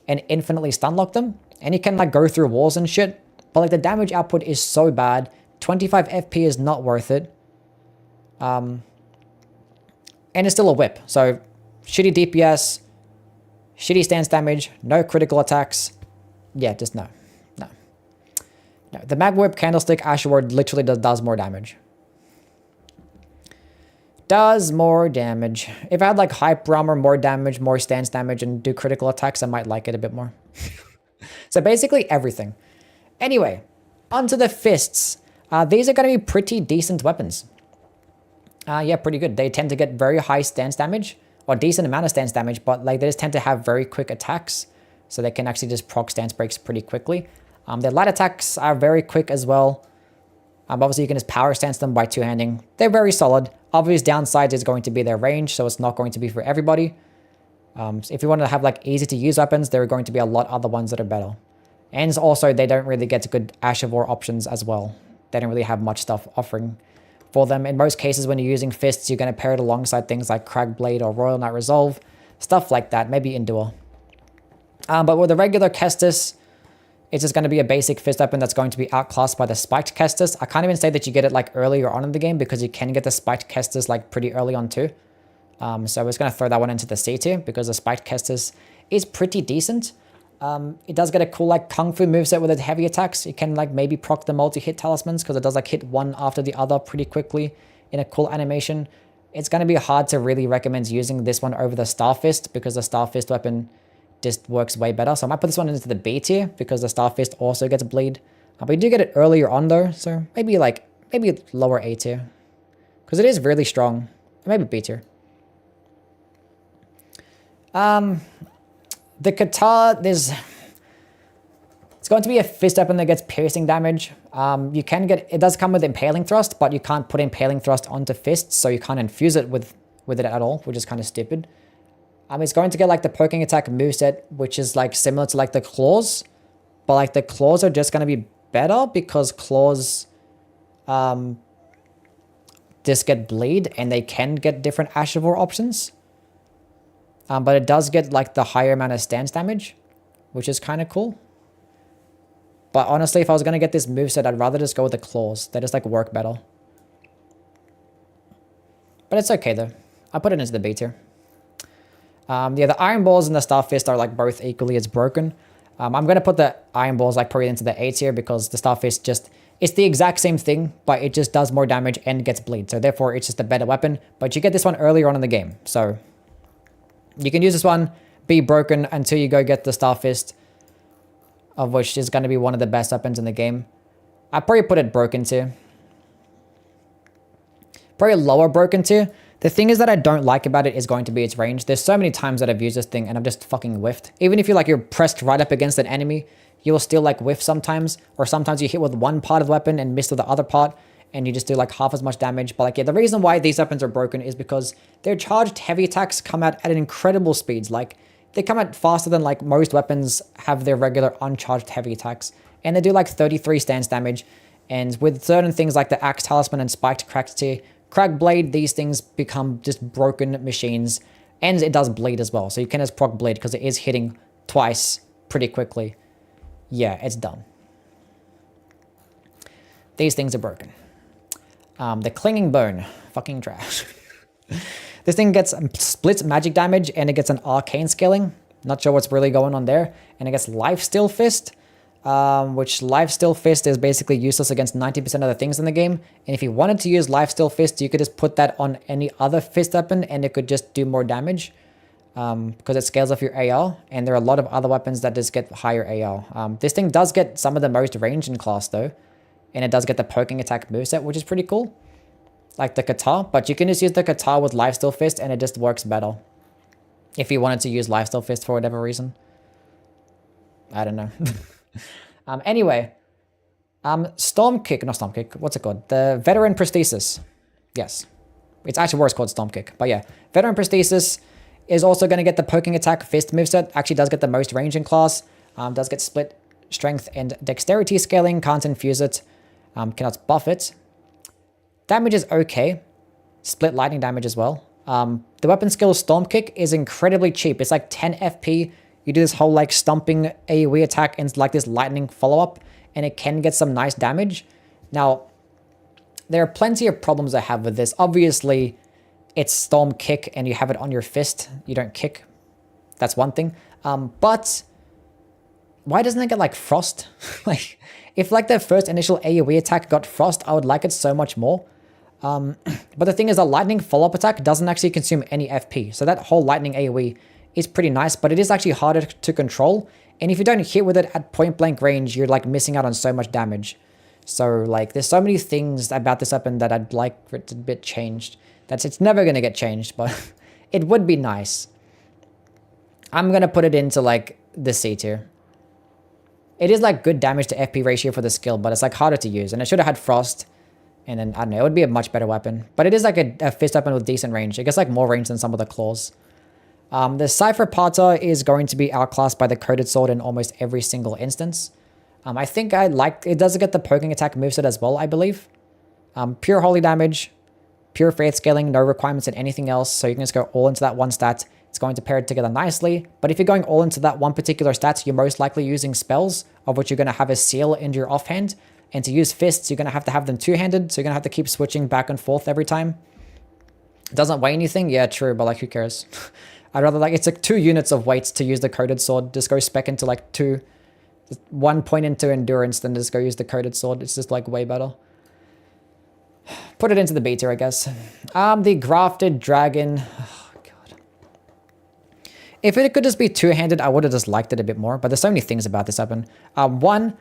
and infinitely stun lock them. And you can like go through walls and shit. But like the damage output is so bad. 25 FP is not worth it. And it's still a whip. So shitty DPS, shitty stance damage, no critical attacks. Yeah, just no. No. The Magma Whip Candlestick Ashward literally does more damage. Does more damage. If I had like hyper armor, more damage, more stance damage, and do critical attacks, I might like it a bit more. So basically everything. Anyway, onto the fists. These are going to be pretty decent weapons. Yeah, pretty good. They tend to get very high stance damage, or decent amount of stance damage, but like they just tend to have very quick attacks. So they can actually just proc stance breaks pretty quickly. Their light attacks are very quick as well. Obviously, you can just power stance them by two-handing. They're very solid. Obvious downside is going to be their range, so it's not going to be for everybody. If you want to have like easy-to-use weapons, there are going to be a lot other ones that are better. And also, they don't really get good Ash of War options as well. They don't really have much stuff offering for them. In most cases, when you're using fists, you're going to pair it alongside things like Crag Blade or Royal Knight Resolve. Stuff like that, maybe Endure. But with the regular Kestis, it's just going to be a basic fist weapon that's going to be outclassed by the Spiked Kestis. I can't even say that you get it like earlier on in the game, because you can get the Spiked Kestis like pretty early on too. So we're just going to throw that one into the C tier, because the Spiked Kestis is pretty decent. It does get a cool like Kung Fu moveset with its heavy attacks. You can like maybe proc the multi-hit talismans, because it does like hit one after the other pretty quickly in a cool animation. It's going to be hard to really recommend using this one over the Star Fist, because the Star Fist weapon just works way better. So I might put this one into the B tier, because the Star Fist also gets bleed. But you do get it earlier on though, so maybe lower A tier, because it is really strong. Maybe B tier. The Katana, It's going to be a fist weapon that gets piercing damage. You can get, it does come with impaling thrust, but you can't put impaling thrust onto fists, so you can't infuse it with it at all, which is kind of stupid. It's going to get like the poking attack moveset, which is like similar to like the claws, but like the claws are just going to be better because claws just get bleed and they can get different Ashivore options. But it does get like the higher amount of stance damage, which is kind of cool. But honestly, if I was going to get this moveset, I'd rather just go with the claws. They just like work better. But it's okay though. I'll put it into the B tier. Yeah, the Iron Balls and the Star Fist are like both equally as broken. I'm going to put the Iron Balls like probably into the A tier because the Star Fist just, it's the exact same thing, but it just does more damage and gets bleed. So therefore it's just a better weapon, but you get this one earlier on in the game. So you can use this one, be broken until you go get the Star Fist, of which is going to be one of the best weapons in the game. I'd probably put it broken too. Probably lower broken too. The thing is that I don't like about it is going to be its range. There's so many times that I've used this thing and I've just fucking whiffed. Even if you're pressed right up against an enemy, you will still like whiff sometimes. Or sometimes you hit with one part of the weapon and miss with the other part and you just do like half as much damage. But like, yeah, the reason why these weapons are broken is because their charged heavy attacks come out at incredible speeds. Like they come out faster than like most weapons have their regular uncharged heavy attacks. And they do like 33 stance damage. And with certain things like the Axe Talisman and Spiked Cracked Tier, Crack Blade, these things become just broken machines. And it does bleed as well. So you can just proc bleed because it is hitting twice pretty quickly. Yeah, it's done. These things are broken. The Clinging Bone. Fucking trash. This thing gets splits magic damage and it gets an arcane scaling. Not sure what's really going on there. And it gets Lifesteal Fist. Which Lifesteal Fist is basically useless against 90% of the things in the game. And if you wanted to use Lifesteal Fist, you could just put that on any other fist weapon and it could just do more damage. Because it scales off your AR. And there are a lot of other weapons that just get higher AR. This thing does get some of the most range in class though. And it does get the poking attack moveset, which is pretty cool. Like the Kata. But you can just use the Kata with Lifesteal Fist and it just works better. If you wanted to use Lifesteal Fist for whatever reason. I don't know. Anyway, Storm Kick, not Storm Kick, what's it called? The Veteran Prosthesis. Yes. It's actually worse called Storm Kick, but yeah. Veteran Prosthesis is also going to get the Poking Attack Fist moveset. Actually does get the most range in class. Does get Split Strength and Dexterity scaling. Can't infuse it. Cannot buff it. Damage is okay. Split Lightning damage as well. The weapon skill Storm Kick is incredibly cheap. It's like 10 FP. You do this whole like stumping AoE attack and it's like this lightning follow-up and it can get some nice damage. Now, there are plenty of problems I have with this. Obviously, it's Storm Kick and you have it on your fist. You don't kick. That's one thing. But why doesn't it get like Frost? Like, if like the first initial AoE attack got Frost, I would like it so much more. But the thing is, a lightning follow-up attack doesn't actually consume any FP. So that whole lightning AoE is pretty nice, but it is actually harder to control. And if you don't hit with it at point blank range, you're like missing out on so much damage. So like there's so many things about this weapon that I'd like for it to be changed. It's never going to get changed, but it would be nice. I'm going to put it into like the C tier. It is like good damage to FP ratio for the skill, but it's like harder to use. And it should have had Frost. And then, I don't know, it would be a much better weapon. But it is like a fist weapon with decent range. It gets like more range than some of the claws. The Cypher Pata is going to be outclassed by the Coated Sword in almost every single instance. I think it does get the poking attack moveset as well, I believe. Pure holy damage, pure faith scaling, no requirements in anything else, so you can just go all into that one stat. It's going to pair it together nicely, but if you're going all into that one particular stat, you're most likely using spells, of which you're going to have a seal in your offhand, and to use fists, you're going to have them two-handed, so you're going to have to keep switching back and forth every time. It doesn't weigh anything? Yeah, true, but like, who cares? I'd rather like, it's like 2 units of weight to use the Coated Sword. Just go spec into like 1 point into endurance, then just go use the Coated Sword. It's just like way better. Put it into the B tier, I guess. The Grafted Dragon. Oh, God. If it could just be two-handed, I would have just liked it a bit more, but there's so many things about this weapon. One,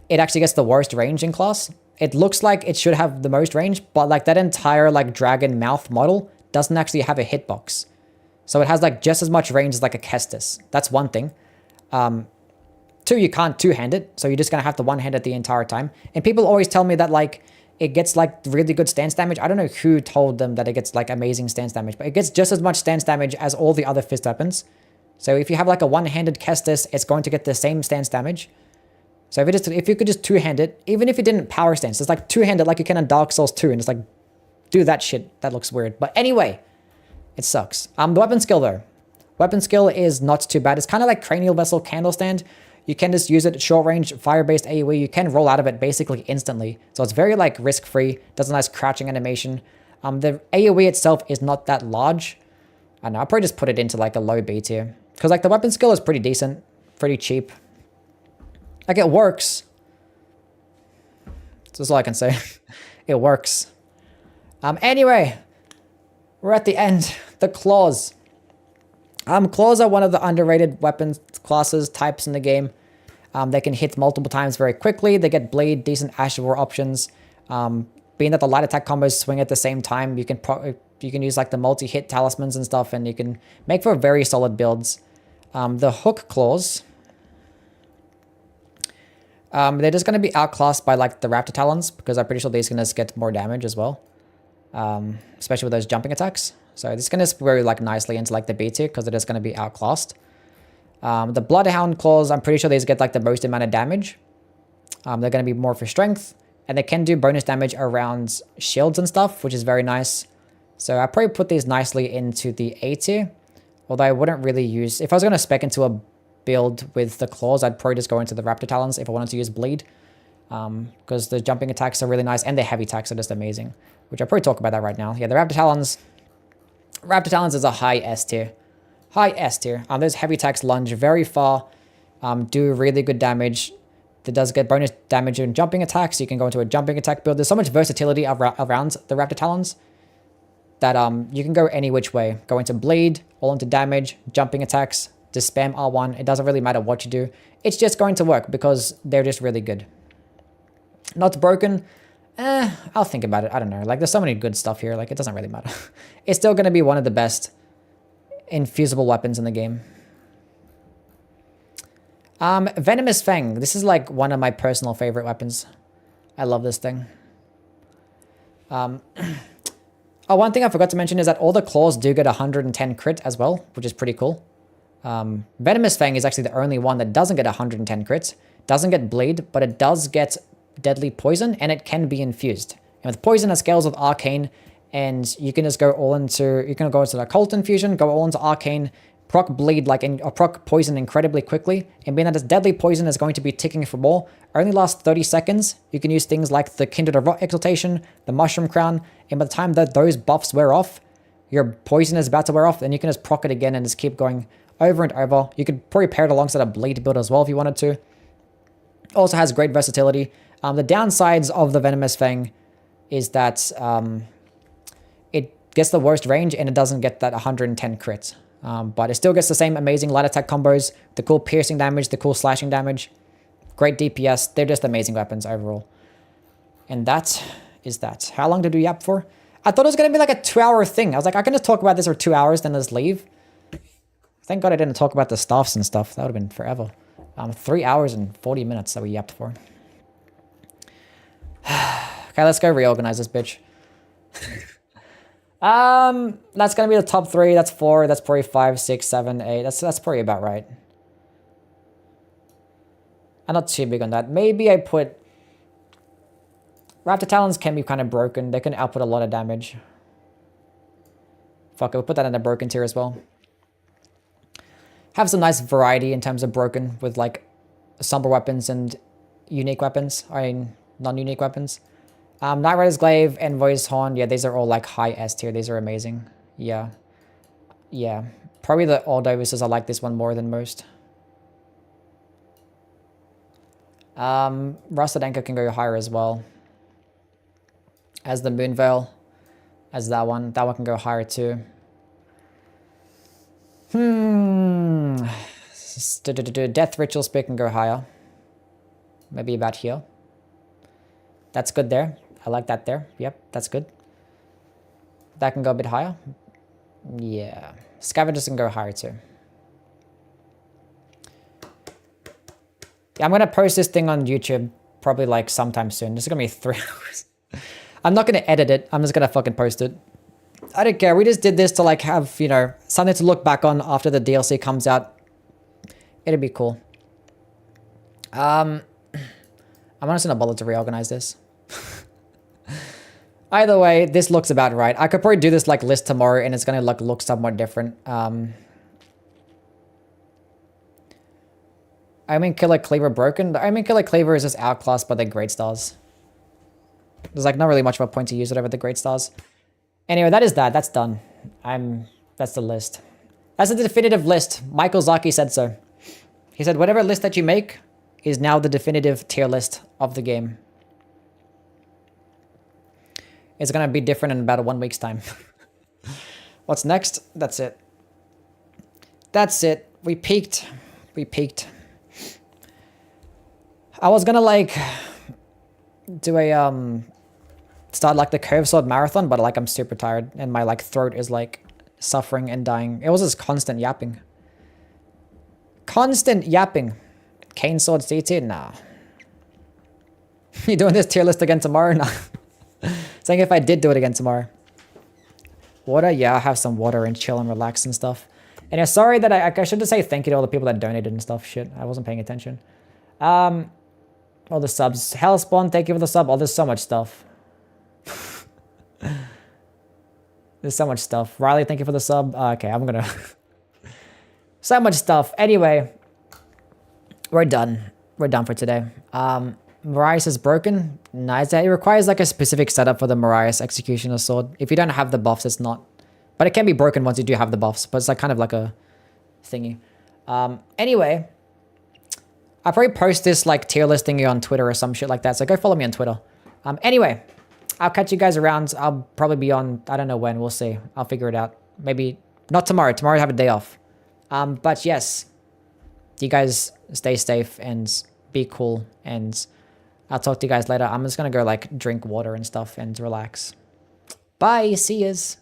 it actually gets the worst range in class. It looks like it should have the most range, but like that entire like dragon mouth model doesn't actually have a hitbox. So it has like just as much range as like a Kestis. That's one thing. 2, you can't two-hand it, so you're just gonna have to one-hand it the entire time. And people always tell me that like it gets like really good stance damage. I don't know who told them that it gets like amazing stance damage, but it gets just as much stance damage as all the other fist weapons. So if you have like a one-handed Kestis, it's going to get the same stance damage. So if you could just two-hand it, even if you didn't power stance, it's like two-handed like you can in Dark Souls 2, and it's like do that shit. That looks weird. But anyway, it sucks. The weapon skill though. Weapon skill is not too bad. It's kind of like Cranial Vessel Candle Stand. You can just use it at short range, fire-based AoE. You can roll out of it basically instantly. So it's very like risk-free. Does a nice crouching animation. The AoE itself is not that large. I don't know, I'll probably just put it into like a low B tier. Because like the weapon skill is pretty decent. Pretty cheap. Like it works. That's all I can say. It works. Anyway, we're at the end. The claws. Claws are one of the underrated weapons classes types in the game. They can hit multiple times very quickly. They get blade, decent Ashevore options. Being that the light attack combos swing at the same time, you can use like the multi-hit talismans and stuff, and you can make for very solid builds. The hook claws. They're just going to be outclassed by like the Raptor Talons, because I'm pretty sure these are going to get more damage as well. Especially with those jumping attacks. So this is going to go like nicely into like the B tier, because they're just going to be outclassed. The Bloodhound claws, I'm pretty sure these get like the most amount of damage. They're going to be more for strength, and they can do bonus damage around shields and stuff, which is very nice. So I probably put these nicely into the A tier, although I wouldn't really use, if I was going to spec into a build with the claws, I'd probably just go into the Raptor Talons if I wanted to use bleed, because the jumping attacks are really nice, and the heavy attacks are just amazing, which I'll probably talk about that right now. Yeah, the Raptor Talons is a high S tier. High S tier. Those heavy attacks lunge very far, do really good damage. It does get bonus damage in jumping attacks, so you can go into a jumping attack build. There's so much versatility around the Raptor Talons that you can go any which way. Go into bleed, all into damage, jumping attacks, just spam R1. It doesn't really matter what you do. It's just going to work because they're just really good. Not broken. I'll think about it. I don't know. Like, there's so many good stuff here. Like, it doesn't really matter. It's still going to be one of the best infusible weapons in the game. Venomous Fang. This is like one of my personal favorite weapons. I love this thing. Oh, one thing I forgot to mention is that all the claws do get 110 crit as well, which is pretty cool. Venomous Fang is actually the only one that doesn't get 110 crits, doesn't get bleed, but it does get deadly poison, and it can be infused. And with poison, it scales with arcane, and you can just go all into, you can go into the occult infusion, go all into arcane, proc bleed or proc poison incredibly quickly, and being that this deadly poison is going to be ticking for more, only lasts 30 seconds. You can use things like the Kindred of Rot Exaltation, the Mushroom Crown, and by the time that those buffs wear off, your poison is about to wear off, and you can just proc it again and just keep going over and over. You could probably pair it alongside a bleed build as well if you wanted to. Also has great versatility. The downsides of the Venomous Fang is that it gets the worst range and it doesn't get that 110 crit. But it still gets the same amazing light attack combos, the cool piercing damage, the cool slashing damage, great DPS. They're just amazing weapons overall. And that is that. How long did we yap for? I thought it was going to be like a 2-hour thing. I was like, I can just talk about this for 2 hours, then just leave. Thank God I didn't talk about the staffs and stuff. That would have been forever. 3 hours and 40 minutes that we yapped for. Okay, let's go reorganize this bitch. That's gonna be the top 3. That's 4. That's probably 5, 6, 7, 8. That's probably about right. I'm not too big on that. Maybe I put Raptor Talons can be kind of broken. They can output a lot of damage. Fuck it, we'll put that in the broken tier as well. Have some nice variety in terms of broken with like somber weapons and unique weapons. I mean, non-unique weapons. Night Rider's Glaive, Envoy's Horn. Yeah, these are all like high S tier. These are amazing. Yeah. Yeah. Probably the Ordovises, I like this one more than most. Rusted Anchor can go higher as well. As the Moonveil. As that one. That one can go higher too. Death Ritual Spear can go higher. Maybe about here. That's good there. I like that there. Yep, that's good. That can go a bit higher. Yeah. Scavengers can go higher too. Yeah, I'm gonna post this thing on YouTube probably like sometime soon. This is gonna be 3 hours. I'm not gonna edit it. I'm just gonna fucking post it. I don't care. We just did this to like have, you know, something to look back on after the DLC comes out. It'd be cool. I'm honestly not bothered to reorganize this. Either way, this looks about right. I could probably do this like list tomorrow and it's gonna like look somewhat different. I mean, Killer Cleaver broken. I mean, Killer Cleaver is just outclassed by the Great Stars. There's like not really much of a point to use it over the Great Stars. Anyway, that is that. That's done. That's the list. That's the definitive list. Michael Zaki said so. He said, whatever list that you make is now the definitive tier list of the game. It's gonna be different in about 1 week's time. What's next? That's it. That's it. We peaked. We peaked. I was gonna like do a start like the Curve Sword Marathon, but like I'm super tired and my like throat is like suffering and dying. It was just constant yapping. Constant yapping. Cane Sword CT? Nah. You doing this tier list again tomorrow? Nah. Saying if I did do it again tomorrow. Water? Yeah, I'll have some water and chill and relax and stuff. And yeah, sorry that I should just say thank you to all the people that donated and stuff. Shit, I wasn't paying attention. All the subs. Hellspawn, thank you for the sub. Oh, there's so much stuff. There's so much stuff. Riley, thank you for the sub. Okay, I'm gonna... So much stuff. Anyway, we're done. We're done for today. Marius is broken. Nice. It requires like a specific setup for the Marius Executioner Sword. If you don't have the buffs, it's not. But it can be broken once you do have the buffs. But it's like kind of like a thingy. Anyway, I'll probably post this like tier list thingy on Twitter or some shit like that. So go follow me on Twitter. Anyway, I'll catch you guys around. I'll probably be on, I don't know when. We'll see. I'll figure it out. Maybe not tomorrow. Tomorrow I have a day off. But yes, you guys stay safe and be cool. And I'll talk to you guys later. I'm just going to go like drink water and stuff and relax. Bye. See yous.